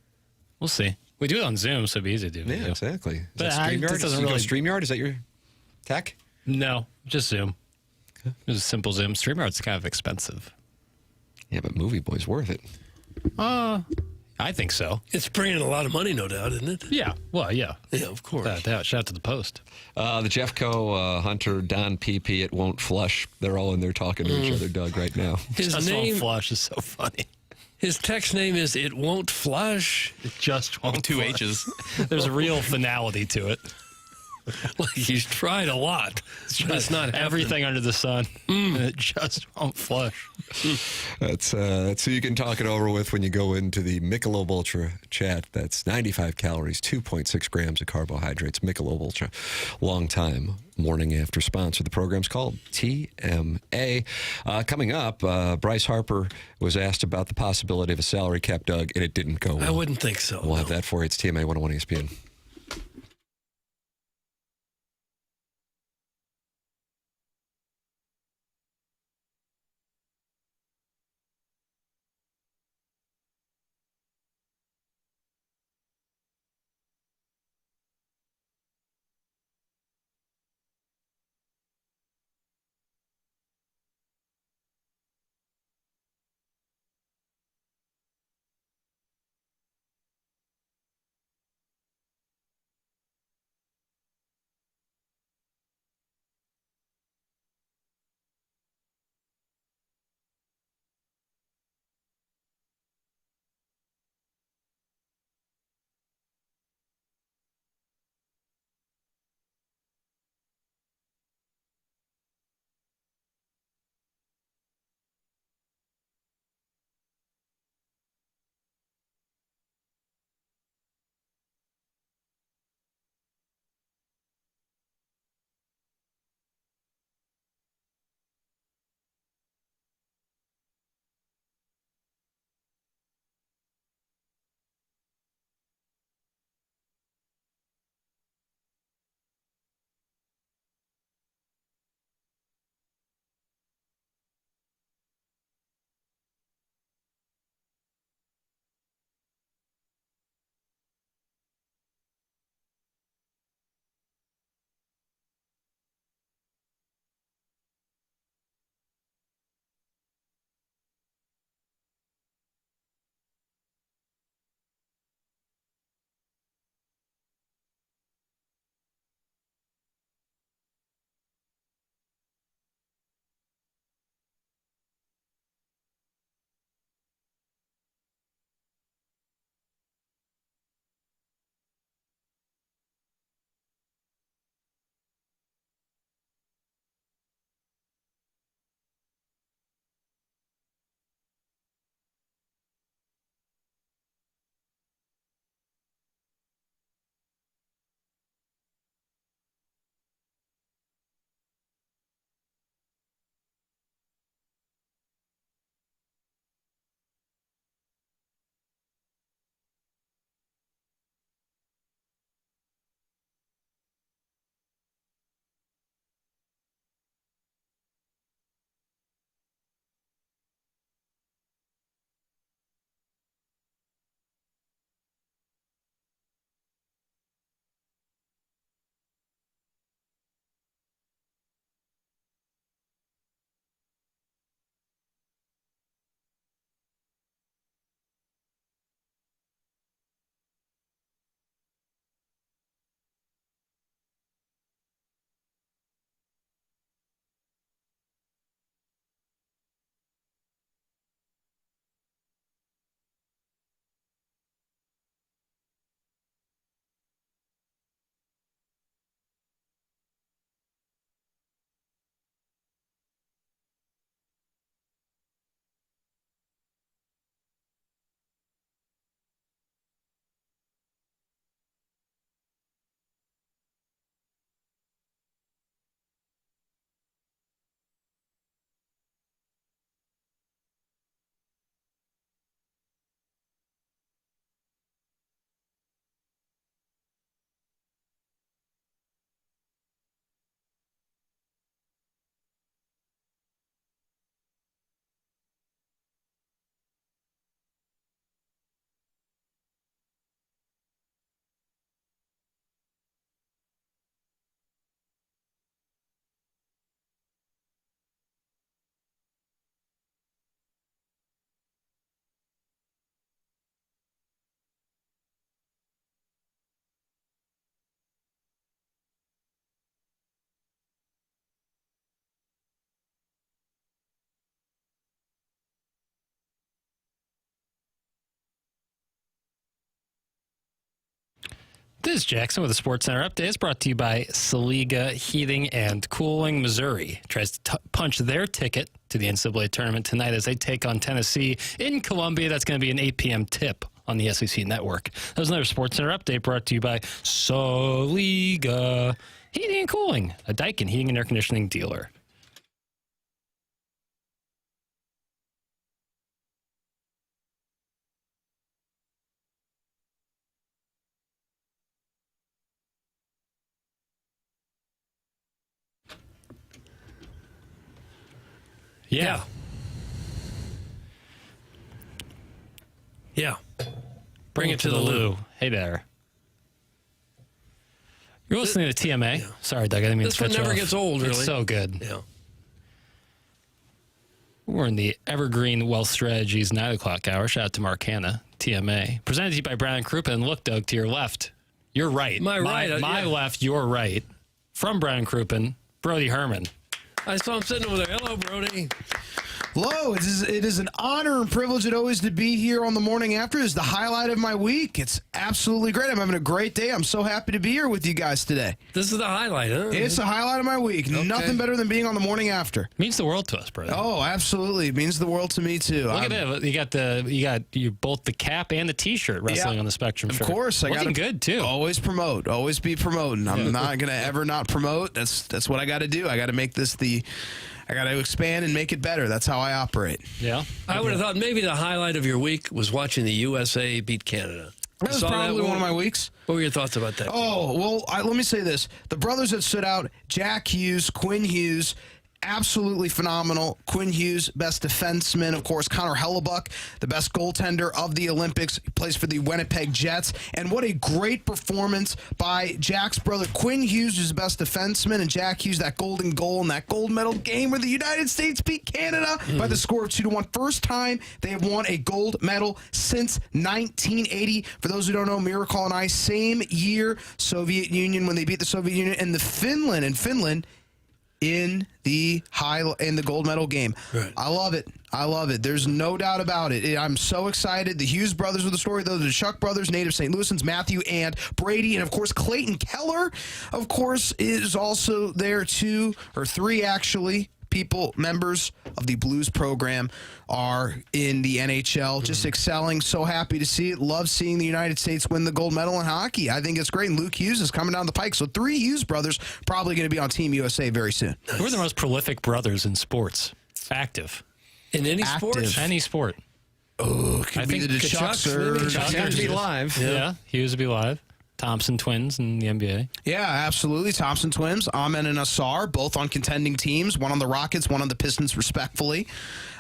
We'll see. We do it on Zoom, so it'd be easy to do. Yeah, exactly. Is But that StreamYard? this doesn't You go really- StreamYard? Is that your tech? No, just Zoom. Just a simple Zoom. StreamYard's kind of expensive. Yeah, but Movie Boy's worth it. I think so. It's bringing a lot of money, no doubt, isn't it? Yeah. Well, yeah. Yeah, of course. Without a doubt. Shout out to the Post. The Jeffco, Hunter, Don PP, it won't flush. They're all in there talking to each other, Doug, right now. His Just name, won't flush is so funny. his text name is It Won't Flush. It just won't Two flush. H's. There's a real finality to it. Like he's tried a lot. But it's not everything under the sun. And it just won't flush. That's who you can talk it over with when you go into the Michelob Ultra chat. That's 95 calories, 2.6 grams of carbohydrates. Michelob Ultra, long time morning after sponsor. The program's called TMA. Coming up, Bryce Harper was asked about the possibility of a salary cap, Doug, and it didn't go well. I wouldn't think so. We'll have that for you. It's TMA 101 ESPN. This is Jackson with a Sports Center update. It's brought to you by Saliga Heating and Cooling. Missouri tries to punch their ticket to the NCAA tournament tonight as they take on Tennessee in Columbia. That's going to be an 8 p.m. tip on the SEC Network. That was another Sports Center update brought to you by Saliga Heating and Cooling, a Daikin heating and air conditioning dealer. Yeah. Bring it to the loo. Hey there. You're listening to TMA. Yeah. Sorry, Doug. I didn't mean to cut you off. This one never gets old, really. It's so good. Yeah. We're in the Evergreen Wealth Strategies 9 o'clock hour. Shout out to Mark Hanna, TMA. Presented to you by Brian Crouppen. Look, Doug, to your left. You're right. My left, you're right. From Brian Crouppen, Brody Hermann. I saw him sitting over there. Hello, Brody. Hello. It is an honor and privilege always to be here on the Morning After. It's the highlight of my week. It's absolutely great. I'm having a great day. I'm so happy to be here with you guys today. This is the highlight, huh? It's the highlight of my week. Okay. Nothing better than being on the Morning After. Means the world to us, brother. Oh, absolutely. It means the world to me too. Look at that. You got both the cap and the T-shirt wrestling on the Spectrum. Of course, I got good too. Always promote. Always be promoting. I'm not gonna ever not promote. That's what I got to do. I got to make this I got to expand and make it better. That's how I operate. Yeah. I would have thought maybe the highlight of your week was watching the USA beat Canada. That was probably one of my weeks. What were your thoughts about that? Oh, well, let me say this. The brothers that stood out, Jack Hughes, Quinn Hughes, absolutely phenomenal. Quinn Hughes, best defenseman. Of course, Connor Hellebuck, the best goaltender of the Olympics. He plays for the Winnipeg Jets. And what a great performance by Jack's brother. Quinn Hughes is the best defenseman, and Jack Hughes, that golden goal in that gold medal game where the United States beat Canada by the score of 2-1. First time they have won a gold medal since 1980. For those who don't know, Miracle on Ice, same year, Soviet Union, when they beat the Soviet Union, and Finland in the gold medal game. Right. I love it. There's no doubt about it. I'm so excited. The Hughes brothers with the story, though, the Chuck brothers, native St. Louisans, Matthew and Brady, and of course Clayton Keller, of course, is also there. 2 or 3 actually. Members of the Blues program are in the NHL, just excelling. So happy to see it. Love seeing the United States win the gold medal in hockey. I think it's great. And Luke Hughes is coming down the pike. So 3 Hughes brothers probably going to be on Team USA very soon. Who are the most prolific brothers in sports? Active. In any sport? Any sport. Oh, I think the Chucks have to be live. Yeah, Hughes would be live. Thompson twins in the NBA. Yeah, absolutely. Thompson twins, Ahmed and Assar, both on contending teams, one on the Rockets, one on the Pistons, respectfully.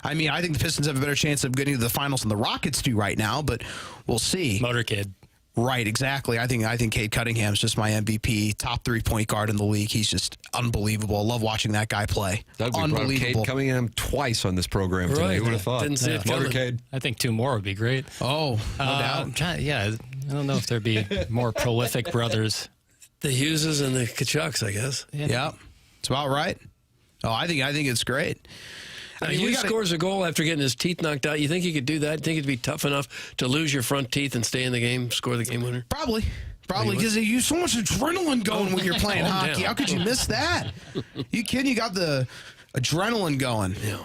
I mean, I think the Pistons have a better chance of getting to the finals than the Rockets do right now, but we'll see. Motorkid. Right, exactly. I think Cade Cunningham's just my MVP, top 3-point guard in the league. He's just unbelievable. I love watching that guy play. Doug, we brought up Cade Cunningham twice on this program today. Who would have thought? Didn't see it coming. Motorcade. I think 2 more would be great. Oh, no doubt. Yeah, I don't know if there'd be more prolific brothers. The Hugheses and the Kachucks, I guess. Yeah, it's about right. Oh, I think it's great. Now, Hughes scores a goal after getting his teeth knocked out. You think he could do that? Think it'd be tough enough to lose your front teeth and stay in the game, score the game winner? Probably, because you so much adrenaline going when you're playing hockey. How could you miss that? You kidding? You got the adrenaline going. Yeah.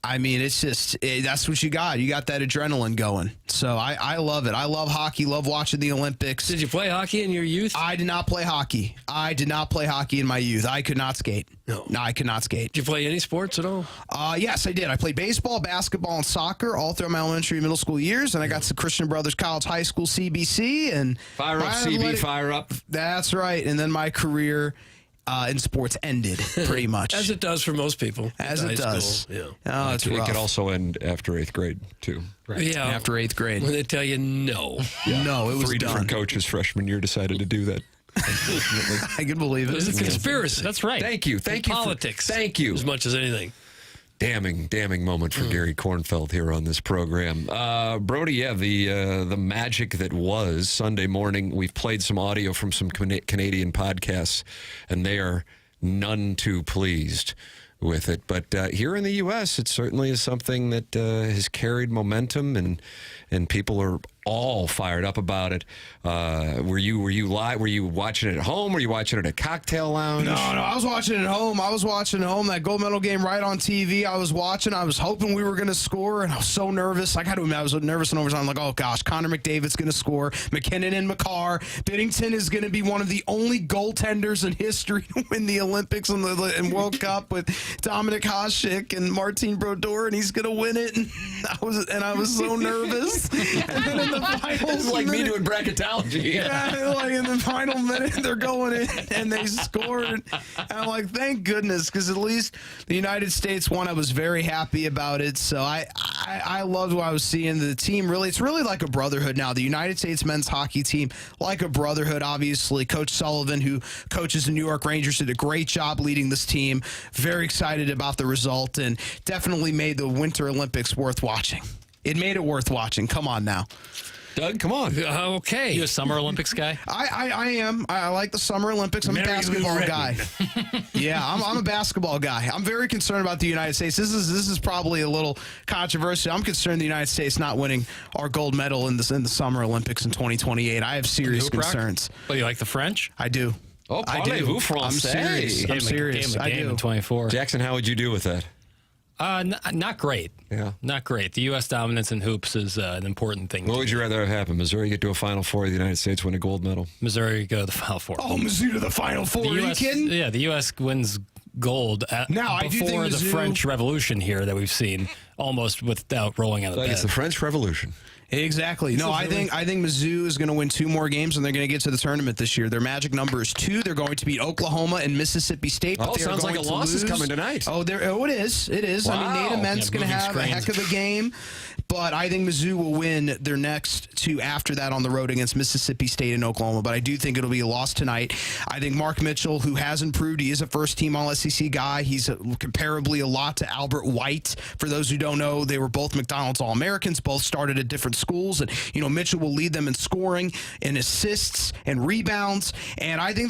I mean, it's just, that's what you got. You got that adrenaline going. So I love it. I love hockey, love watching the Olympics. Did you play hockey in your youth? I did not play hockey. I did not play hockey in my youth. I could not skate. No, I could not skate. Did you play any sports at all? Yes, I did. I played baseball, basketball, and soccer all through my elementary and middle school years. And I got to Christian Brothers College High School, CBC. And fire up, CB, fire up. That's right. And then my career in sports ended, pretty much. As it does for most people. As it does. Yeah. Oh, it's rough. It could also end after 8th grade, too. Right. Yeah. After 8th grade. When they tell you no. Yeah. No, it was 3 different coaches freshman year decided to do that. I can believe it. It was a conspiracy. That's right. Thank you. Politics. Thank you. As much as anything. Damning moment for Gary Kornfeld here on this program. Brody, the magic that was Sunday morning. We've played some audio from some Canadian podcasts, and they are none too pleased with it. But here in the U.S., it certainly is something that has carried momentum, and people are all fired up about it. Were you live? Were you watching it at home? Were you watching it at a cocktail lounge? No, I was watching it at home. That gold medal game right on TV. I was hoping we were going to score, and I was so nervous. I was nervous in overtime. I'm like, oh gosh, Connor McDavid's going to score. McKernan and McCarr. Biddington is going to be one of the only goaltenders in history to win the Olympics and World Cup with Dominik Hasek and Martin Brodeur, and he's going to win it. And I was so nervous. And then in the final this is like me doing bracketology. Yeah, like in the final minute, they're going in and they scored. And I'm like, thank goodness, because at least the United States won. I was very happy about it. So I loved what I was seeing. The team it's really like a brotherhood now. The United States men's hockey team, like a brotherhood, obviously. Coach Sullivan, who coaches the New York Rangers, did a great job leading this team. Very excited about the result and definitely made the Winter Olympics worth watching. It made it worth watching. Come on now. Doug, come on. Okay. You a Summer Olympics guy? I am. I like the Summer Olympics. I'm a basketball guy. Yeah, I'm a basketball guy. I'm very concerned about the United States. This is probably a little controversial. I'm concerned the United States not winning our gold medal in the Summer Olympics in 2028. I have serious concerns. Well, you like the French? I do. Oh, parlez-vous français. I'm serious. I'm serious. I do. In 24. Jackson, how would you do with that? Not great. Yeah. Not great. The U.S. dominance in hoops is an important thing. What would you rather have happen? Missouri get to a Final Four, the United States win a gold medal? Missouri go to the Final Four. Oh, Mizzou to the Final Four. Are you kidding? Yeah, the U.S. wins gold before the French Revolution here that we've seen almost without rolling out of bed. It's the French Revolution. Exactly. No, I think Mizzou is going to win 2 more games, and they're going to get to the tournament this year. Their magic number is 2. They're going to beat Oklahoma and Mississippi State. But sounds like a loss is coming tonight. Oh, it is. It is. Wow. I mean, Nate Ament's going to have a heck of a game, but I think Mizzou will win their next 2 after that on the road against Mississippi State and Oklahoma. But I do think it'll be a loss tonight. I think Mark Mitchell, who has improved, he is a first-team All-SEC guy. He's comparably a lot to Albert White. For those who don't know, they were both McDonald's All-Americans, both started at different schools, and Mitchell will lead them in scoring and assists and rebounds. And I think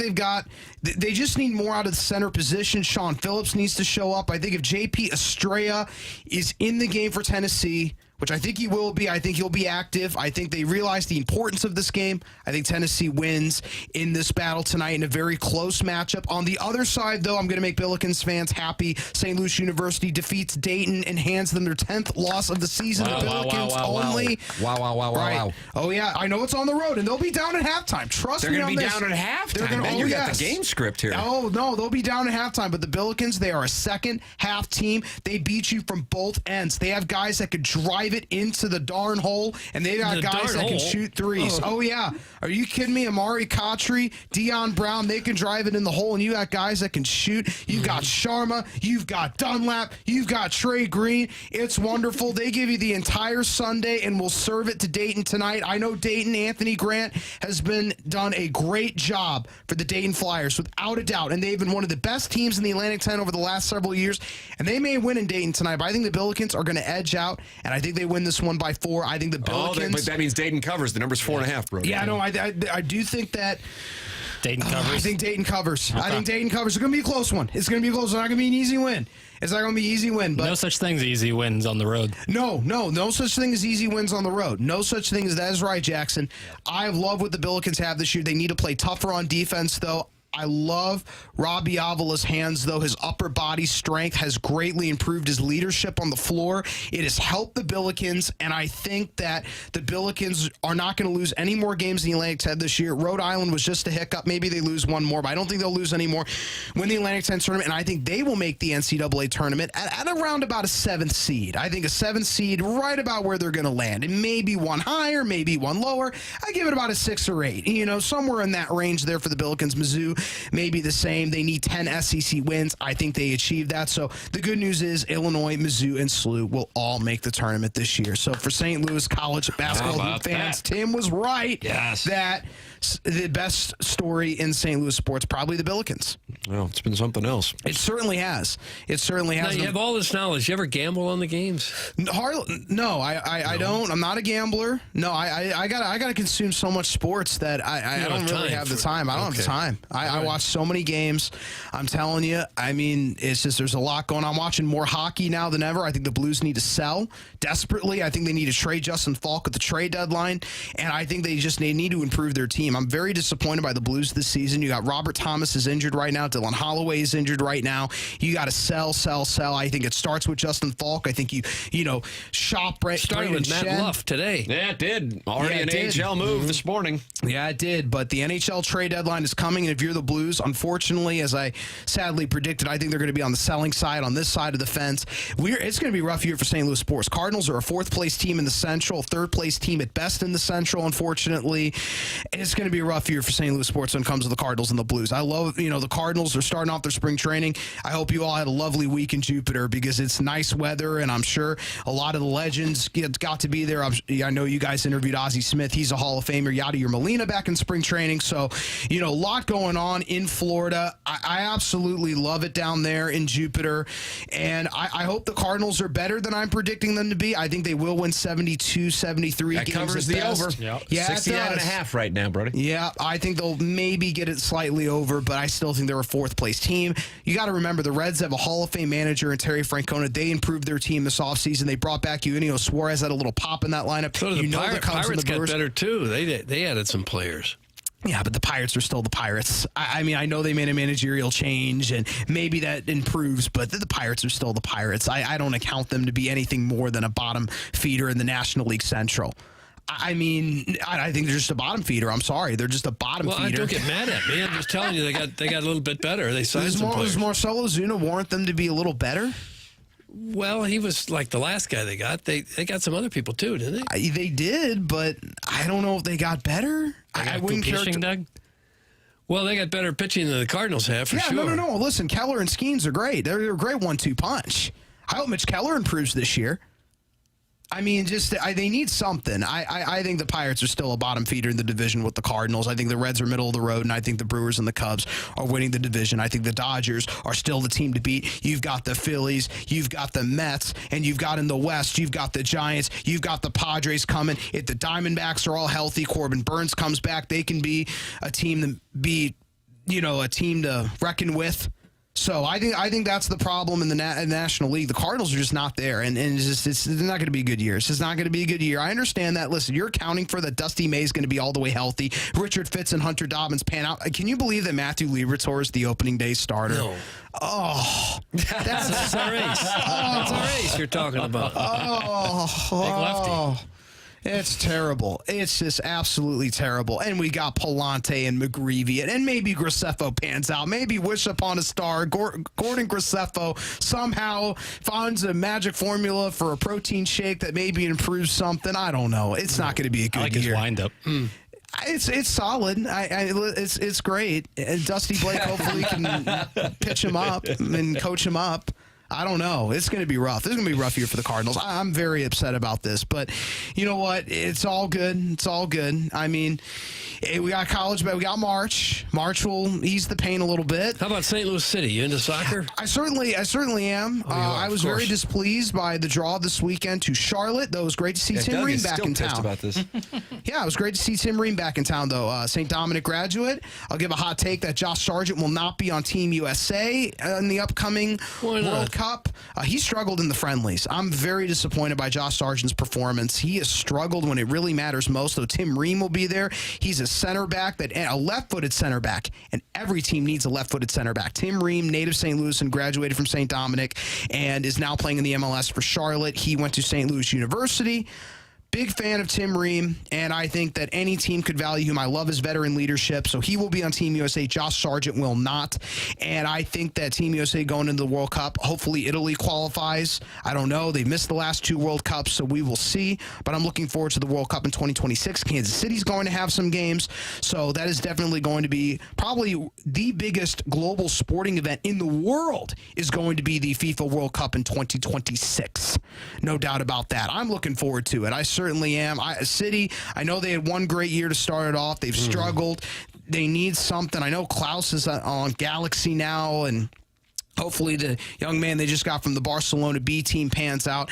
they just need more out of the center position. Sean Phillips needs to show up. I think if JP Estrella is in the game for Tennessee, which I think he will be. I think he'll be active. I think they realize the importance of this game. I think Tennessee wins in this battle tonight in a very close matchup. On the other side, though, I'm going to make Billikens fans happy. St. Louis University defeats Dayton and hands them their 10th loss of the season. The Billikens only. Wow. Oh, yeah. I know it's on the road, and they'll be down at halftime. Trust me on this. They're going to be down at halftime. Man, you got the game script here. Oh, no, they'll be down at halftime. But the Billikens, they are a second-half team. They beat you from both ends. They have guys that could drive it into the darn hole, and they got guys that can shoot threes. Oh, yeah. Are you kidding me? Amari Kotri, Dion Brown, they can drive it in the hole, and you got guys that can shoot. You've got Sharma. You've got Dunlap. You've got Trey Green. It's wonderful. They give you the entire Sunday, and we'll serve it to Dayton tonight. I know Dayton, Anthony Grant, has done a great job for the Dayton Flyers, without a doubt, and they've been one of the best teams in the Atlantic 10 over the last several years, and they may win in Dayton tonight, but I think the Billikens are going to edge out, and I think they win this one by 4. I think the Billikens. But that means Dayton covers. The number's 4.5, bro. Yeah, no, I do think that Dayton covers. I think Dayton covers. Okay. I think Dayton covers. It's going to be a close one. It's going to be close. It's not going to be an easy win. It's not going to be an easy win. But no such thing as easy wins on the road. No such thing as easy wins on the road. No such thing as that. Is right, Jackson. I love what the Billikens have this year. They need to play tougher on defense, though. I love Robbie Avila's hands, though. His upper body strength has greatly improved his leadership on the floor. It has helped the Billikens, and I think that the Billikens are not going to lose any more games in the Atlantic 10 this year. Rhode Island was just a hiccup. Maybe they lose one more, but I don't think they'll lose any more. Win the Atlantic 10 tournament, and I think they will make the NCAA tournament at around about a 7th seed. I think a 7th seed, right about where they're going to land. And maybe one higher, maybe one lower. I give it about a 6 or 8. Somewhere in that range there for the Billikens. Mizzou, maybe the same. They need 10 SEC wins. I think they achieved that. So the good news is Illinois, Mizzou, and SLU will all make the tournament this year. So for St. Louis college basketball fans, Tim was right that the best story in St. Louis sports, probably the Billikens. Well, it's been something else. It certainly has. It certainly has. Now, you have all this knowledge. You ever gamble on the games? No, I don't. I'm not a gambler. No, I gotta consume so much sports that I don't really have the time. I don't have the time. I watch so many games. I'm telling you. I mean, it's just there's a lot going on. I'm watching more hockey now than ever. I think the Blues need to sell desperately. I think they need to trade Justin Falk at the trade deadline, and I think they need to improve their team. I'm very disappointed by the Blues this season. You got Robert Thomas is injured right now. Dylan Holloway is injured right now. You got to sell. I think it starts with Justin Falk. I think you know, shop started with Matt Luff today. Yeah, it did. Already an NHL move this morning. Yeah, it did. But the NHL trade deadline is coming, and if you're the Blues, unfortunately, as I sadly predicted, I think they're going to be on the selling side, on this side of the fence. It's going to be a rough year for St. Louis sports. Cardinals are a fourth-place team in the Central, third-place team at best in the Central, unfortunately. And it's going to be a rough year for St. Louis sports when it comes to the Cardinals and the Blues. I love, the Cardinals are starting off their spring training. I hope you all had a lovely week in Jupiter because it's nice weather, and I'm sure a lot of the legends got to be there. I know you guys interviewed Ozzie Smith. He's a Hall of Famer. Yadier Molina back in spring training. So, a lot going on in Florida. I absolutely love it down there in Jupiter, and I hope the Cardinals are better than I'm predicting them to be. I think they will win 72-73 that games. Covers the over. Yep. Yeah, 69.5 right now, Brody. Yeah, I think they'll maybe get it slightly over, but I still think they're a fourth-place team. You got to remember, the Reds have a Hall of Fame manager in Terry Francona. They improved their team this offseason. They brought back Eugenio Suarez, had a little pop in that lineup. So the Pirates got better, too. They added some players. Yeah, but the Pirates are still the Pirates. I mean, I know they made a managerial change, and maybe that improves, but the Pirates are still the Pirates. I don't account them to be anything more than a bottom feeder in the National League Central. I mean, I think they're just a bottom feeder. I'm sorry. They're just a bottom feeder. Don't get mad at me. I'm just telling you, they got a little bit better. They signed some players. Does Marcelo Zuna warrant them to be a little better? Well, he was like the last guy they got. They got some other people, too, didn't they? They did, but I don't know if they got better. I wouldn't pitching, Doug? Well, they got better pitching than the Cardinals have, for sure. Yeah, no. Listen, Keller and Skeens are great. They're a great 1-2 punch. I hope Mitch Keller improves this year. I mean, they need something. I think the Pirates are still a bottom feeder in the division with the Cardinals. I think the Reds are middle of the road, and I think the Brewers and the Cubs are winning the division. I think the Dodgers are still the team to beat. You've got the Phillies, you've got the Mets, and you've got in the West, you've got the Giants, you've got the Padres coming. If the Diamondbacks are all healthy, Corbin Burns comes back, they can be a team a team to reckon with. So I think that's the problem in the National League. The Cardinals are just not there, and it's not going to be a good year. It's just not going to be a good year. I understand that. Listen, you're accounting for that Dusty May is going to be all the way healthy. Richard Fitz and Hunter Dobbins pan out. Can you believe that Matthew Liberatore is the opening day starter? No. Oh, that's our ace. That's our ace you're talking about. Big lefty. It's terrible. It's just absolutely terrible. And we got Palante and McGreevy, and maybe Graceffo pans out. Maybe wish upon a star. Gordon Graceffo somehow finds a magic formula for a protein shake that maybe improves something. I don't know. It's not going to be a good year. I like his windup. It's solid. It's great. And Dusty Blake hopefully can pitch him up and coach him up. I don't know. It's going to be rough. This is going to be a rough year for the Cardinals. I'm very upset about this, but you know what? It's all good. It's all good. I mean, we got college, but we got March. March will ease the pain a little bit. How about St. Louis City? You into soccer? I certainly am. I was very displeased by the draw this weekend to Charlotte. Though it was great to see Tim Ream back in town. About this. Yeah, it was great to see Tim Ream back in town, though. St. Dominic graduate. I'll give a hot take that Josh Sargent will not be on Team USA in the upcoming World Cup. He struggled in the friendlies. I'm very disappointed by Josh Sargent's performance. He has struggled when it really matters most, though Tim Ream will be there. He's a center back, a left-footed center back, and every team needs a left-footed center back. Tim Ream, native St. Louis and graduated from St. Dominic, and is now playing in the MLS for Charlotte. He went to St. Louis University. Big fan of Tim Ream, and I think that any team could value him. I love his veteran leadership, so he will be on Team USA. Josh Sargent will not, and I think that Team USA going into the World Cup, hopefully Italy qualifies. I don't know. They've missed the last two World Cups, so we will see, but I'm looking forward to the World Cup in 2026. Kansas City's going to have some games, so that is definitely going to be probably the biggest global sporting event in the world is going to be the FIFA World Cup in 2026. No doubt about that. I'm looking forward to it. I certainly am. City, I know they had one great year to start it off. They've struggled. They need something. I know Klaus is on Galaxy now, and hopefully the young man they just got from the Barcelona B team pans out.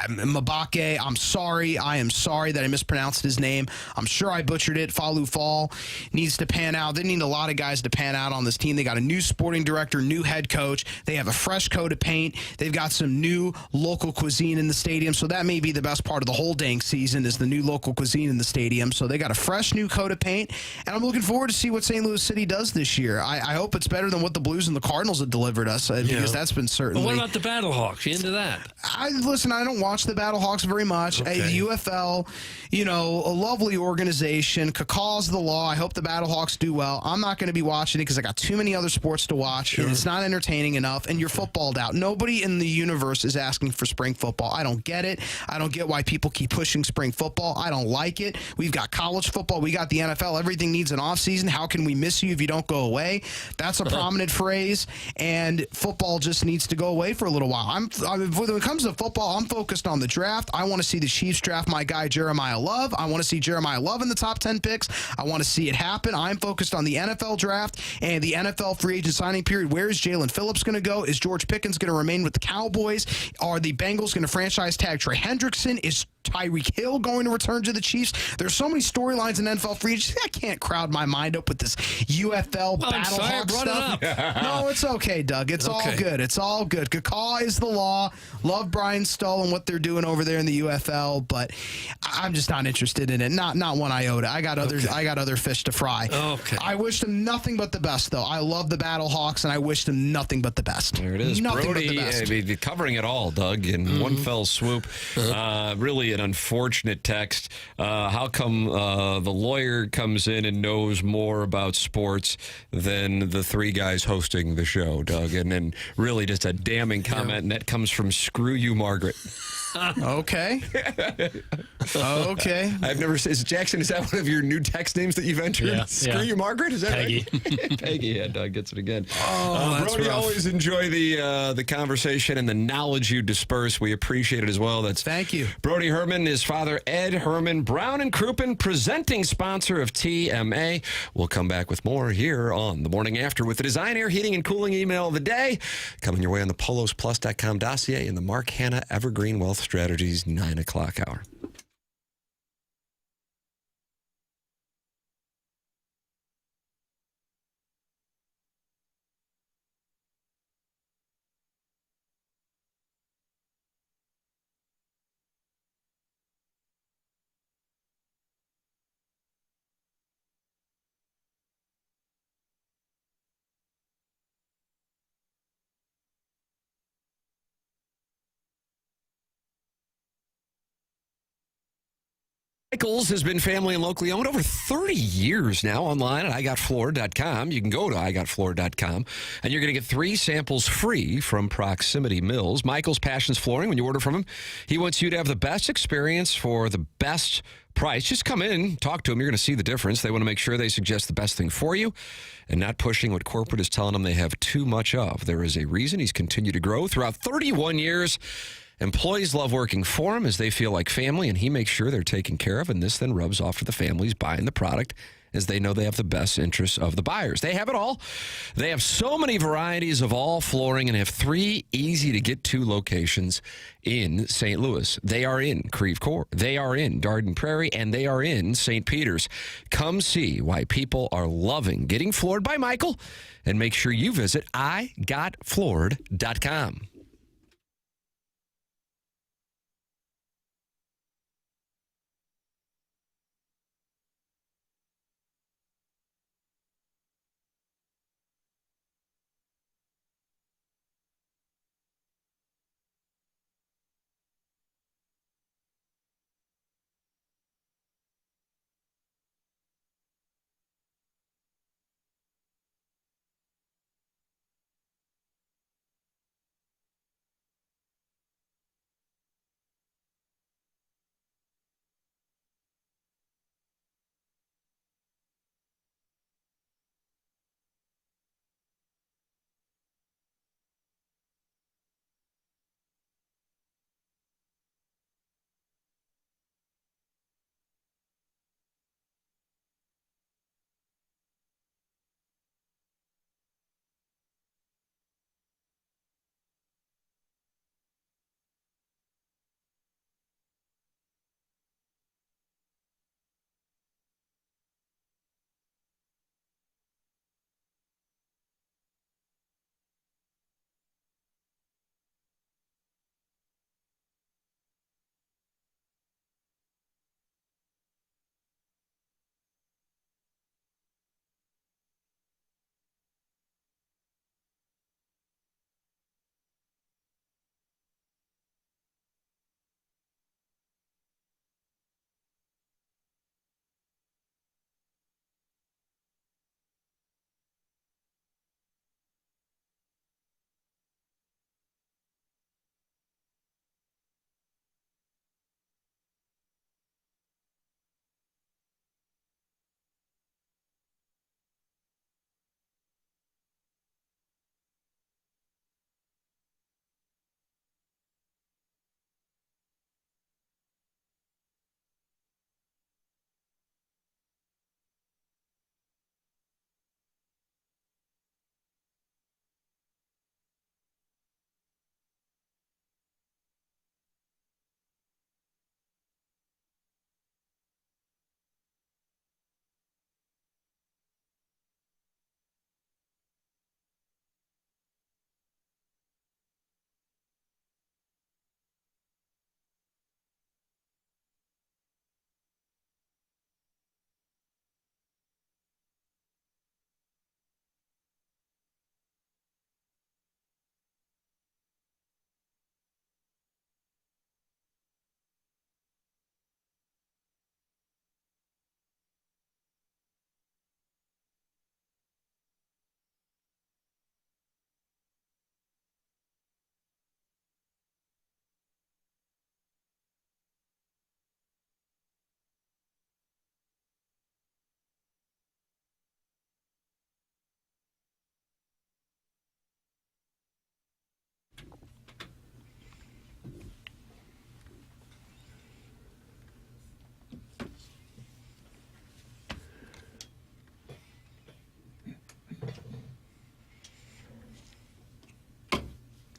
Mabake, I'm sorry. I am sorry that I mispronounced his name. I'm sure I butchered it. Falu Fall needs to pan out. They need a lot of guys to pan out on this team. They got a new sporting director, new head coach. They have a fresh coat of paint. They've got some new local cuisine in the stadium. So that may be the best part of the whole dang season is the new local cuisine in the stadium. So they got a fresh new coat of paint. And I'm looking forward to see what St. Louis City does this year. I hope it's better than what the Blues and the Cardinals have delivered us because that's been certainly. But what about the Battlehawks? You into that? Listen, I don't watch the Battlehawks very much. Okay. UFL, a lovely organization. Cacaw's the law. I hope the Battlehawks do well. I'm not going to be watching it because I got too many other sports to watch. And it's not entertaining enough, and you're footballed out. Nobody in the universe is asking for spring football. I don't get it. I don't get why people keep pushing spring football. I don't like it. We've got college football. We got the NFL. Everything needs an offseason. How can we miss you if you don't go away? That's a prominent phrase, and football just needs to go away for a little while. When it comes to football, I'm focused on the draft. I want to see the Chiefs draft my guy Jeremiah Love. I want to see Jeremiah Love in the top 10 picks. I want to see it happen. I'm focused on the NFL draft and the NFL free agent signing period. Where is Jalen Phillips going to go? Is George Pickens going to remain with the Cowboys? Are the Bengals going to franchise tag Trey Hendrickson? Is Tyreek Hill going to return to the Chiefs? There's so many storylines in NFL free agency. I can't crowd my mind up with this UFL Battlehawk stuff. No, it's okay, Doug. It's all good. It's all good. Cacaw is the law. Love Brian Stull and what they're doing over there in the UFL, but I'm just not interested in it. Not one iota. I got other fish to fry. Okay. I wish them nothing but the best, though. I love the Battlehawks, and I wish them nothing but the best. There it is. Nothing Brody, but the best. covering it all, Doug, in one fell swoop. Really an unfortunate text. How come the lawyer comes in and knows more about sports than the three guys hosting the show, Doug? And then really just a damning comment, and that comes from Screw You, Margaret. Okay. Okay. I've never said, Jackson, is that one of your new text names that you've entered? Yeah. Screw You, Margaret? Is that Peggy. right? Peggy, yeah, Doug gets it again. That's Brody, rough. always enjoy the conversation and the knowledge you disperse. We appreciate it as well. Thank you. Brody Hermann, his father, Ed Hermann, Brown and Crouppen, presenting sponsor of TMA. We'll come back with more here on The Morning After with the Design, Air, Heating, and Cooling email of the day. Coming your way on the PolosPlus.com dossier and the Mark Hanna Evergreen Wealth Strategies 9 o'clock hour. Michaels has been family and locally owned over 30 years now, online at igotfloor.com. You can go to igotfloor.com, and you're going to get 3 samples free from Proximity Mills. Michaels Passions Flooring, when you order from him, he wants you to have the best experience for the best price. Just come in, talk to them. You're going to see the difference. They want to make sure they suggest the best thing for you and not pushing what corporate is telling them they have too much of. There is a reason he's continued to grow throughout 31 years. Employees love working for him as they feel like family, and he makes sure they're taken care of, and this then rubs off to the families buying the product as they know they have the best interests of the buyers. They have it all. They have so many varieties of all flooring and have 3 easy-to-get-to locations in St. Louis. They are in Creve Coeur. They are in Garden Prairie, and they are in St. Peter's. Come see why people are loving getting floored by Michael, and make sure you visit igotfloored.com.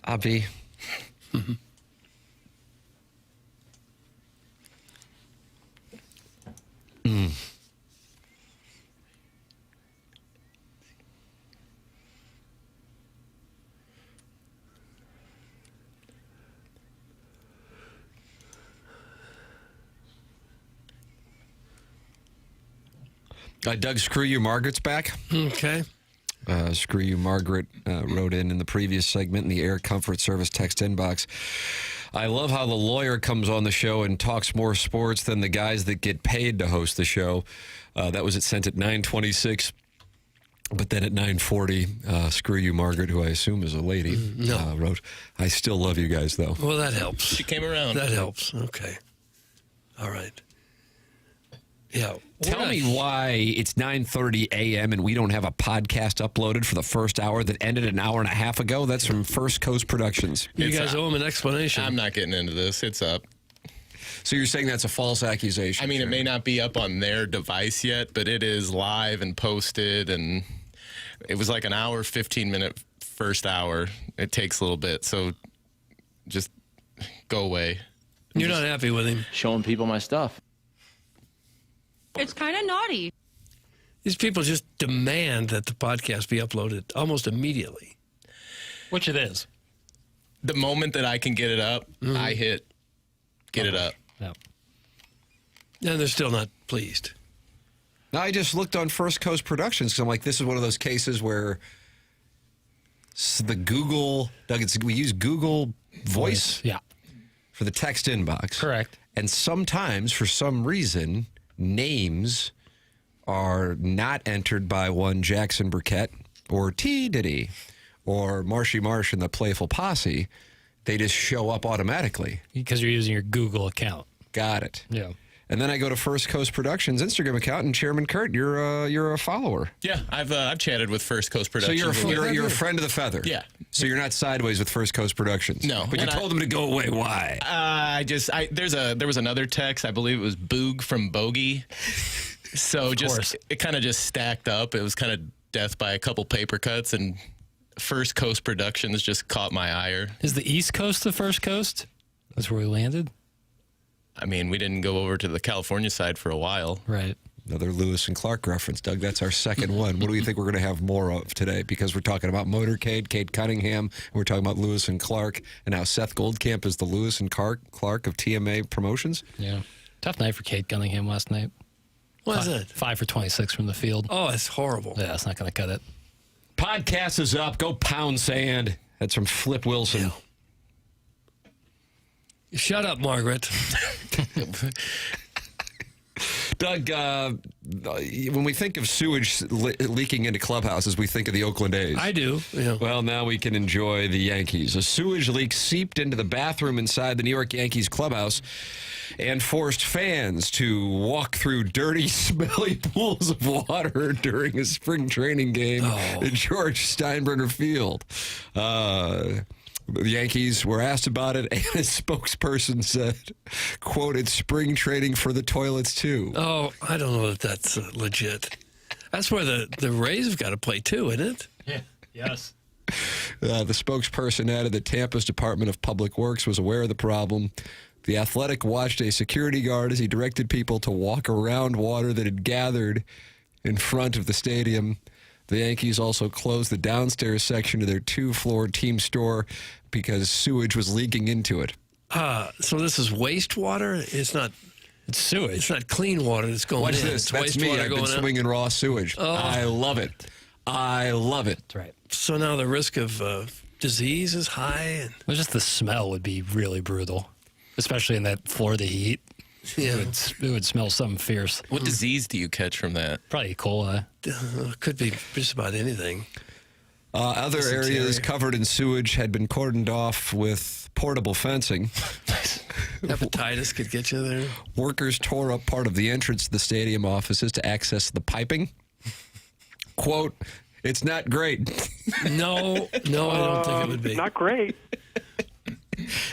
Abby. Doug, screw you, Margaret's back. Okay. Screw you, Margaret wrote in the previous segment in the Air Comfort Service text inbox. I love how the lawyer comes on the show and talks more sports than the guys that get paid to host the show. That was sent at 9:26. But then at 9:40, screw you, Margaret, who I assume is a lady, wrote, I still love you guys, though. Well, that helps. She came around. That helps. Okay. All right. Yeah. Tell me why it's 9:30 a.m. and we don't have a podcast uploaded for the first hour that ended an hour and a half ago. That's from First Coast Productions. You guys owe him an explanation. I'm not getting into this. It's up. So you're saying that's a false accusation? I mean, it may not be up on their device yet, but it is live and posted, and it was like an hour, 15-minute first hour. It takes a little bit, so just go away. You're not happy with him? Showing people my stuff. It's kind of naughty. These people just demand that the podcast be uploaded almost immediately. Which it is. The moment that I can get it up, I hit get it up. Yeah. And they're still not pleased. Now, I just looked on First Coast Productions because I'm like, this is one of those cases where the Google, Doug, we use Google Voice for the text inbox. Correct. And sometimes, for some reason, names are not entered by one Jackson Burkett or T. Diddy or Marshy Marsh and the Playful Posse. They just show up automatically. Because you're using your Google account. Got it. Yeah. And then I go to First Coast Productions Instagram account, and Chairman Kurt, you're a follower. Yeah, I've chatted with First Coast Productions. So you're a friend of the feather. Yeah. So you're not sideways with First Coast Productions. No. But you told them to go away. Why? There was another text. I believe it was Boog from Bogey. So it kind of just stacked up. It was kind of death by a couple paper cuts, and First Coast Productions just caught my ire. Is the East Coast the First Coast? That's where we landed? I mean, we didn't go over to the California side for a while. Right. Another Lewis and Clark reference, Doug. That's our second one. What do we think we're going to have more of today? Because we're talking about Motorcade, Kate Cunningham, and we're talking about Lewis and Clark, and now Seth Goldcamp is the Lewis and Clark of TMA Promotions. Yeah. Tough night for Kate Cunningham last night. What is it? 5 for 26 from the field. Oh, it's horrible. Yeah, it's not going to cut it. Podcast is up. Go pound sand. That's from Flip Wilson. Yeah. Shut up, Margaret. Doug, when we think of sewage leaking into clubhouses, we think of the Oakland A's. I do. Yeah. Well, now we can enjoy the Yankees. A sewage leak seeped into the bathroom inside the New York Yankees clubhouse and forced fans to walk through dirty, smelly pools of water during a spring training game at George Steinbrenner Field. The Yankees were asked about it, and a spokesperson said, quote, it's spring training for the toilets, too. Oh, I don't know if that's legit. That's where the Rays have got to play, too, isn't it? Yeah. Yes. The spokesperson added that Tampa's Department of Public Works was aware of the problem. The Athletic watched a security guard as he directed people to walk around water that had gathered in front of the stadium. The Yankees also closed the downstairs section of their 2-floor team store because sewage was leaking into it. So this is wastewater? It's sewage. It's not clean water that's going What's in. this? It's That's me. I've been swinging raw sewage. Oh. I love it. I love it. That's right. So now the risk of disease is high. And Well, just the smell would be really brutal, especially in that Florida heat. Yeah. It would smell something fierce. What disease do you catch from that? Probably E. coli. Could be just about anything. Other areas covered in sewage had been cordoned off with portable fencing. Hepatitis could get you there. Workers tore up part of the entrance to the stadium offices to access the piping. Quote, it's not great. No, I don't think it would be. Not great.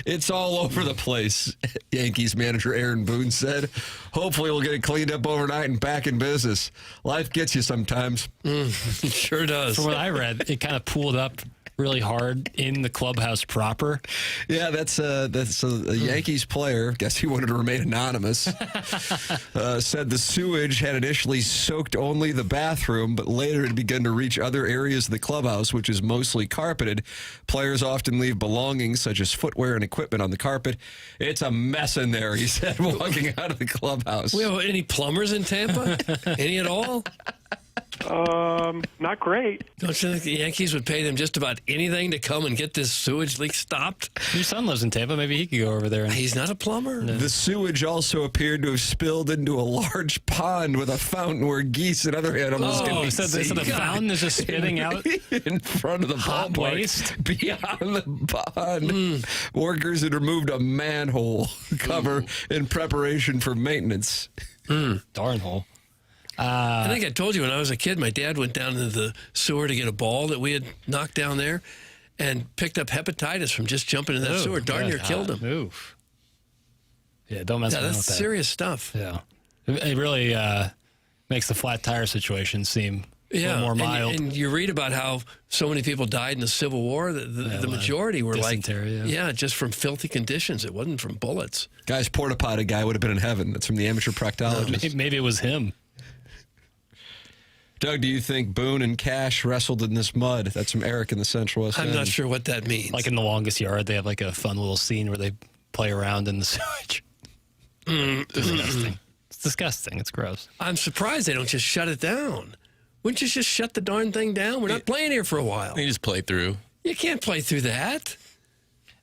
It's all over the place, Yankees manager Aaron Boone said. Hopefully we'll get it cleaned up overnight and back in business. Life gets you sometimes. It sure does. From what I read, it kind of pooled up really hard in the clubhouse proper. Yeah, that's a Yankees player. Guess he wanted to remain anonymous. Said the sewage had initially soaked only the bathroom, but later it began to reach other areas of the clubhouse, which is mostly carpeted. Players often leave belongings such as footwear and equipment on the carpet. It's a mess in there, he said, walking out of the clubhouse. We have any plumbers in Tampa? Any at all? Not great. Don't you think the Yankees would pay them just about anything to come and get this sewage leak stopped? Your son lives in Tampa. Maybe he could go over there. He's not a plumber. No. The sewage also appeared to have spilled into a large pond with a fountain where geese and other animals can be so seen. the fountain is just spitting out in front of the hot ballpark. waste Beyond the pond, workers had removed a manhole cover in preparation for maintenance. Darn hole. I think I told you when I was a kid, my dad went down into the sewer to get a ball that we had knocked down there and picked up hepatitis from just jumping in that sewer. Darn near killed him. Oof. Yeah, don't mess around that's with that. serious stuff. Yeah. It really makes the flat tire situation seem a little more mild. And you read about how so many people died in the Civil War. The majority were just from filthy conditions. It wasn't from bullets. Guy's porta potty guy would have been in heaven. That's from the amateur proctologist. Maybe it was him. Doug, do you think Boone and Cash wrestled in this mud? That's from Eric in the Central West End. I'm not sure what that means. Like in The Longest Yard, they have like a fun little scene where they play around in the sewage. Disgusting. It's disgusting. It's gross. I'm surprised they don't just shut it down. Wouldn't you just shut the darn thing down? We're not playing here for a while. You just play through. You can't play through that.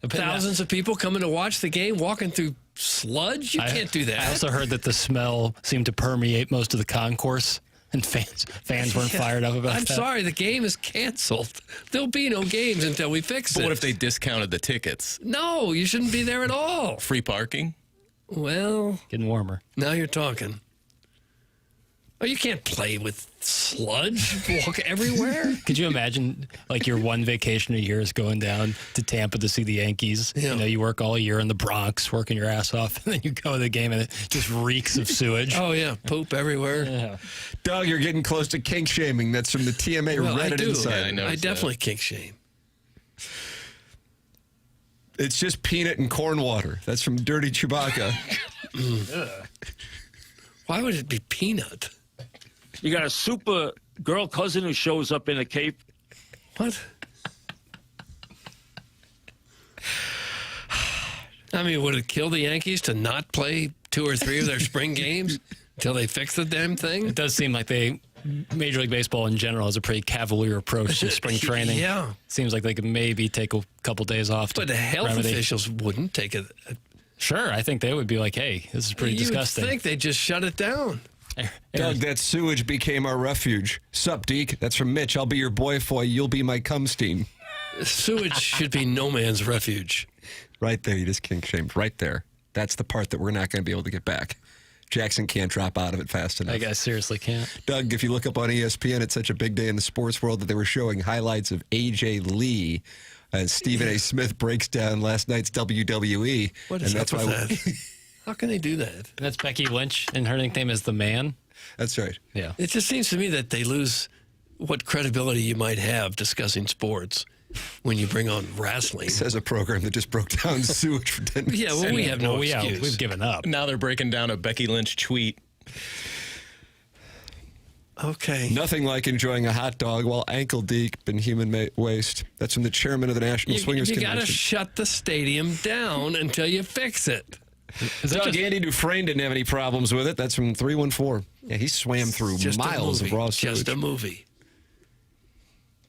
Thousands of people coming to watch the game, walking through sludge. You can't do that. I also heard that the smell seemed to permeate most of the concourse. And fans weren't fired up about I'm that. sorry, the game is canceled. There'll be no games until we fix it. But what if they discounted the tickets? No, you shouldn't be there at all. Free parking? Well, getting warmer. Now you're talking. Oh, you can't play with sludge, walk everywhere. Could you imagine, like, your one vacation a year is going down to Tampa to see the Yankees? Yeah. You know, you work all year in the Bronx, working your ass off, and then you go to the game and it just reeks of sewage. Oh, yeah, poop everywhere. Yeah. Doug, you're getting close to kink shaming. That's from the TMA Reddit I do. Insider. I definitely kink shame. It's just peanut and corn water. That's from Dirty Chewbacca. Why would it be peanut? You got a super girl cousin who shows up in a cape. What? I mean, would it kill the Yankees to not play 2 or 3 of their spring games until they fix the damn thing? It does seem like Major League Baseball in general has a pretty cavalier approach to spring training. Yeah. Seems like they could maybe take a couple days off. But the health officials wouldn't take it. Sure, I think they would be like, hey, this is pretty disgusting. You would think they'd just shut it down. Doug, that sewage became our refuge. Sup, Deke? That's from Mitch. I'll be your boy foy. You'll be my cum steam. Sewage should be no man's refuge. Right there, you just kink shamed. Right there. That's the part that we're not going to be able to get back. Jackson can't drop out of it fast enough. I guess seriously can't. Doug, if you look up on ESPN, it's such a big day in the sports world that they were showing highlights of A.J. Lee as Stephen A. Smith breaks down last night's WWE. What is up with that? How can they do that? That's Becky Lynch, and her nickname is The Man. That's right. Yeah. It just seems to me that they lose what credibility you might have discussing sports when you bring on wrestling. Says a program that just broke down sewage for 10 minutes. Yeah, well, we have no excuse. We've given up. Now they're breaking down a Becky Lynch tweet. Okay. Nothing like enjoying a hot dog while ankle deep in human waste. That's from the chairman of the National Swingers You got Convention. to shut the stadium down until you fix it. Doug, Andy Dufresne didn't have any problems with it. That's from 314. Yeah, he swam through miles of raw sewage. Just a movie.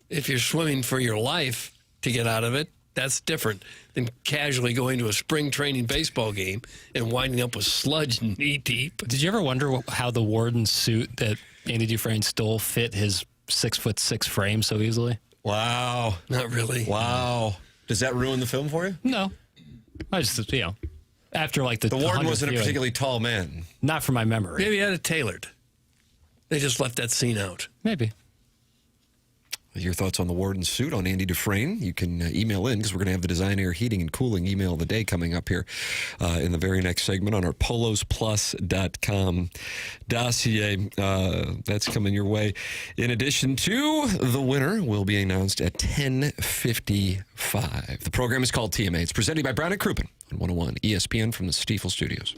If you're swimming for your life to get out of it, that's different than casually going to a spring training baseball game and winding up with sludge knee deep. Did you ever wonder how the warden's suit that Andy Dufresne stole fit his 6'6" frame so easily? Wow. Not really. Wow. Does that ruin the film for you? No. I just, after like the warden wasn't a viewing, particularly tall man. Not from my memory. Maybe he had it tailored. They just left that scene out. Maybe. your thoughts on the Warden suit on Andy Dufresne. You can email in because we're going to have the Design Air Heating and Cooling email of the day coming up here in the very next segment on our polosplus.com dossier. That's coming your way. In addition to the winner will be announced at 10:55. The program is called TMA. It's presented by Brown and Crouppen on 101 ESPN from the Stiefel Studios.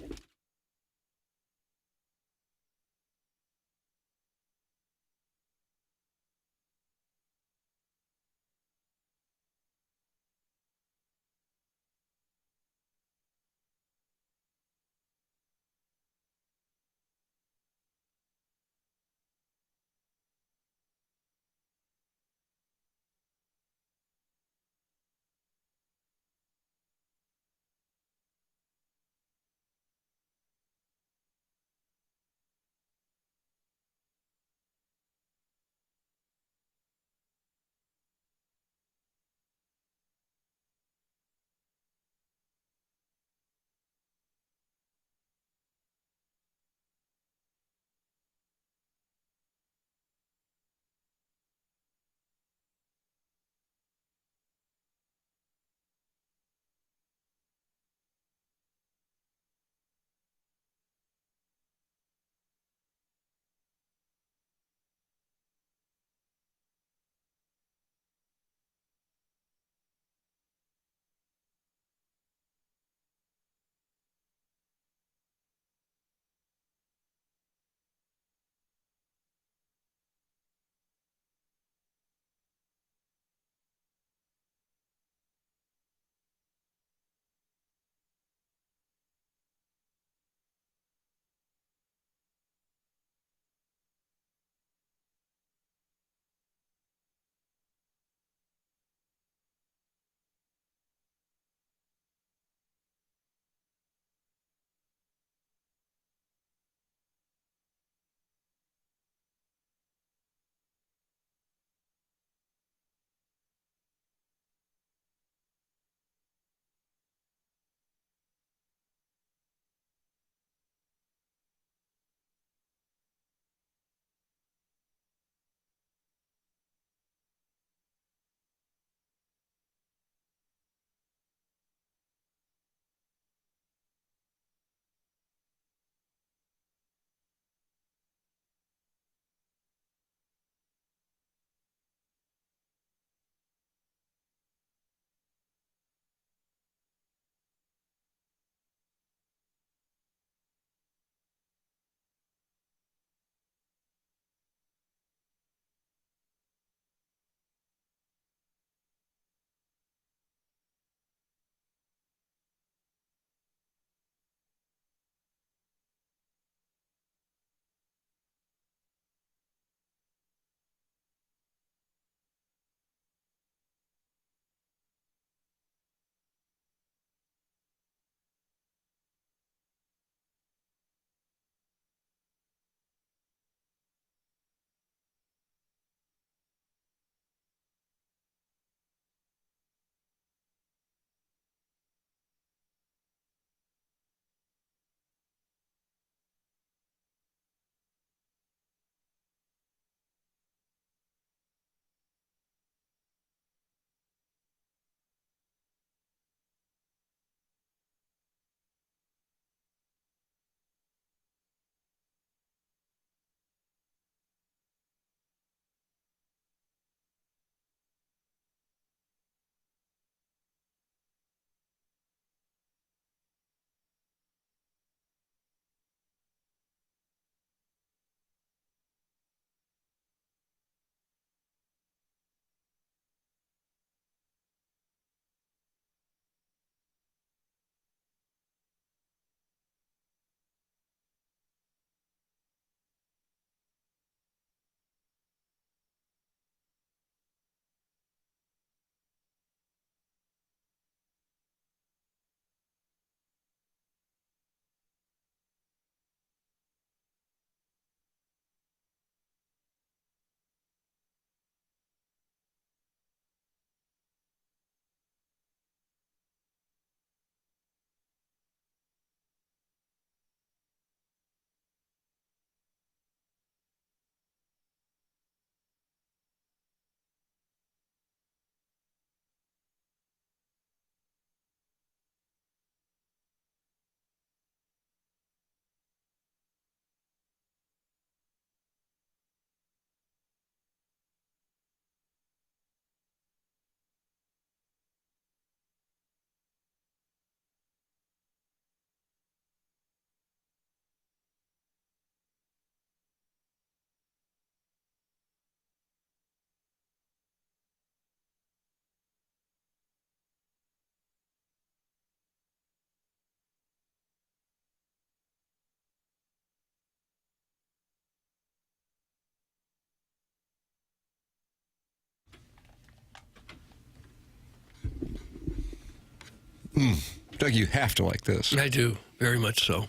Doug, you have to like this. I do, very much so.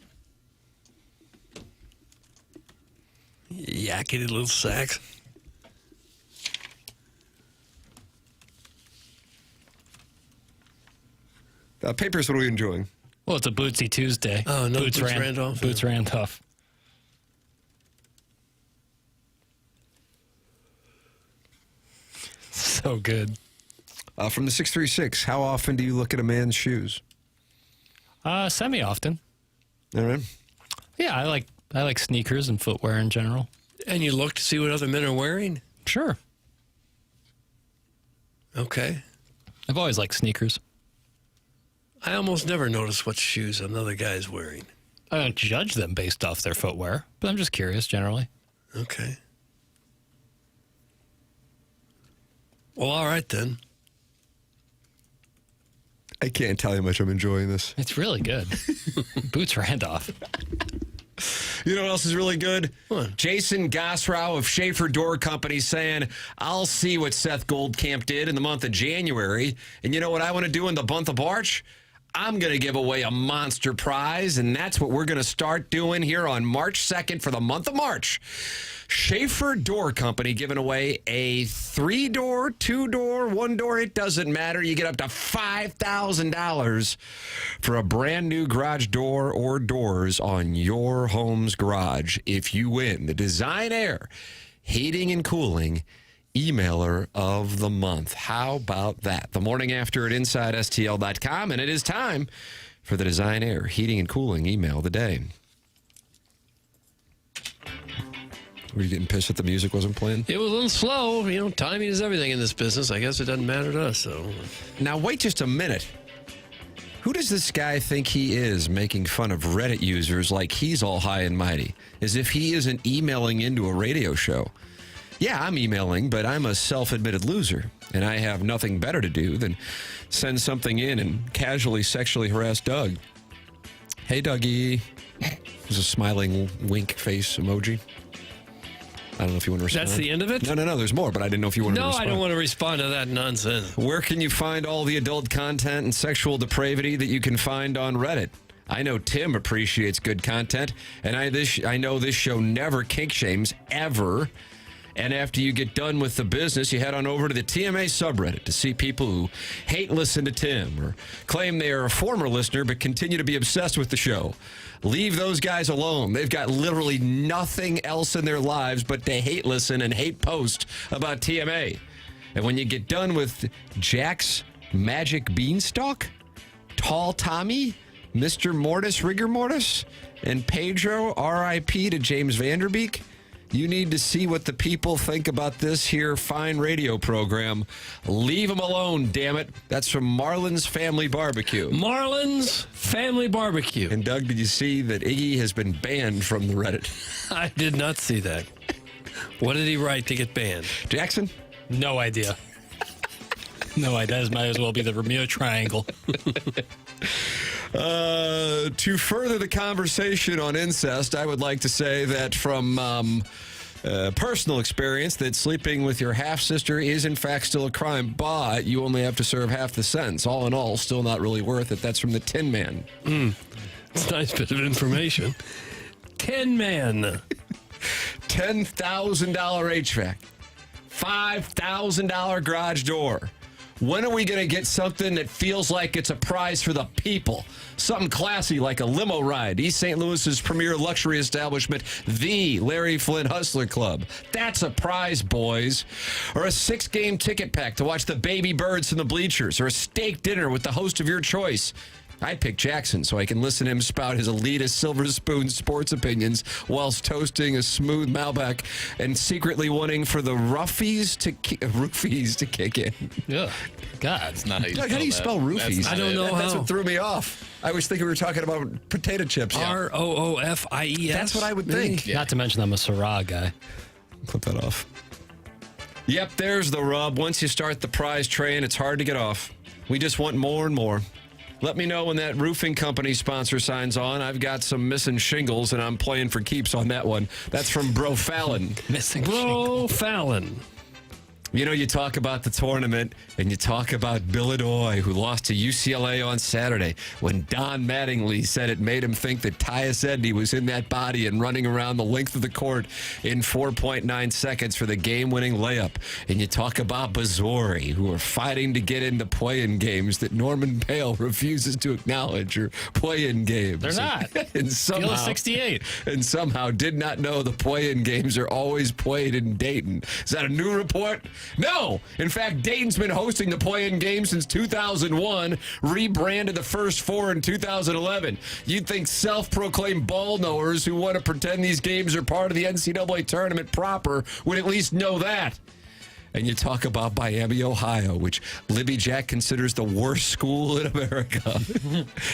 Yakety little sacks. Papers, what are we enjoying? Well, it's a Bootsy Tuesday. Oh, no, Boots Randolph. Boots Randolph. So good. From the 636, how often do you look at a man's shoes? Semi-often. All right. Yeah, I like sneakers and footwear in general. And you look to see what other men are wearing? Sure. Okay. I've always liked sneakers. I almost never notice what shoes another guy's wearing. I don't judge them based off their footwear, but I'm just curious generally. Okay. Well, all right then. I can't tell you how much I'm enjoying this. It's really good. Boots Randolph. You know what else is really good? What? Jason Gosrow of Schaefer Door Company saying, I'll see what Seth Goldcamp did in the month of January. And you know what I want to do in the month of March? I'm going to give away a monster prize, and that's what we're going to start doing here on March 2nd for the month of March. Schaefer Door Company giving away a 3-door, 2-door, 1-door. It doesn't matter. You get up to $5,000 for a brand new garage door or doors on your home's garage if you win the Design Air Heating and Cooling Emailer of the Month. How about that? The morning after at InsideSTL.com, and it is time for the Design Air Heating and Cooling Email of the Day. Were you getting pissed that the music wasn't playing? It was a little slow. You know, timing is everything in this business. I guess it doesn't matter to us, so. Now, wait just a minute. Who does this guy think he is making fun of Reddit users like he's all high and mighty, as if he isn't emailing into a radio show? Yeah, I'm emailing, but I'm a self-admitted loser, and I have nothing better to do than send something in and casually sexually harass Doug. Hey, Dougie. There's a smiling wink face emoji. I don't know if you want to respond. That's the end of it? No, there's more, but I didn't know if you wanted to respond. No, I don't want to respond to that nonsense. Where can you find all the adult content and sexual depravity that you can find on Reddit? I know Tim appreciates good content, and I know this show never kink shames, ever. And after you get done with the business, you head on over to the TMA subreddit to see people who hate listen to Tim or claim they are a former listener but continue to be obsessed with the show. Leave those guys alone. They've got literally nothing else in their lives but to hate listen and hate post about TMA. And when you get done with Jack's Magic Beanstalk, Tall Tommy, Mr. Mortis Rigor Mortis, and Pedro, R.I.P. to James Vanderbeek, you need to see what the people think about this here fine radio program. Leave them alone, damn it. That's from Marlin's Family Barbecue. Marlin's Family Barbecue. And Doug, did you see that Iggy has been banned from the Reddit? I did not see that. What did he write to get banned? Jackson? No idea. No idea. This might as well be the Bermuda Triangle. To further the conversation on incest, I would like to say that from personal experience that sleeping with your half-sister is in fact still a crime, but you only have to serve half the sentence. All in all, still not really worth it. That's from the Tin Man. It's a nice bit of information. Tin Man. $10,000 HVAC. $5,000 garage door. When are we going to get something that feels like it's a prize for the people? Something classy like a limo ride. East St. Louis's premier luxury establishment, the Larry Flynn Hustler Club. That's a prize, boys. Or a 6-game ticket pack to watch the baby birds from the bleachers. Or a steak dinner with the host of your choice. I picked Jackson so I can listen to him spout his elitist silver spoon sports opinions whilst toasting a smooth Malbec and secretly wanting for the roofies to kick in. Yeah. God. That's not how you Doug, spell how do you that. spell roofies? I don't know how. That's what threw me off. I was thinking we were talking about potato chips. Roofies. That's what I would think. Not to mention I'm a Syrah guy. Clip that off. Yep, there's the rub. Once you start the prize train, it's hard to get off. We just want more and more. Let me know when that roofing company sponsor signs on. I've got some missing shingles, and I'm playing for keeps on that one. That's from Bro Fallon. Missing Bro Fallon. You know, you talk about the tournament and you talk about Illinois, who lost to UCLA on Saturday, when Don Mattingly said it made him think that Tyus Edney was in that body and running around the length of the court in 4.9 seconds for the game-winning layup. And you talk about Missouri, who are fighting to get into play-in games that Norman Pale refuses to acknowledge are play-in games. They're not. And somehow, Field of 68. And somehow did not know the play-in games are always played in Dayton. Is that a new report? No. In fact, Dayton's been hosting the play-in game since 2001, rebranded the first four in 2011. You'd think self-proclaimed ball knowers who want to pretend these games are part of the NCAA tournament proper would at least know that. And you talk about Miami, Ohio, which Libby Jack considers the worst school in America.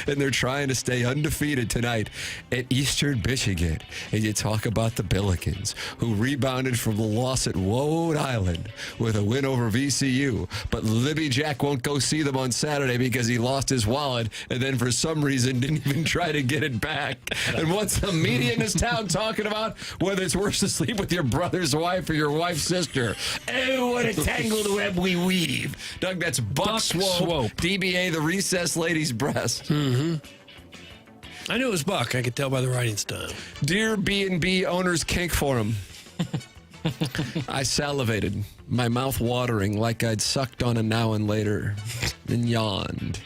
And they're trying to stay undefeated tonight at Eastern Michigan. And you talk about the Billikens, who rebounded from the loss at Rhode Island with a win over VCU. But Libby Jack won't go see them on Saturday because he lost his wallet and then for some reason didn't even try to get it back. And what's the media in this town talking about? Whether it's worse to sleep with your brother's wife or your wife's sister. Oh, what a tangled web we weave. Doug, that's Buck Swope, DBA, the recessed lady's breast. Mm-hmm. I knew it was Buck. I could tell by the writing style. Dear B&B Owners Kink Forum, I salivated, my mouth watering like I'd sucked on a now and later, and yawned.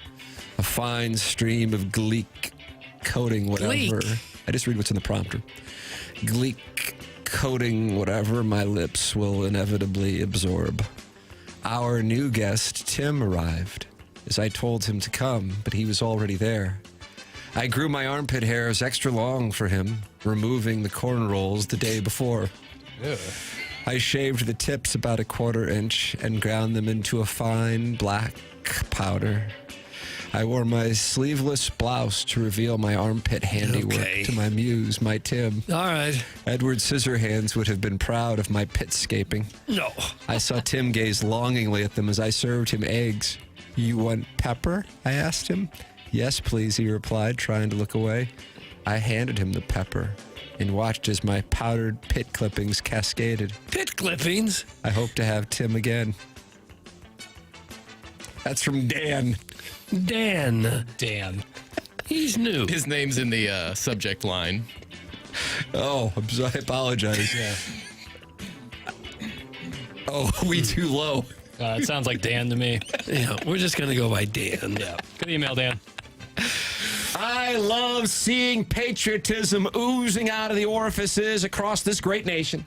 A fine stream of gleek coating whatever. Gleek. I just read what's in the prompter. Gleek coating whatever my lips will inevitably absorb. Our new guest, Tim, arrived as I told him to come, but he was already there. I grew my armpit hairs extra long for him, removing the corn rolls the day before. Ew. I shaved the tips about 1/4 inch and ground them into a fine black powder. I wore my sleeveless blouse to reveal my armpit handiwork to my muse, my Tim. All right. Edward Scissorhands would have been proud of my pitscaping. No. I saw Tim gaze longingly at them as I served him eggs. You want pepper? I asked him. Yes, please, he replied, trying to look away. I handed him the pepper and watched as my powdered pit clippings cascaded. Pit clippings? I hope to have Tim again. That's from Dan. Dan. He's new. His name's in the subject line. Oh, I'm sorry. I apologize. Yeah. Oh, we too low. It sounds like Dan to me. Yeah, we're just going to go by Dan. Yeah. Good email, Dan. I love seeing patriotism oozing out of the orifices across this great nation.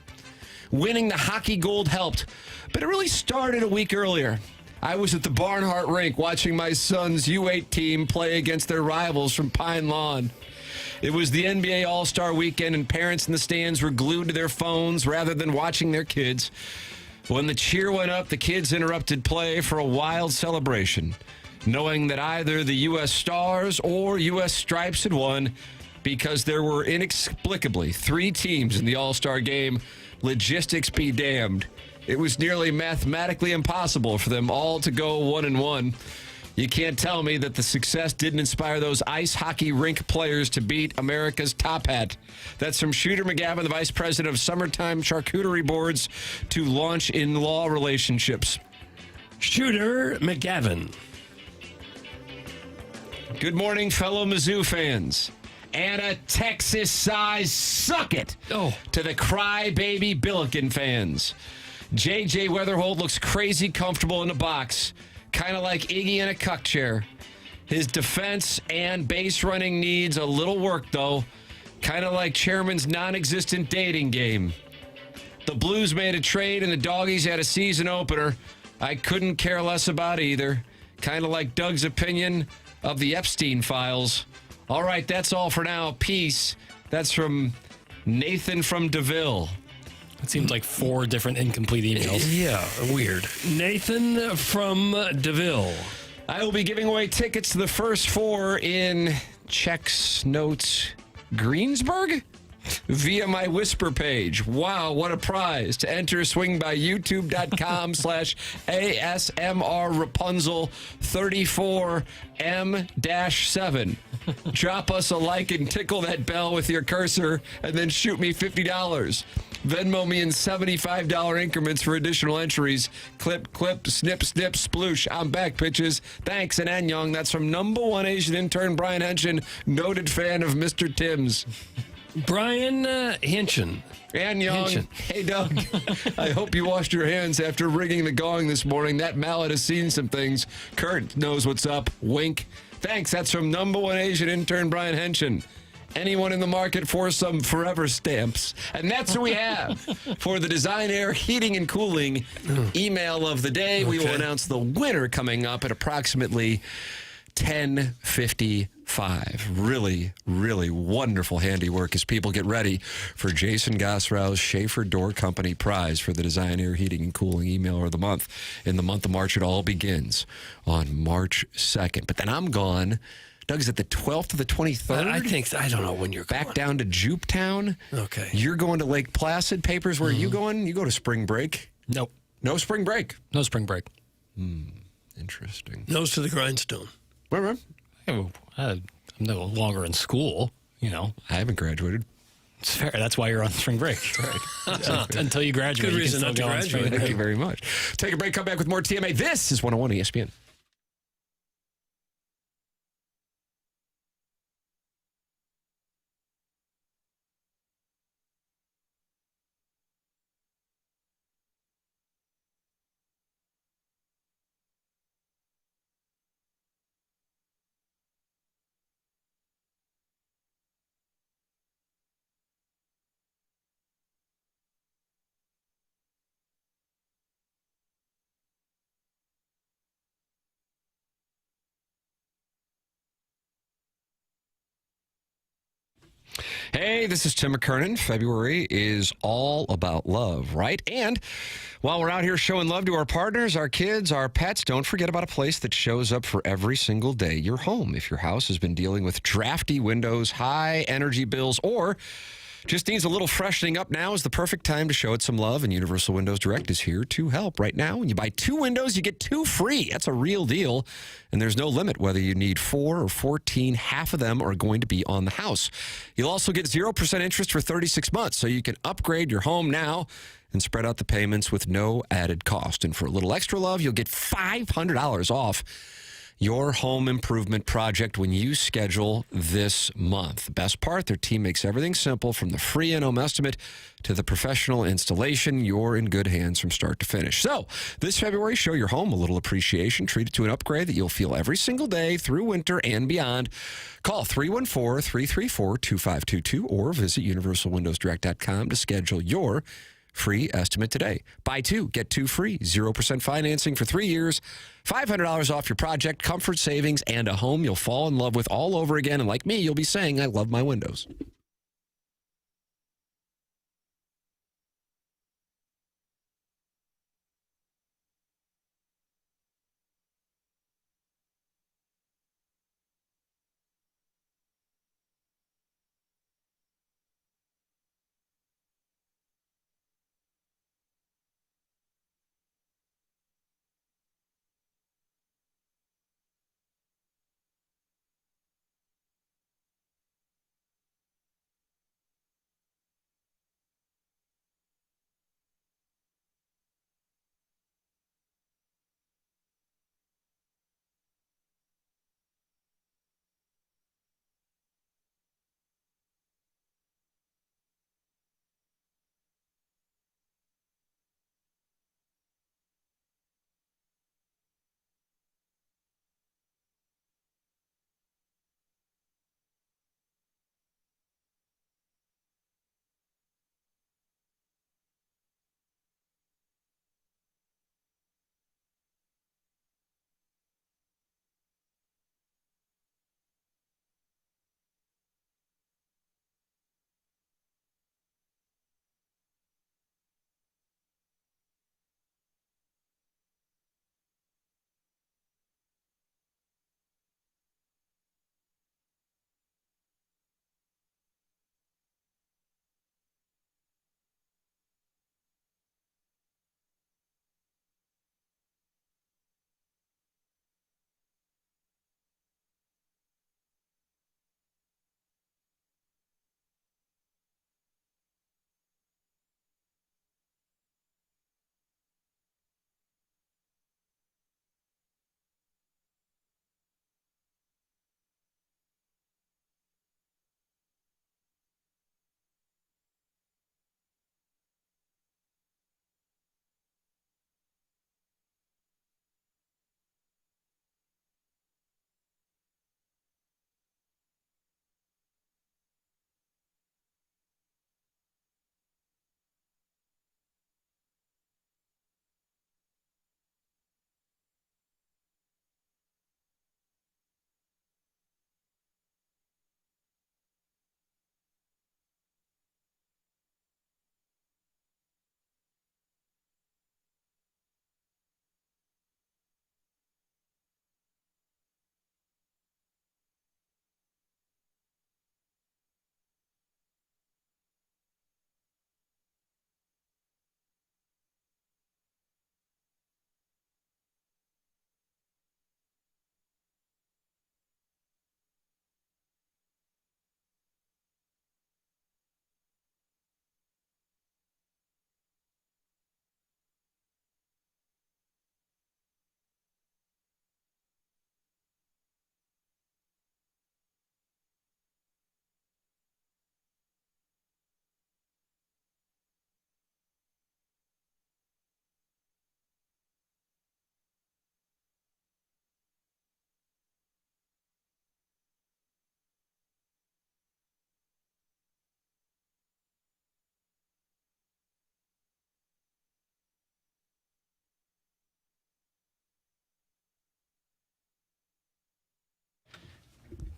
Winning the hockey gold helped, but it really started a week earlier. I was at the Barnhart rink watching my son's U8 team play against their rivals from Pine Lawn. It was the NBA All-Star Weekend, and parents in the stands were glued to their phones rather than watching their kids. When the cheer went up, the kids interrupted play for a wild celebration, knowing that either the U.S. Stars or U.S. Stripes had won because there were inexplicably 3 teams in the All-Star game. Logistics be damned. It was nearly mathematically impossible for them all to go 1-1. You can't tell me that the success didn't inspire those ice hockey rink players to beat America's top hat. That's from Shooter McGavin, the vice president of Summertime Charcuterie Boards, to launch in-law relationships. Shooter McGavin. Good morning, fellow Mizzou fans. And a Texas-sized suck it to the crybaby Billiken fans. J.J. Weatherholt looks crazy comfortable in the box, kind of like Iggy in a cuck chair. His defense and base running needs a little work, though, kind of like Chairman's non-existent dating game. The Blues made a trade and the Doggies had a season opener. I couldn't care less about either. Kind of like Doug's opinion of the Epstein files. All right, that's all for now. Peace. That's from Nathan from DeVille. It seems like 4 different incomplete emails. Yeah, weird. Nathan from DeVille. I will be giving away tickets to the first 4 in Checks Notes Greensburg via my Whisper page. Wow, what a prize. To enter, swing by youtube.com/ASMR Rapunzel 34M-7. Drop us a like and tickle that bell with your cursor and then shoot me $50. Venmo me in $75 increments for additional entries. Clip, snip, sploosh. I'm back, bitches. Thanks, and Anyong. That's from number one Asian intern Brian Henshin, noted fan of Mr. Tim's. Brian Hinchin. Anyong. Hey, Doug. I hope you washed your hands after ringing the gong this morning. That mallet has seen some things. Kurt knows what's up. Wink. Thanks. That's from number one Asian intern Brian Henshin. Anyone in the market for some forever stamps? And that's who we have for the Design Air Heating and Cooling email of the day. We will announce the winner coming up at approximately 10:55. Really, really wonderful handiwork as people get ready for Jason Gosrow's Schaefer Door Company prize for the Design Air Heating and Cooling email of the month. In the month of March, it all begins on March 2nd. But then I'm gone. Doug, is it the 12th to the 23rd? I don't know when you're going. Back down to Jupetown. Okay. You're going to Lake Placid. Papers, where are you going? You go to spring break? Nope. No spring break? No spring break. Interesting. Nose to the grindstone. Where? I'm no longer in school, you know. I haven't graduated. It's fair. That's why you're on spring break. Right. Until you graduate. Good reason you can not still to go on spring graduate. break. Thank you very much. Take a break, come back with more TMA. This is 101 ESPN. Hey, this is Tim McKernan. February is all about love, right? And while we're out here showing love to our partners, our kids, our pets, don't forget about a place that shows up for every single day, your home. If your house has been dealing with drafty windows, high energy bills, or just needs a little freshening up, now is the perfect time to show it some love, and Universal Windows Direct is here to help. Right now, when you buy 2 windows, you get 2 free. That's a real deal, and there's no limit whether you need 4 or 14. Half of them are going to be on the house. You'll also get 0% interest for 36 months, so you can upgrade your home now and spread out the payments with no added cost. And for a little extra love, you'll get $500 off your home improvement project when you schedule this month. The best part, their team makes everything simple, from the free in-home estimate to the professional installation. You're in good hands from start to finish. So this February, show your home a little appreciation. Treat it to an upgrade that you'll feel every single day through winter and beyond. Call 314-334-2522 or visit universalwindowsdirect.com to schedule your free estimate today. Buy 2, get 2 free. 0% financing for 3 years. $500 off your project, comfort savings, and a home you'll fall in love with all over again. And like me, you'll be saying, I love my windows.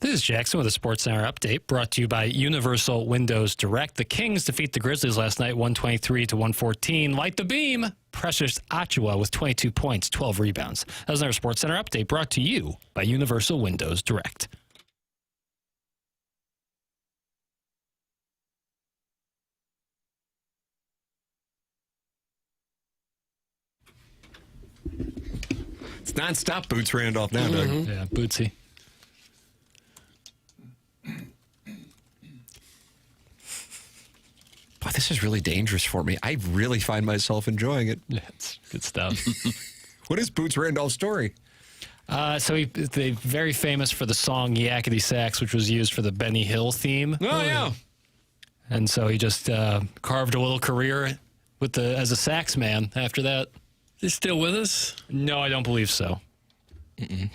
This is Jackson with a SportsCenter update brought to you by Universal Windows Direct. The Kings defeat the Grizzlies last night, 123-114. Light the beam. Precious Achua with 22 points, 12 rebounds. That was our SportsCenter update brought to you by Universal Windows Direct. It's nonstop Boots Randolph now, Doug. Yeah, Bootsy. Boy, this is really dangerous for me. I really find myself enjoying it. Yeah, it's good stuff. What is Boots Randolph's story? They're very famous for the song Yakety Sax, which was used for the Benny Hill theme. Oh, yeah. And so he just carved a little career as a sax man after that. Is he still with us? No, I don't believe so.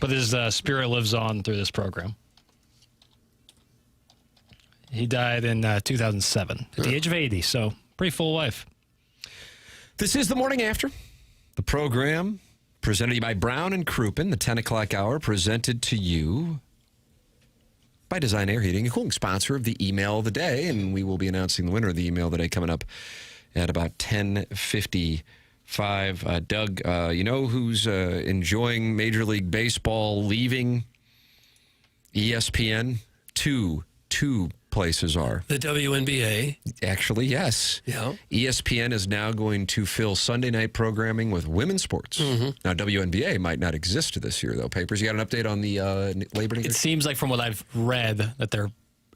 But his spirit lives on through this program. He died in 2007 at the age of 80, so pretty full life. This is the Morning After. The program presented to you by Brown and Crouppen, the 10 o'clock hour, presented to you by Design Air Heating and Cooling, sponsor of the Email of the Day, and we will be announcing the winner of the Email of the Day coming up at about 10:55. Doug, you know who's enjoying Major League Baseball leaving ESPN? Two places are. The WNBA. Actually, yes. Yeah. ESPN is now going to fill Sunday night programming with women's sports. Now, WNBA might not exist this year, though. Papers, you got an update on the Labor Day? It seems like from what I've read that they're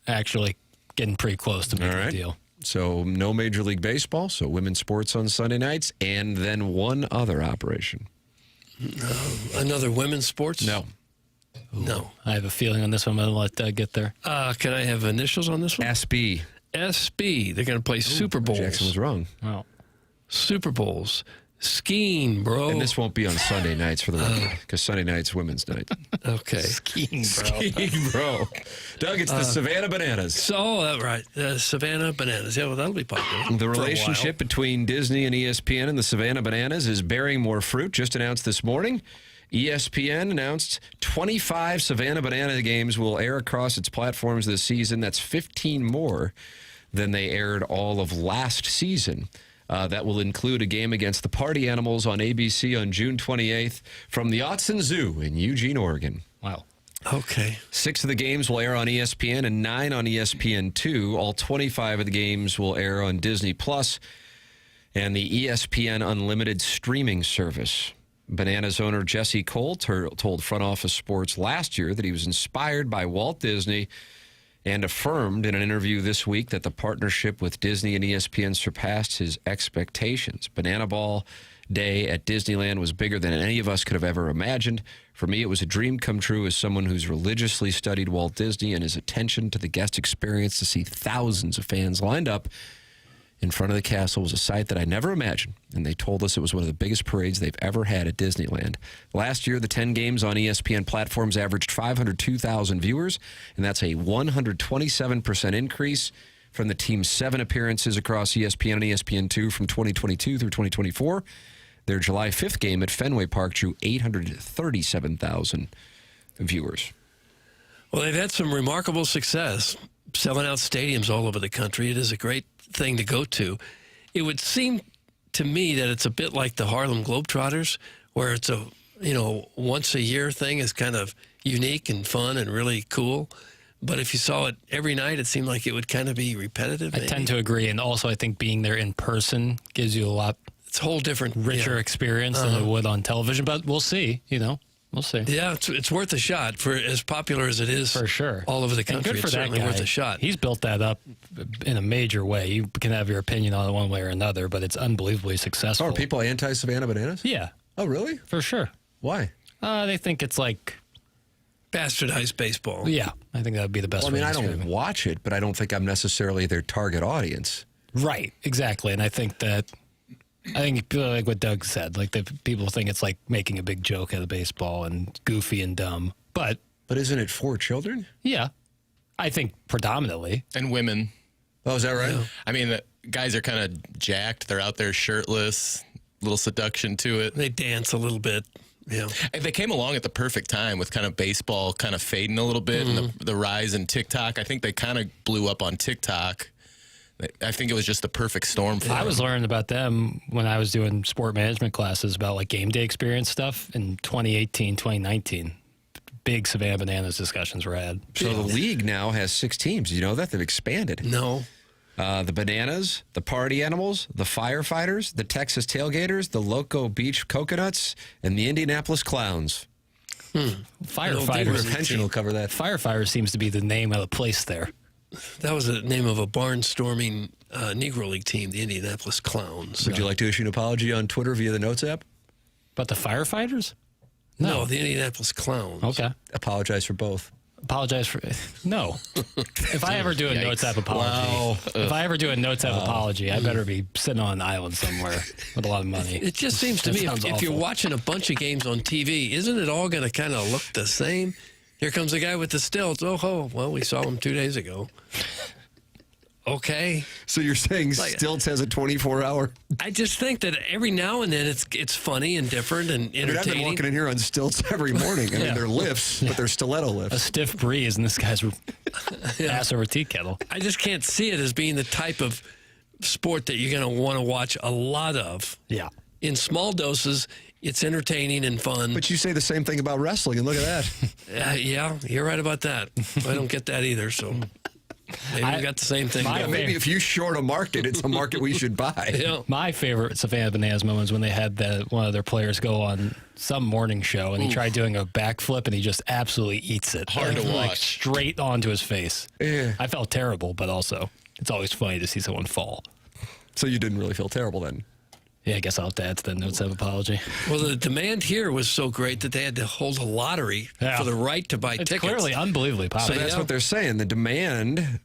actually getting pretty close to making a deal. So no Major League Baseball, so women's sports on Sunday nights, and then one other operation. Another women's sports? No. No. I have a feeling on this one. I'm going to let Doug get there. Can I have initials on this one? SB. SB. They're going to play Super Bowls. Jackson was wrong. Oh. Super Bowls. Skiing, bro. And this won't be on Sunday nights for the record, because Sunday night's women's night. Okay. Skiing, bro. Skiing, bro. Doug, it's the Savannah Bananas. Right. Savannah Bananas. Yeah, well, that'll be popular. The relationship between Disney and ESPN and the Savannah Bananas is bearing more fruit, just announced this morning. ESPN announced 25 Savannah Banana games will air across its platforms this season. That's 15 more than they aired all of last season. That will include a game against the Party Animals on ABC on June 28th from the Autzen Zoo in Eugene, Oregon. Wow. Okay. 6 of the games will air on ESPN and 9 on ESPN2. All 25 of the games will air on Disney Plus and the ESPN Unlimited streaming service. Bananas owner Jesse Cole told Front Office Sports last year that he was inspired by Walt Disney and affirmed in an interview this week that the partnership with Disney and ESPN surpassed his expectations. Banana Ball Day at Disneyland was bigger than any of us could have ever imagined. For me, it was a dream come true as someone who's religiously studied Walt Disney and his attention to the guest experience. To see thousands of fans lined up in front of the castle was a sight that I never imagined, and they told us it was one of the biggest parades they've ever had at Disneyland. Last year, the 10 games on ESPN platforms averaged 502,000 viewers, and that's a 127% increase from the team's 7 appearances across ESPN and ESPN2 from 2022 through 2024. Their July 5th game at Fenway Park drew 837,000 viewers. Well, they've had some remarkable success selling out stadiums all over the country. It is a great thing to go to. It would seem to me that it's a bit like the Harlem Globetrotters, where it's a once a year thing is kind of unique and fun and really cool. But if you saw it every night, it seemed like it would kind of be repetitive. I tend to agree, and also I think being there in person gives you a lot. It's a whole different, richer experience than it would on television. But we'll see. We'll see. Yeah, it's worth a shot for as popular as it is. For sure. All over the country. Good for it's that certainly guy. worth a shot. He's built that up in a major way. You can have your opinion on it one way or another, but it's unbelievably successful. Oh, are people anti-Savannah Bananas? Yeah. Oh, really? For sure. Why? They think it's like bastardized baseball. Yeah, I think that would be the best Well, way I to don't describe it. watch it, but I don't think I'm necessarily their target audience. Right, exactly. And I think like what Doug said, like people think it's like making a big joke out of baseball and goofy and dumb. But isn't it for children? Yeah, I think predominantly. And women. Oh, is that right? Yeah. I mean, the guys are kind of jacked. They're out there shirtless, little seduction to it. They dance a little bit. Yeah. And they came along at the perfect time with kind of baseball kind of fading a little bit and the rise in TikTok. I think they kind of blew up on TikTok. I think it was just the perfect storm for I them. was learning about them when I was doing sport management classes about like game day experience stuff in 2018, 2019. Big Savannah Bananas discussions were had. So the league now has 6 teams. You know that? They've expanded. No. The Bananas, the Party Animals, the Firefighters, the Texas Tailgaters, the Loco Beach Coconuts, and the Indianapolis Clowns. Firefighters. Retention will cover that. Firefighters seems to be the name of the place there. That was the name of a barnstorming Negro League team, the Indianapolis Clowns. Would you like to issue an apology on Twitter via the Notes app? But the Firefighters? No, the Indianapolis Clowns. Okay. Apologize for both. Apologize for no. If I ever do a Notes app apology, if I ever do a Notes app apology, I better be sitting on an island somewhere with a lot of money. It just seems to me if you're watching a bunch of games on TV, isn't it all going to kind of look the same? Here comes the guy with the stilts. Oh, well, we saw him 2 days ago. Okay. So you're saying Stilts has a 24-hour? I just think that every now and then it's funny and different and entertaining. I've been walking in here on stilts every morning. I mean, they're lifts, but they're stiletto lifts. A stiff breeze, and this guy's ass over tea kettle. I just can't see it as being the type of sport that you're going to want to watch a lot of. Yeah. In small doses, it's entertaining and fun. But you say the same thing about wrestling, and look at that. Yeah, you're right about that. I don't get that either, so... Maybe we got the same thing. Maybe if you short a market, it's a market we should buy. Yeah. My favorite Savannah Bananas moment was when they had one of their players go on some morning show and he tried doing a backflip and he just absolutely eats it. Hard to like watch. straight onto his face. Yeah. I felt terrible, but also it's always funny to see someone fall. So you didn't really feel terrible then? Yeah, I guess I'll have to add to the Notes app apology. Well, the demand here was so great that they had to hold a lottery for the right to buy tickets. Clearly unbelievably popular. So that's what they're saying. The demand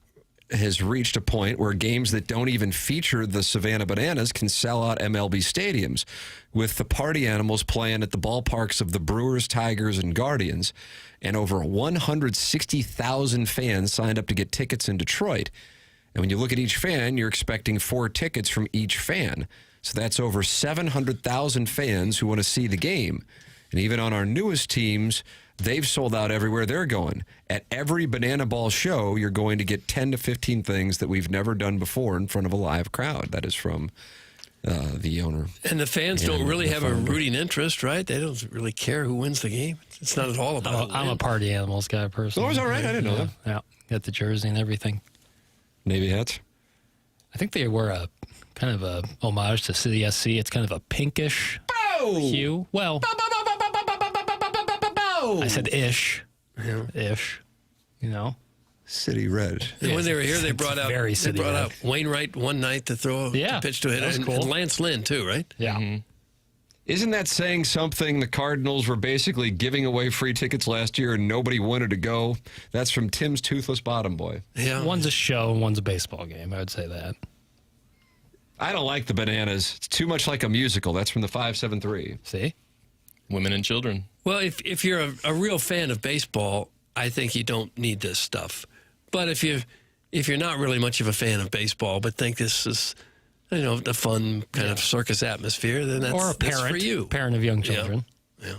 has reached a point where games that don't even feature the Savannah Bananas can sell out MLB stadiums, with the Party Animals playing at the ballparks of the Brewers, Tigers, and Guardians, and over 160,000 fans signed up to get tickets in Detroit. And when you look at each fan, you're expecting 4 tickets from each fan. So that's over 700,000 fans who want to see the game. And even on our newest teams, they've sold out everywhere they're going. At every Banana Ball show, you're going to get 10 to 15 things that we've never done before in front of a live crowd. That is from the owner. And the fans don't really have a rooting interest, right? They don't really care who wins the game. It's not at all about I'm a Party Animals guy personally. Oh, it's all right. I didn't know that. Yeah, got the jersey and everything. Navy hats? I think they were a kind of a homage to City SC. It's kind of a pinkish hue. Well, I said ish. Yeah. Ish. You know? City red. And when they were here, they brought out red. Wainwright one night to throw to pitch to a hitter. Cool. And Lance Lynn, too, right? Yeah. Mm-hmm. Isn't that saying something? The Cardinals were basically giving away free tickets last year and nobody wanted to go. That's from Tim's Toothless Bottom Boy. Yeah. One's a show and one's a baseball game. I would say that. I don't like the Bananas. It's too much like a musical. That's from the 573. See? Women and children. Well, if you're a real fan of baseball, I think you don't need this stuff. But if you're not really much of a fan of baseball, but think this is, a fun kind of circus atmosphere, then that's for you. Parent of young children. Yeah.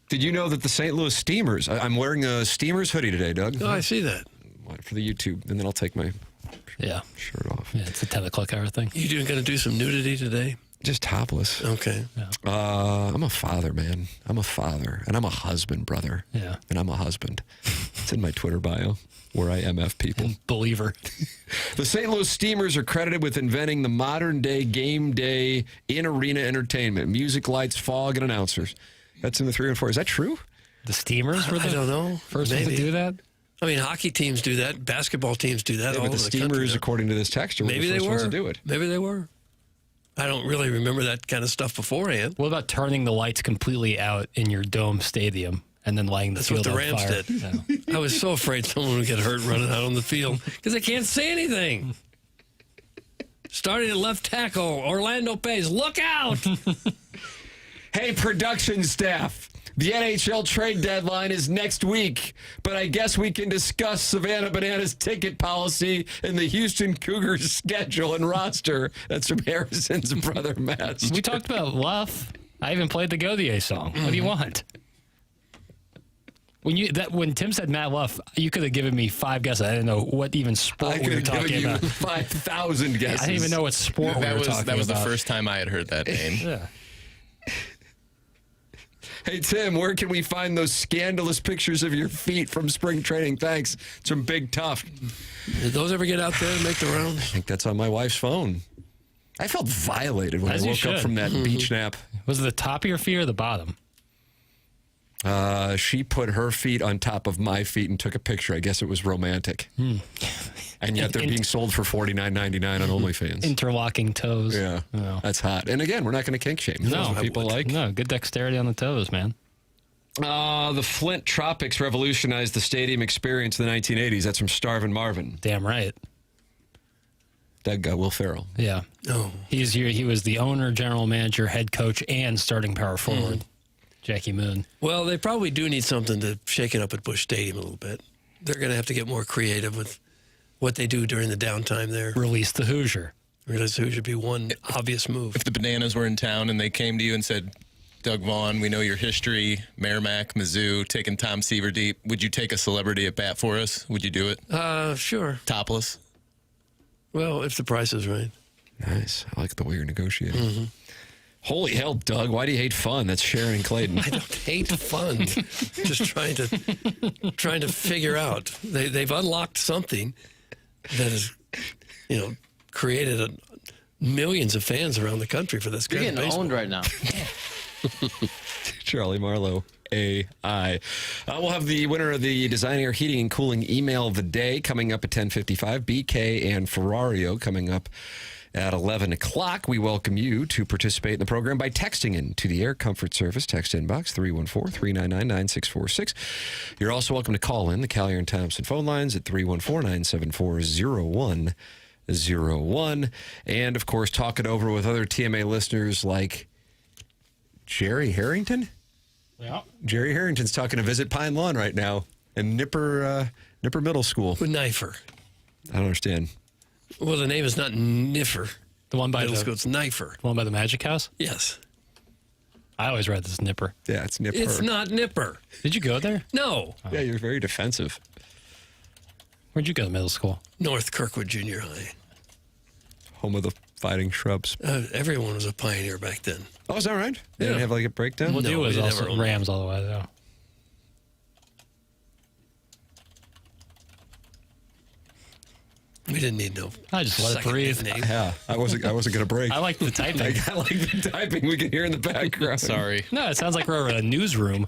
Did you know that the St. Louis Steamers, I'm wearing a Steamers hoodie today, Doug. Oh, I see that. For the YouTube, and then I'll take my shirt off. Yeah, it's a 10 o'clock hour thing. You going to do some nudity today? Just topless. Okay. Yeah. I'm a father, man. I'm a father, and I'm a husband, brother. Yeah. And I'm a husband. It's in my Twitter bio, where I MF people. Believer. The St. Louis Steamers are credited with inventing the modern-day game day in-arena entertainment. Music, lights, fog, and announcers. That's in the 3 and 4. Is that true? The Steamers were I don't know. First ones to do that? I mean, hockey teams do that. Basketball teams do that all but over the the Steamers, country. according to this texture, were the first ones to do it. Maybe they were. I don't really remember that kind of stuff beforehand. What about turning the lights completely out in your dome stadium and then lighting the That's field what the on Rams fire? did. I was so afraid someone would get hurt running out on the field because they can't see anything. Starting at left tackle, Orlando Pace, look out! Hey, production staff. The NHL trade deadline is next week, but I guess we can discuss Savannah Bananas' ticket policy and the Houston Cougars' schedule and roster. That's from Harrison's brother, Matt. We talked about Luff. I even played the Gaudier song. What do you want? When Tim said Matt Luff, you could have given me 5 guesses. I didn't know what even sport we were talking about. 5,000 guesses. I didn't even know what sport we were talking about. That was the first time I had heard that name. Yeah. Hey, Tim, where can we find those scandalous pictures of your feet from spring training? Thanks. It's from Big Tough. Did those ever get out there and make the rounds? I think that's on my wife's phone. I felt violated when As I you woke up should. from that beach nap. Was it the top of your feet or the bottom? She put her feet on top of my feet and took a picture. I guess it was romantic. And yet they're being sold for $49.99 on OnlyFans. Interlocking toes. Yeah, Oh. that's hot. And again, we're not going to kink shame. That's what people like. No, good dexterity on the toes, man. The Flint Tropics revolutionized the stadium experience in the 1980s. That's from Starvin' Marvin. Damn right. That guy, Will Ferrell. Yeah. Oh. He was the owner, general manager, head coach, and starting power forward. Jackie Moon. Well, they probably do need something to shake it up at Busch Stadium a little bit. They're going to have to get more creative with what they do during the downtime there. Release the Hoosier. Release the Hoosier would be one obvious move. If the Bananas were in town and they came to you and said, Doug Vaughn, we know your history, Merrimack, Mizzou, taking Tom Seaver deep, would you take a celebrity at bat for us? Would you do it? Sure. Topless? Well, if the price is right. Nice. I like the way you're negotiating. Holy hell, Doug. Why do you hate fun? That's Sharon and Clayton. I don't hate fun. Just trying to figure out. They've unlocked something that has, created millions of fans around the country for this You're kind of getting baseball. owned right now. Charlie Marlowe, AI. We'll have the winner of the Design Air Heating and Cooling Email of the Day coming up at 10:55. BK and Ferrario coming up at 11 o'clock. We welcome you to participate in the program by texting in to the Air Comfort Service text inbox 314-399-9646. You're also welcome to call in the Callier and Thompson phone lines at 314-974-0101. And, of course, talk it over with other TMA listeners like Jerry Harrington? Yeah. Jerry Harrington's talking to Visit Pine Lawn right now in Nipper Middle School. With Knifer. I don't understand. Well, the name is not Niffer. The one by Middle the school, it's Knifer. The one by the Magic House? Yes. I always read this Nipper. Yeah, it's Nipper. It's not Nipper. Did you go there? No. Yeah, you're very defensive. Where'd you go to middle school? North Kirkwood Junior High. Home of the Fighting Shrubs. Everyone was a pioneer back then. Oh, is that right? They Yeah. didn't have like a breakdown? Well, No, do we was never also owned Rams all the way, though. We didn't need no. I just let it second breathe. name. Yeah, I wasn't going to break. I like the typing. I like the typing we can hear in the background. Sorry. No, it sounds like we're in a newsroom.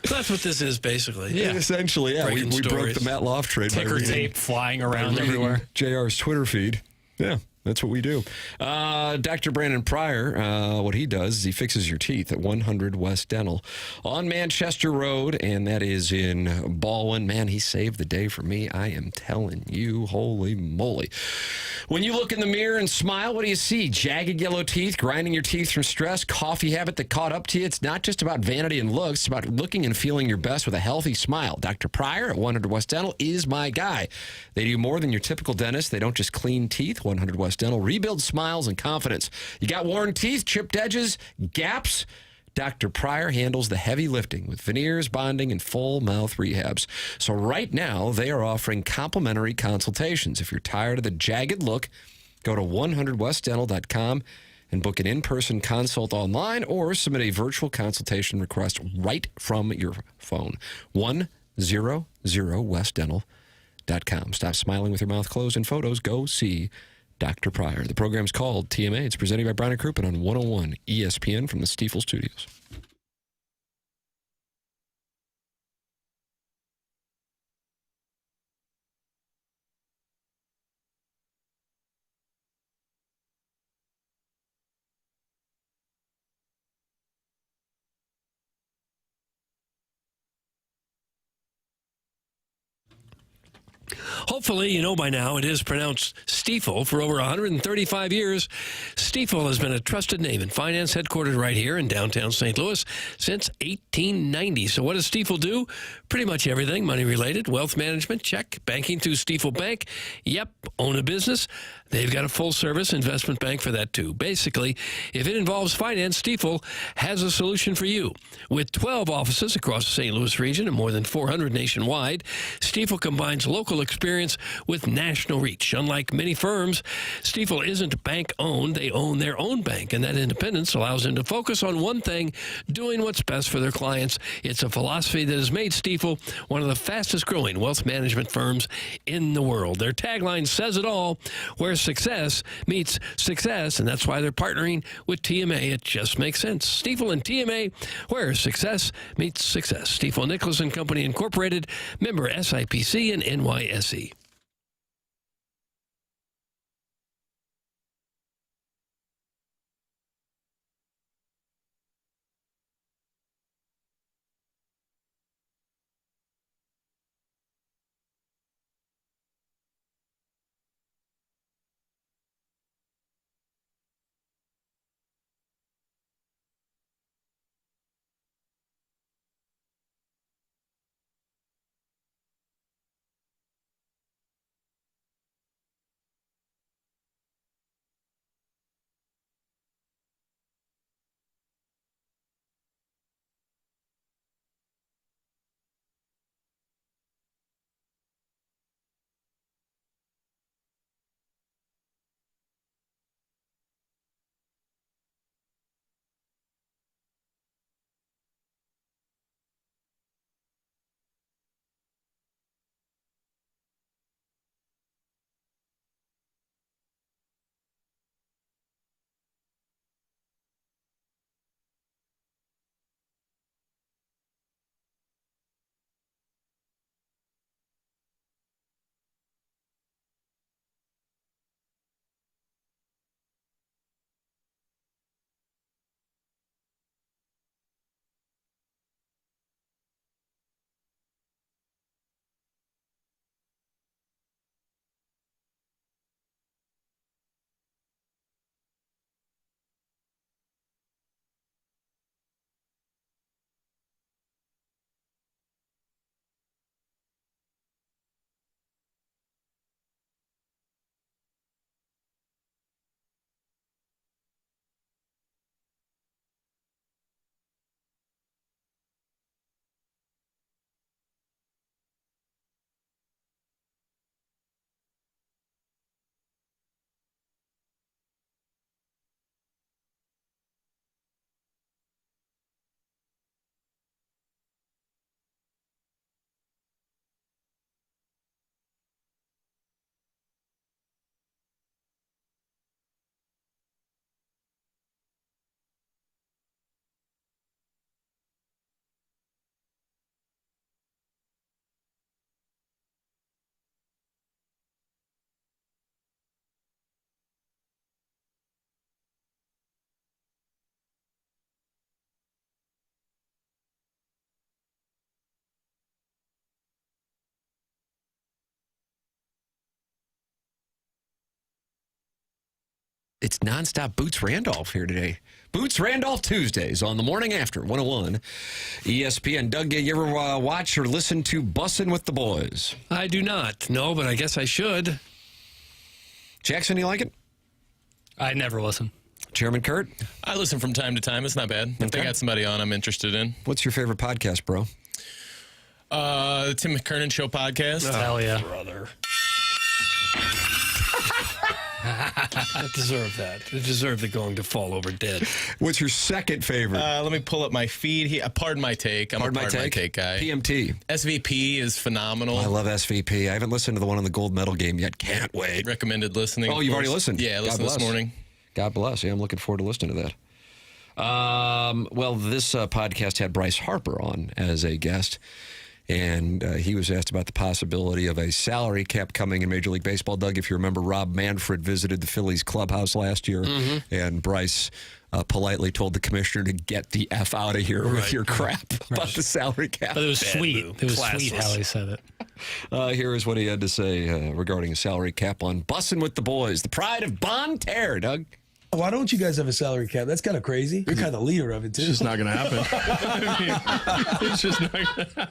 So that's what this is, basically. Yeah. Essentially, yeah. We Breaking broke stories. the Matt Loft trade by Ticker reading, tape flying around reading everywhere. JR's Twitter feed. Yeah, that's what we do. Dr. Brandon Pryor, what he does is he fixes your teeth at 100 West Dental on Manchester Road, and that is in Baldwin. Man, he saved the day for me. I am telling you, holy moly. When you look in the mirror and smile, what do you see? Jagged yellow teeth, grinding your teeth from stress, coffee habit that caught up to you. It's not just about vanity and looks. It's about looking and feeling your best with a healthy smile. Dr. Pryor at 100 West Dental is my guy. They do more than your typical dentist. They don't just clean teeth. 100 West Dental rebuilds smiles and confidence. You got worn teeth, chipped edges, gaps? Dr. Pryor handles the heavy lifting with veneers, bonding, and full mouth rehabs. So right now, they are offering complimentary consultations. If you're tired of the jagged look, go to 100westdental.com and book an in-person consult online or submit a virtual consultation request right from your phone. 100westdental.com. Stop smiling with your mouth closed in photos. Go see Dr. Pryor. The program's called TMA. It's presented by Brown and Crouppen on 101 ESPN from the Stiefel Studios. Hopefully, you know by now it is pronounced Stiefel. For over 135 years, Stiefel has been a trusted name in finance, headquartered right here in downtown St. Louis since 1890. So what does Stiefel do? Pretty much everything money-related, wealth management, check, banking through Stiefel Bank. Yep, own a business. They've got a full-service investment bank for that, too. Basically, if it involves finance, Stiefel has a solution for you. With 12 offices across the St. Louis region and more than 400 nationwide, Stiefel combines local experience with national reach. Unlike many firms, Stiefel isn't bank-owned. They own their own bank, and that independence allows them to focus on one thing, doing what's best for their clients. It's a philosophy that has made Stiefel one of the fastest-growing wealth management firms in the world. Their tagline says it all, where success meets success, and that's why they're partnering with TMA. It just makes sense. Stiefel and TMA, where success meets success. Stiefel Nicholas and Company Incorporated, member SIPC and NYSE. It's nonstop Boots Randolph here today. Boots Randolph Tuesdays on the Morning After 101 ESPN. Doug, you ever watch or listen to Bussin' with the Boys? I do not. No, but I guess I should. Jackson, you like it? I never listen. Chairman Kurt? I listen from time to time. It's not bad. If they got somebody on I'm interested in. What's your favorite podcast, bro? The Tim McKernan Show podcast. Oh, hell yeah. Brother. I deserve that. I deserve the going to fall over dead. What's your second favorite? Let me pull up my feed. Pardon My Take. I'm a Pardon My Take guy. PMT. SVP is phenomenal. I love SVP. I haven't listened to the one on the gold medal game yet. Can't wait. Recommended listening. Oh, you've already listened? Yeah, I listened this morning. God bless. Yeah, I'm looking forward to listening to that. Well, this podcast had Bryce Harper on as a guest. And he was asked about the possibility of a salary cap coming in Major League Baseball. Doug, if you remember, Rob Manfred visited the Phillies clubhouse last year, and Bryce politely told the commissioner to get the F out of here with your crap about the salary cap. But it was sweet. It was sweet how he said it. Here is what he had to say regarding a salary cap on Bussin' with the Boys. The pride of Bon Terre, Doug. Why don't you guys have a salary cap? That's kind of crazy. You're kind of the leader of it, too. It's just not going to happen. It's just not going to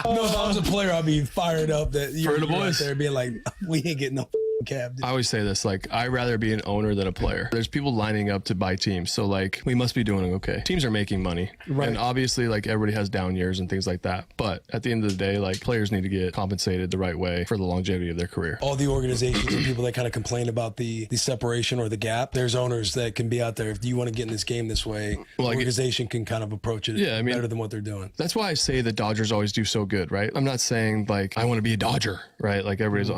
No, if I was a player, I'd be fired up that you're the boys. out there being like, we ain't getting no cap. I always say this, like, I'd rather be an owner than a player. There's people lining up to buy teams, so, like, we must be doing okay. Teams are making money. Right. And obviously, like, everybody has down years and things like that. But at the end of the day, like, players need to get compensated the right way for the longevity of their career. All the organizations and people that kind of complain about the separation or the gap, there's owners that can be out there. If you want to get in this game this way, the organization can kind of approach it better than what they're doing. That's why I say the Dodgers always do so good, right? I'm not saying, like, I want to be a Dodger, right? Like, everybody's,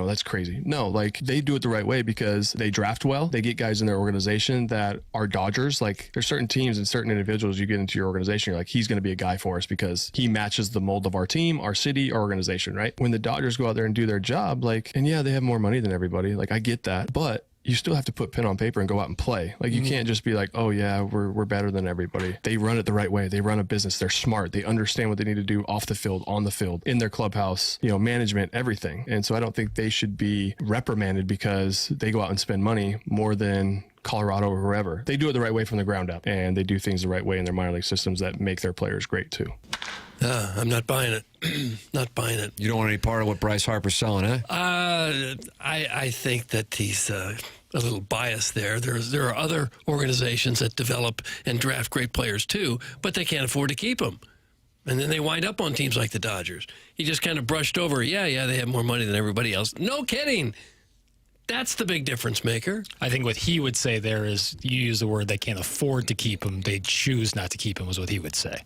that's crazy. No, like, they do it the right way because they draft well. They get guys in their organization that are Dodgers. Like, there's certain teams and certain individuals you get into your organization, you're like, he's going to be a guy for us because he matches the mold of our team, our city, our organization, right? When the Dodgers go out there and do their job, like, and yeah, they have more money than everybody. Like, I get that, but you still have to put pen on paper and go out and play. Like, you can't just be like, oh yeah, we're better than everybody. They run it the right way. They run a business. They're smart. They understand what they need to do off the field, on the field, in their clubhouse, management, everything. And so I don't think they should be reprimanded because they go out and spend money more than Colorado or whoever. They do it the right way from the ground up, and they do things the right way in their minor league systems that make their players great too. I'm not buying it. Not buying it. You don't want any part of what Bryce Harper's selling, huh? I think that he's a little biased there. There are other organizations that develop and draft great players too, but they can't afford to keep them. And then they wind up on teams like the Dodgers. He just kind of brushed over, yeah, they have more money than everybody else. No kidding. That's the big difference maker. I think what he would say there is, you use the word they can't afford to keep him. They choose not to keep him, is what he would say.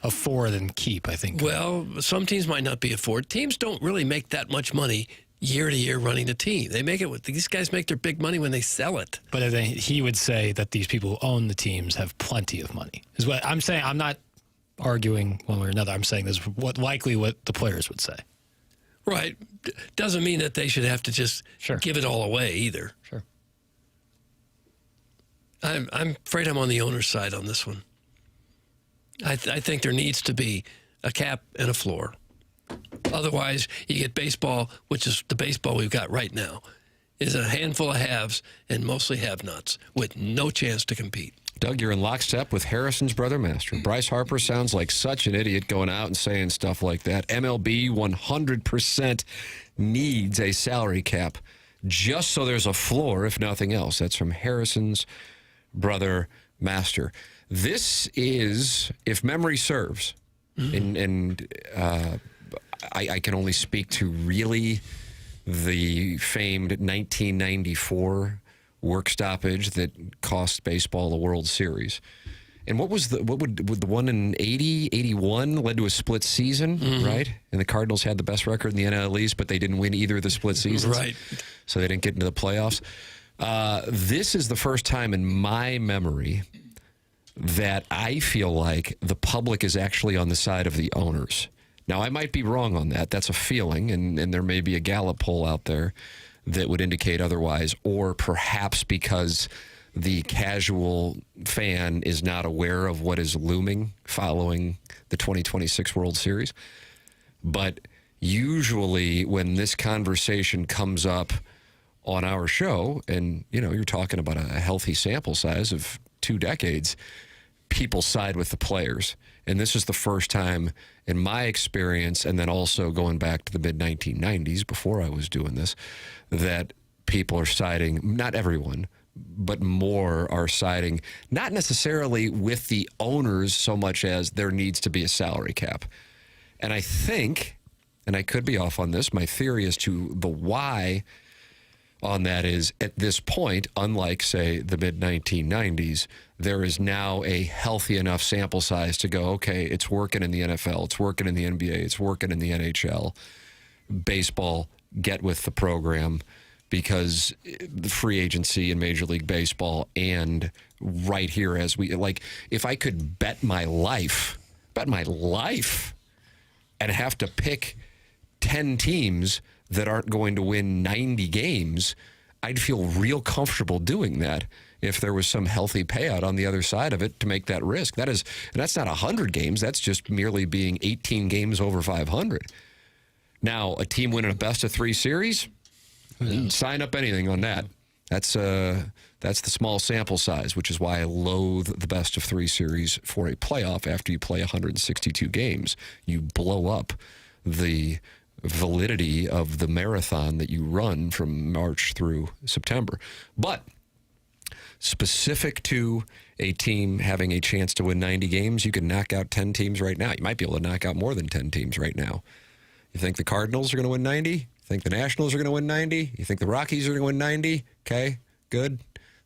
Afford and keep, I think. Well, some teams might not be afford. Teams don't really make that much money year to year running a team. They make it. These guys make their big money when they sell it. But I think he would say that these people who own the teams have plenty of money. Is what I'm saying. I'm not arguing one way or another. I'm saying this is what the players would say. Right. Doesn't mean that they should have to just give it all away either. Sure. I'm afraid I'm on the owner's side on this one. I think there needs to be a cap and a floor. Otherwise, you get baseball, which is the baseball we've got right now, is a handful of haves and mostly have-nots with no chance to compete. Doug, you're in lockstep with Harrison's brother master. Bryce Harper sounds like such an idiot going out and saying stuff like that. MLB 100% needs a salary cap just so there's a floor, if nothing else. That's from Harrison's brother master. This is, if memory serves, and I can only speak to really the famed 1994 work stoppage that cost baseball the World Series. And what would the one in 80, 81 led to a split season, right? And the Cardinals had the best record in the NL East, but they didn't win either of the split seasons. Right. So they didn't get into the playoffs. This is the first time in my memory that I feel like the public is actually on the side of the owners. Now, I might be wrong on that. That's a feeling, and there may be a Gallup poll out there that would indicate otherwise, or perhaps because the casual fan is not aware of what is looming following the 2026 World Series. But usually when this conversation comes up on our show, and you're talking about a healthy sample size of 2 decades, people side with the players. And this is the first time in my experience, and then also going back to the mid-1990s before I was doing this, that people are siding, not everyone, but more are siding, not necessarily with the owners so much as there needs to be a salary cap. And I think, and I could be off on this, my theory as to the why on that is, at this point, unlike, say, the mid-1990s, there is now a healthy enough sample size to go, okay, it's working in the NFL, it's working in the NBA, it's working in the NHL. Baseball, get with the program, because the free agency in Major League Baseball, and right here as we, like, if I could bet my life, and have to pick 10 teams that aren't going to win 90 games, I'd feel real comfortable doing that. if there was some healthy payout on the other side of it to make that risk. And that's not 100 games. That's just merely being 18 games over 500. Now, a team winning a best-of-3 series, sign up anything on that. That's the small sample size, which is why I loathe the best-of-3 series for a playoff after you play 162 games. You blow up the validity of the marathon that you run from March through September. But specific to a team having a chance to win 90 games, you can knock out 10 teams right now. You might be able to knock out more than 10 teams right now. You think the Cardinals are going to win 90? You think the Nationals are going to win 90? You think the Rockies are going to win 90? Okay, good.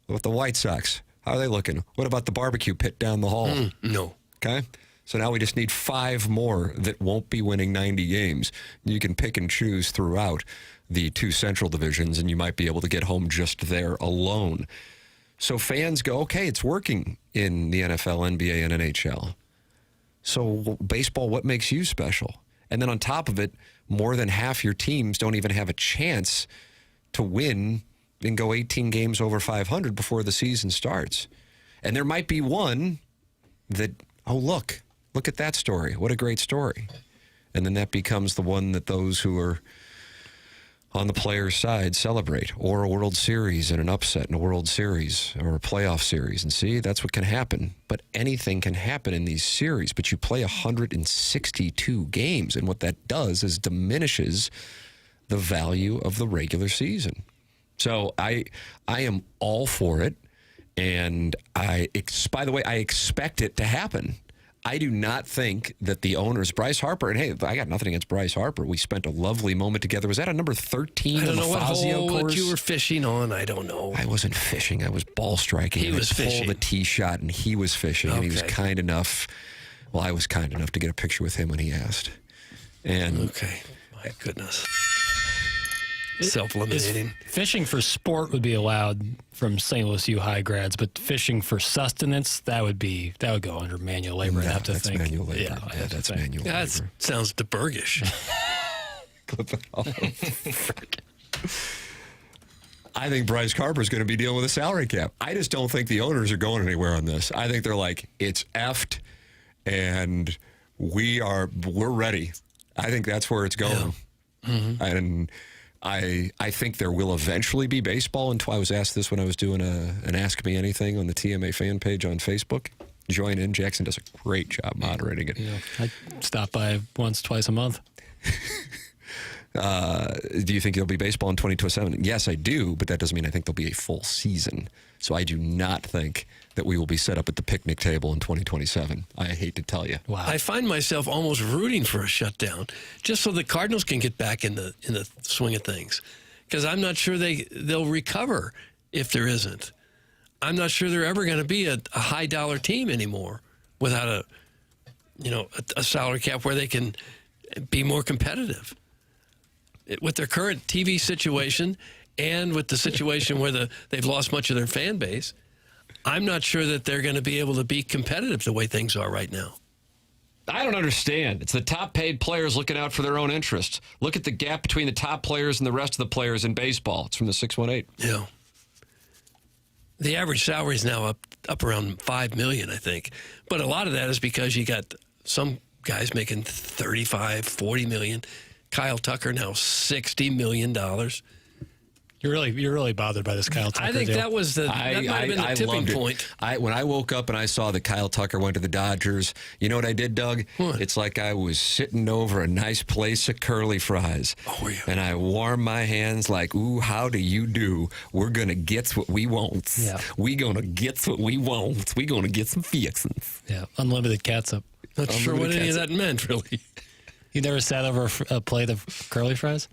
What about the White Sox? How are they looking? What about the barbecue pit down the hall? No. Okay. So now we just need 5 more that won't be winning 90 games. You can pick and choose throughout the 2 central divisions, and you might be able to get home just there alone. So fans go, okay, it's working in the NFL, NBA, and NHL. So baseball, what makes you special? And then on top of it, more than half your teams don't even have a chance to win and go 18 games over 500 before the season starts. And there might be one that, oh, look at that story. What a great story. And then that becomes the one that those who are on the player's side celebrate, or a World Series and an upset in a World Series or a playoff series. And see, that's what can happen. But anything can happen in these series. But you play 162 games, and what that does is diminishes the value of the regular season. So I am all for it, and by the way, I expect it to happen. I do not think that the owners, Bryce Harper, and hey, I got nothing against Bryce Harper. We spent a lovely moment together. Was that a number 13 I don't on the know what Fazio hole course? that you were fishing on. I don't know. I wasn't fishing. I was ball striking. He was fishing. I pulled a tee shot, and he was fishing. And he was kind enough. Well, I was kind enough to get a picture with him when he asked. And okay, my goodness. Self-eliminating. Fishing for sport would be allowed from St. Louis U High grads, but fishing for sustenance, that would go under manual labor. I have to think. Manual labor. Yeah, that's manual labor. That sounds DeBurgish. Clip it off. I think Bryce Harper is going to be dealing with a salary cap. I just don't think the owners are going anywhere on this. I think they're like, it's effed, and we're ready. I think that's where it's going. Yeah. Mm-hmm. And I think there will eventually be baseball. And I was asked this when I was doing an Ask Me Anything on the TMA fan page on Facebook. Join in. Jackson does a great job moderating it. Yeah, I stop by once, twice a month. Do you think there'll be baseball in 2027? Yes, I do, but that doesn't mean I think there'll be a full season. So I do not think that we will be set up at the picnic table in 2027. I hate to tell you. Wow. I find myself almost rooting for a shutdown just so the Cardinals can get back in the swing of things, because I'm not sure they'll recover if there isn't. I'm not sure they're ever going to be a high dollar team anymore without a salary cap where they can be more competitive. With their current TV situation and with the situation where they've lost much of their fan base, I'm not sure that they're going to be able to be competitive the way things are right now. I don't understand. It's the top paid players looking out for their own interests. Look at the gap between the top players and the rest of the players in baseball. It's from the 618. Yeah. The average salary is now up around $5 million, I think. But a lot of that is because you got some guys making $35, $40 million. Kyle Tucker now $60 million. You're really bothered by this Kyle Tucker I think deal. that was that might have been the tipping point. When I woke up and I saw that Kyle Tucker went to the Dodgers, you know what I did, Doug? What? It's like I was sitting over a nice place of curly fries. Oh, were you? And I warmed my hands like, ooh, how do you do? We're going to get what we want. Yeah. We're going to get what we want. We're going to get some fixins. Yeah, unlimited catsup. Not sure what any of that meant, really. You never sat over a plate of curly fries?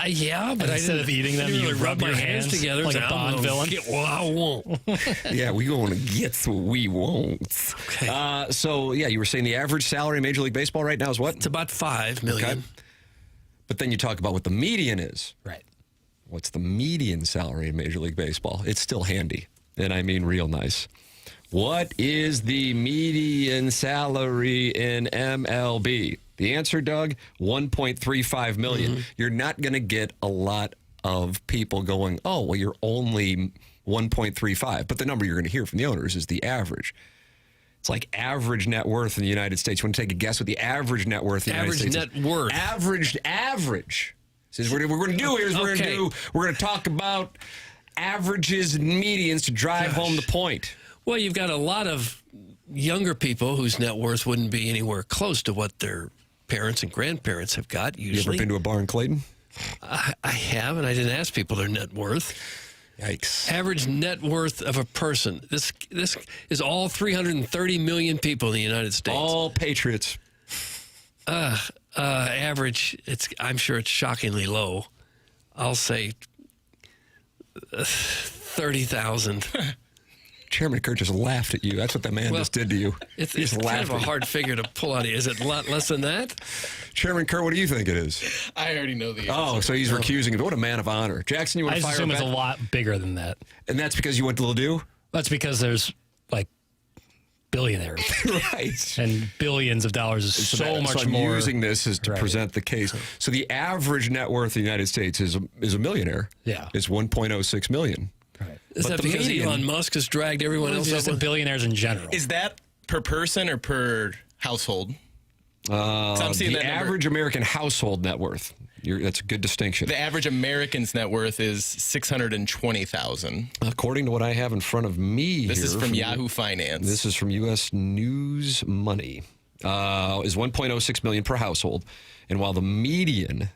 Yeah, but instead of eating them, you rub your hands together like a Bond villain. Get what I want. Yeah, we're going to get what we want. Okay. So, yeah, you were saying the average salary in Major League Baseball right now is what? It's about $5 million. Okay. But then you talk about what the median is. Right. What's the median salary in Major League Baseball? It's still handy, and I mean real nice. What is the median salary in MLB? The answer, Doug, $1.35 million. Mm-hmm. You're not going to get a lot of people going, oh, well, you're only 1.35. But the number you're going to hear from the owners is the average. It's like average net worth in the United States. You want to take a guess what the average net worth in the United States is? Average net worth. Average. Says what we're going to do here is we're going to talk about averages and medians to drive home the point. Well, you've got a lot of younger people whose net worth wouldn't be anywhere close to what their parents and grandparents have got usually. You ever been to a bar in Clayton? I have, and I didn't ask people their net worth. Yikes. Average net worth of a person. This is all 330 million people in the United States. All patriots. Average, I'm sure it's shockingly low. I'll say 30,000. Chairman Kurt just laughed at you. That's what that man just did to you. It's kind of a hard figure to pull out. Is it a lot less than that? Chairman Kurt, what do you think it is? I already know the answer. Oh, so he's recusing it. What a man of honor. Jackson, you want to fire assume a it's bet? a lot bigger than that. And that's because you went to Ladue? That's because there's like billionaires. Right. And billions of dollars is so much I'm more. using this as to present the case. So the average net worth in the United States is a millionaire. Yeah. It's 1.06 million. Is that because Elon Musk has dragged everyone else just up? the billionaires in general. Is that per person or per household? I'm seeing The that number. average American household net worth. That's a good distinction. The average American's net worth is $620,000. According to what I have in front of me This here is from Yahoo Finance. This is from U.S. News Money. Is 1.06 million per household, and while the median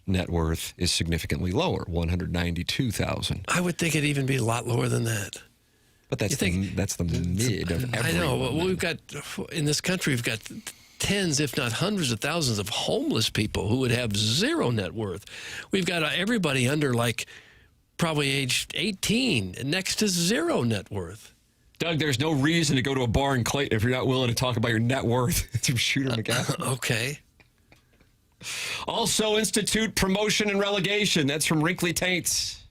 net worth is significantly lower, 192,000. I would think it'd even be a lot lower than that. But that's the mid of everyone. I know. Well, we've got in this country, we've got tens, if not hundreds of thousands of homeless people who would have zero net worth. We've got everybody under like probably age 18 next to zero net worth. Doug, there's no reason to go to a bar in Clayton if you're not willing to talk about your net worth. It's from Shooter McGowan. Okay. Also, institute promotion and relegation. That's from Wrinkly Taints.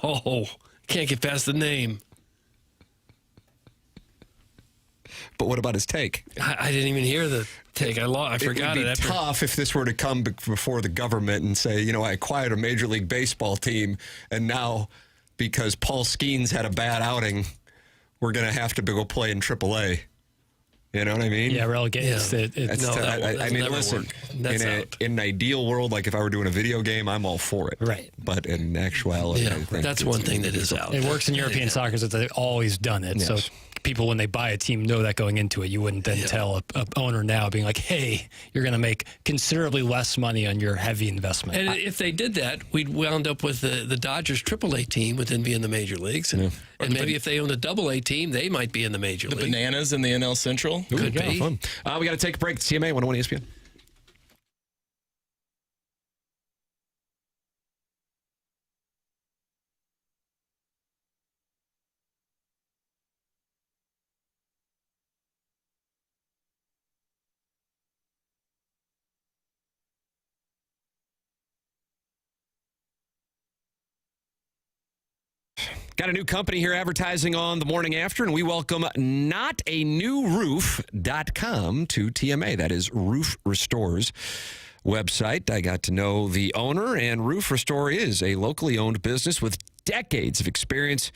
Oh, can't get past the name. But what about his take? I didn't even hear the take. I forgot it. It would be after. tough if this were to come before the government and say, I acquired a Major League Baseball team, and now because Paul Skeens had a bad outing, we're going to have to go play in AAA. You know what I mean? Yeah, relegation. I mean, listen, in an ideal world, like if I were doing a video game, I'm all for it. Right. But in actuality, I think that's one thing that is out. It works in European soccer, so they've always done it. Yes. So people, when they buy a team, know that going into it. You wouldn't then tell a owner now, being like, hey, you're going to make considerably less money on your heavy investment. And if they did that, we'd wound up with the Dodgers AAA team would then be in the major leagues. And, and maybe if they owned a AA team, they might be in the major league. The Bananas in the NL Central? Could be. Fun. We got to take a break. It's TMA 101 ESPN. Got a new company here advertising on the Morning After, and we welcome notanewroof.com to TMA. That is Roof Restore's website. I got to know the owner, and Roof Restore is a locally owned business with decades of experience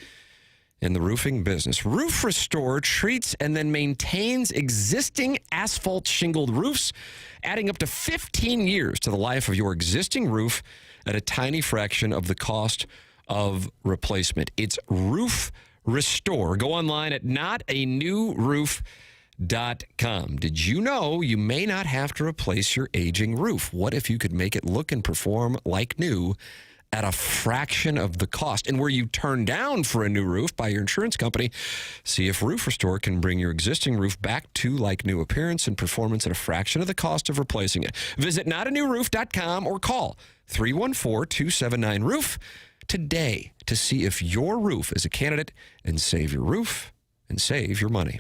in the roofing business. Roof Restore treats and then maintains existing asphalt shingled roofs, adding up to 15 years to the life of your existing roof at a tiny fraction of the cost of replacement. It's Roof Restore. Go online at notanewroof.com. Did you know you may not have to replace your aging roof? What if you could make it look and perform like new at a fraction of the cost? And were you turned down for a new roof by your insurance company? See if Roof Restore can bring your existing roof back to like new appearance and performance at a fraction of the cost of replacing it. Visit notanewroof.com or call 314-279-ROOF today to see if your roof is a candidate, and save your roof and save your money.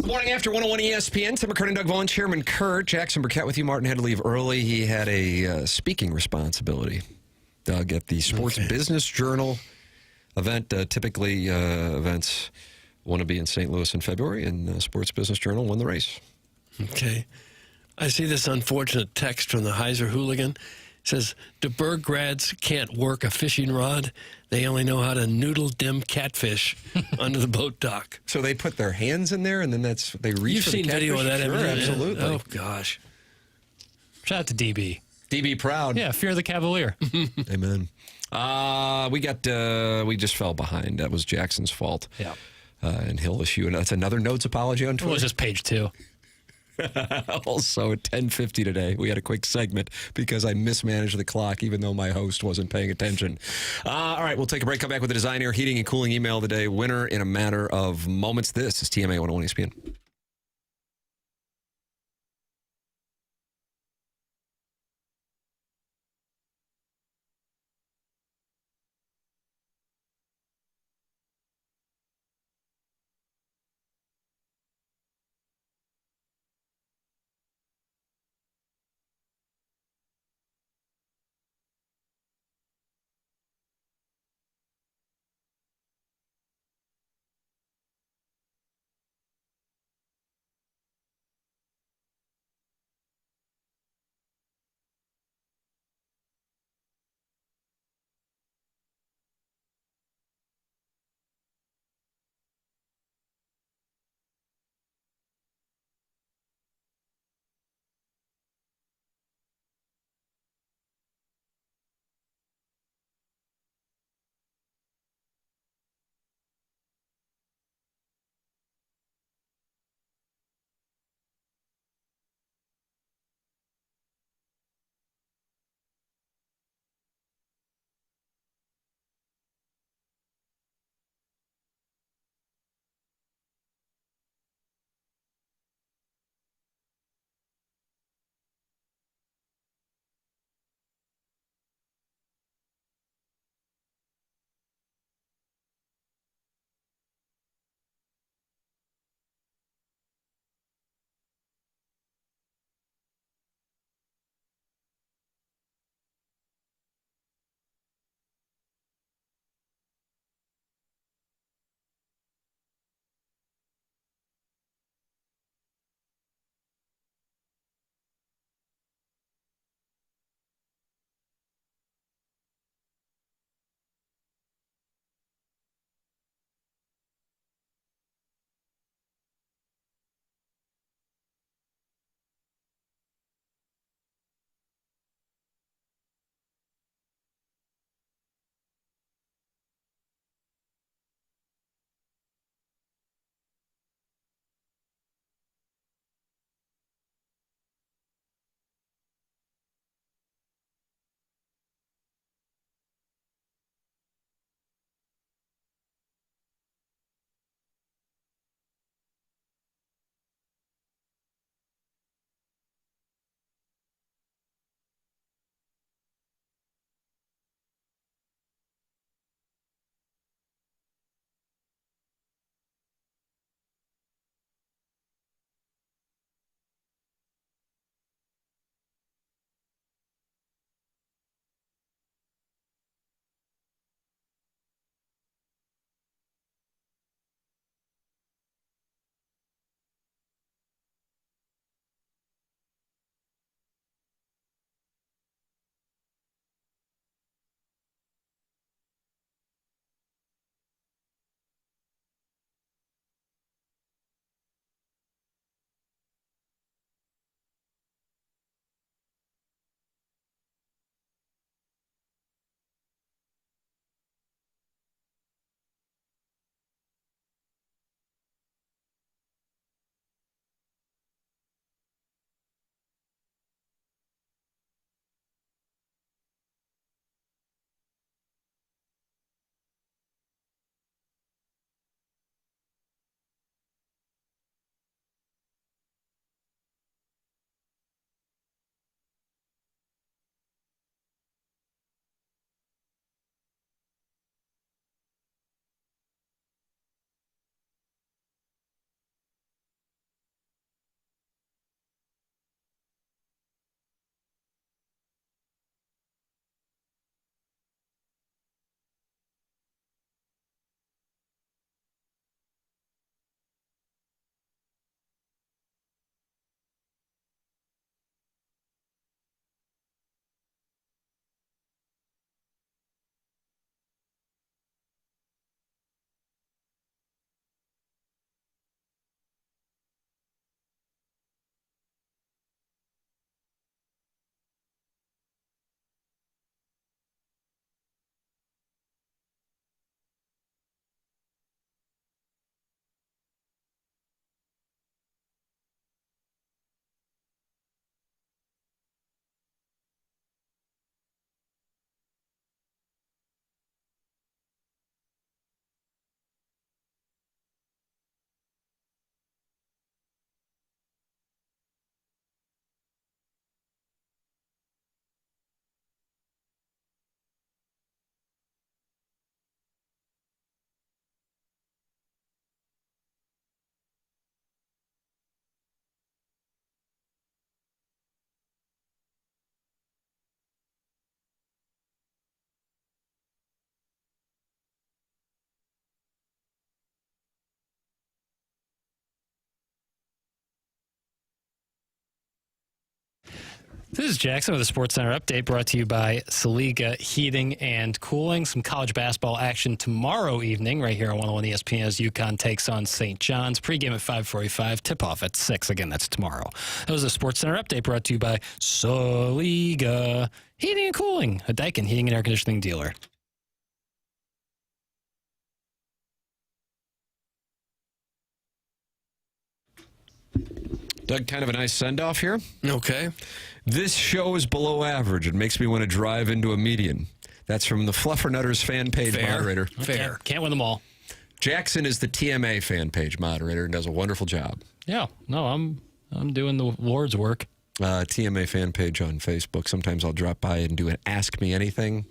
Morning After 101 ESPN. Tim McKernan, Doug Vaughn, Chairman Kurt. Jackson Burkett with you. Martin had to leave early. He had a speaking responsibility. Doug at the Sports Business Journal event. Typically, events want to be in St. Louis in February, and Sports Business Journal won the race. Okay. I see this unfortunate text from the Heiser hooligan. It says, DeBerg grads can't work a fishing rod. They only know how to noodle dim catfish under the boat dock. So they put their hands in there, and then they reach You've for the seen video of that, catfish? haven't you? Sure, absolutely. Oh, gosh. Shout out to DB. DB proud. Yeah, fear the Cavalier. Amen. We just fell behind. That was Jackson's fault. Yeah. And he'll issue, and that's another notes apology on Twitter. It was just page 2. Also, at 10:50 today, we had a quick segment because I mismanaged the clock, even though my host wasn't paying attention. All right, we'll take a break. Come back with the Design Air Heating and Cooling email of the day. Winner in a matter of moments. This is TMA 101 ESPN. This is Jackson with a Sports Center update brought to you by Saliga Heating and Cooling. Some college basketball action tomorrow evening right here on 101 ESPN as UConn takes on St. John's. Pregame at 5:45, tip-off at 6. Again, that's tomorrow. That was a Sports Center update brought to you by Saliga Heating and Cooling, a Daikin heating and air conditioning dealer. Doug, kind of a nice send-off here. Okay. This show is below average. It makes me want to drive into a median. That's from the Fluffernutters fan page moderator. Fair. Can't win them all. Jackson is the TMA fan page moderator and does a wonderful job. Yeah. No, I'm doing the Lord's work. TMA fan page on Facebook. Sometimes I'll drop by and do an Ask Me Anything.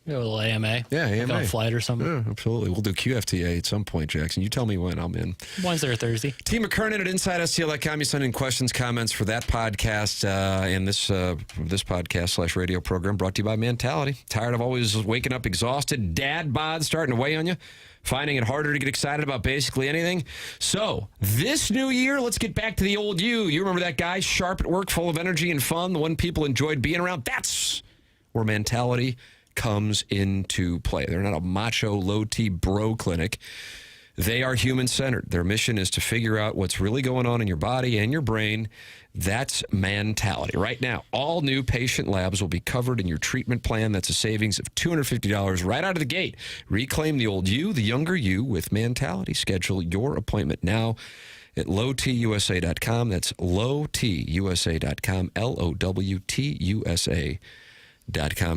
A little AMA. Yeah, AMA. Like a flight or something. Yeah, absolutely. We'll do QFTA at some point, Jackson. You tell me when. I'm in. Wednesday or Thursday. Team McKernan at InsideSTL.com. You send in questions, comments for that podcast and this podcast / radio program brought to you by Mentality. Tired of always waking up exhausted? Dad bod starting to weigh on you? Finding it harder to get excited about basically anything? So, this new year, let's get back to the old you. You remember that guy, sharp at work, full of energy and fun, the one people enjoyed being around? That's where Mentality comes into play. They're not a macho, low-T bro clinic. They are human-centered. Their mission is to figure out what's really going on in your body and your brain. That's Mentality. Right now, all new patient labs will be covered in your treatment plan. That's a savings of $250 right out of the gate. Reclaim the old you, the younger you, with Mentality. Schedule your appointment now at lowtusa.com. That's lowtusa.com, lowtusa.com.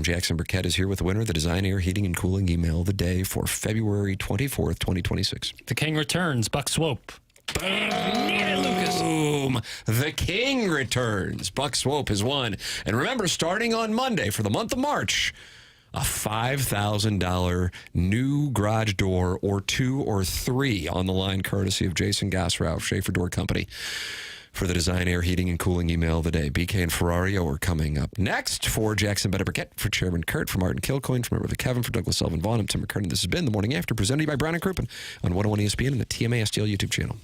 Jackson Burkett is here with the winner of the Design Air Heating and Cooling Email of the Day for February 24th, 2026. The King returns. Buck Swope. Boom. The King returns. Buck Swope has won. And remember, starting on Monday for the month of March, a $5,000 new garage door or 2 or 3 on the line, courtesy of Jason Gosrow, Schaefer Door Company, for the Design Air Heating and Cooling Email of the Day. BK and Ferrario are coming up next. For Jackson Burkett, for Chairman Kurt, for Martin Kilcoyne, for Member Kevin, for Douglas Sullivan Vaughn, I'm Tim McKernan. This has been The Morning After, presented by Brown and Crouppen on 101 ESPN and the TMA STL YouTube channel.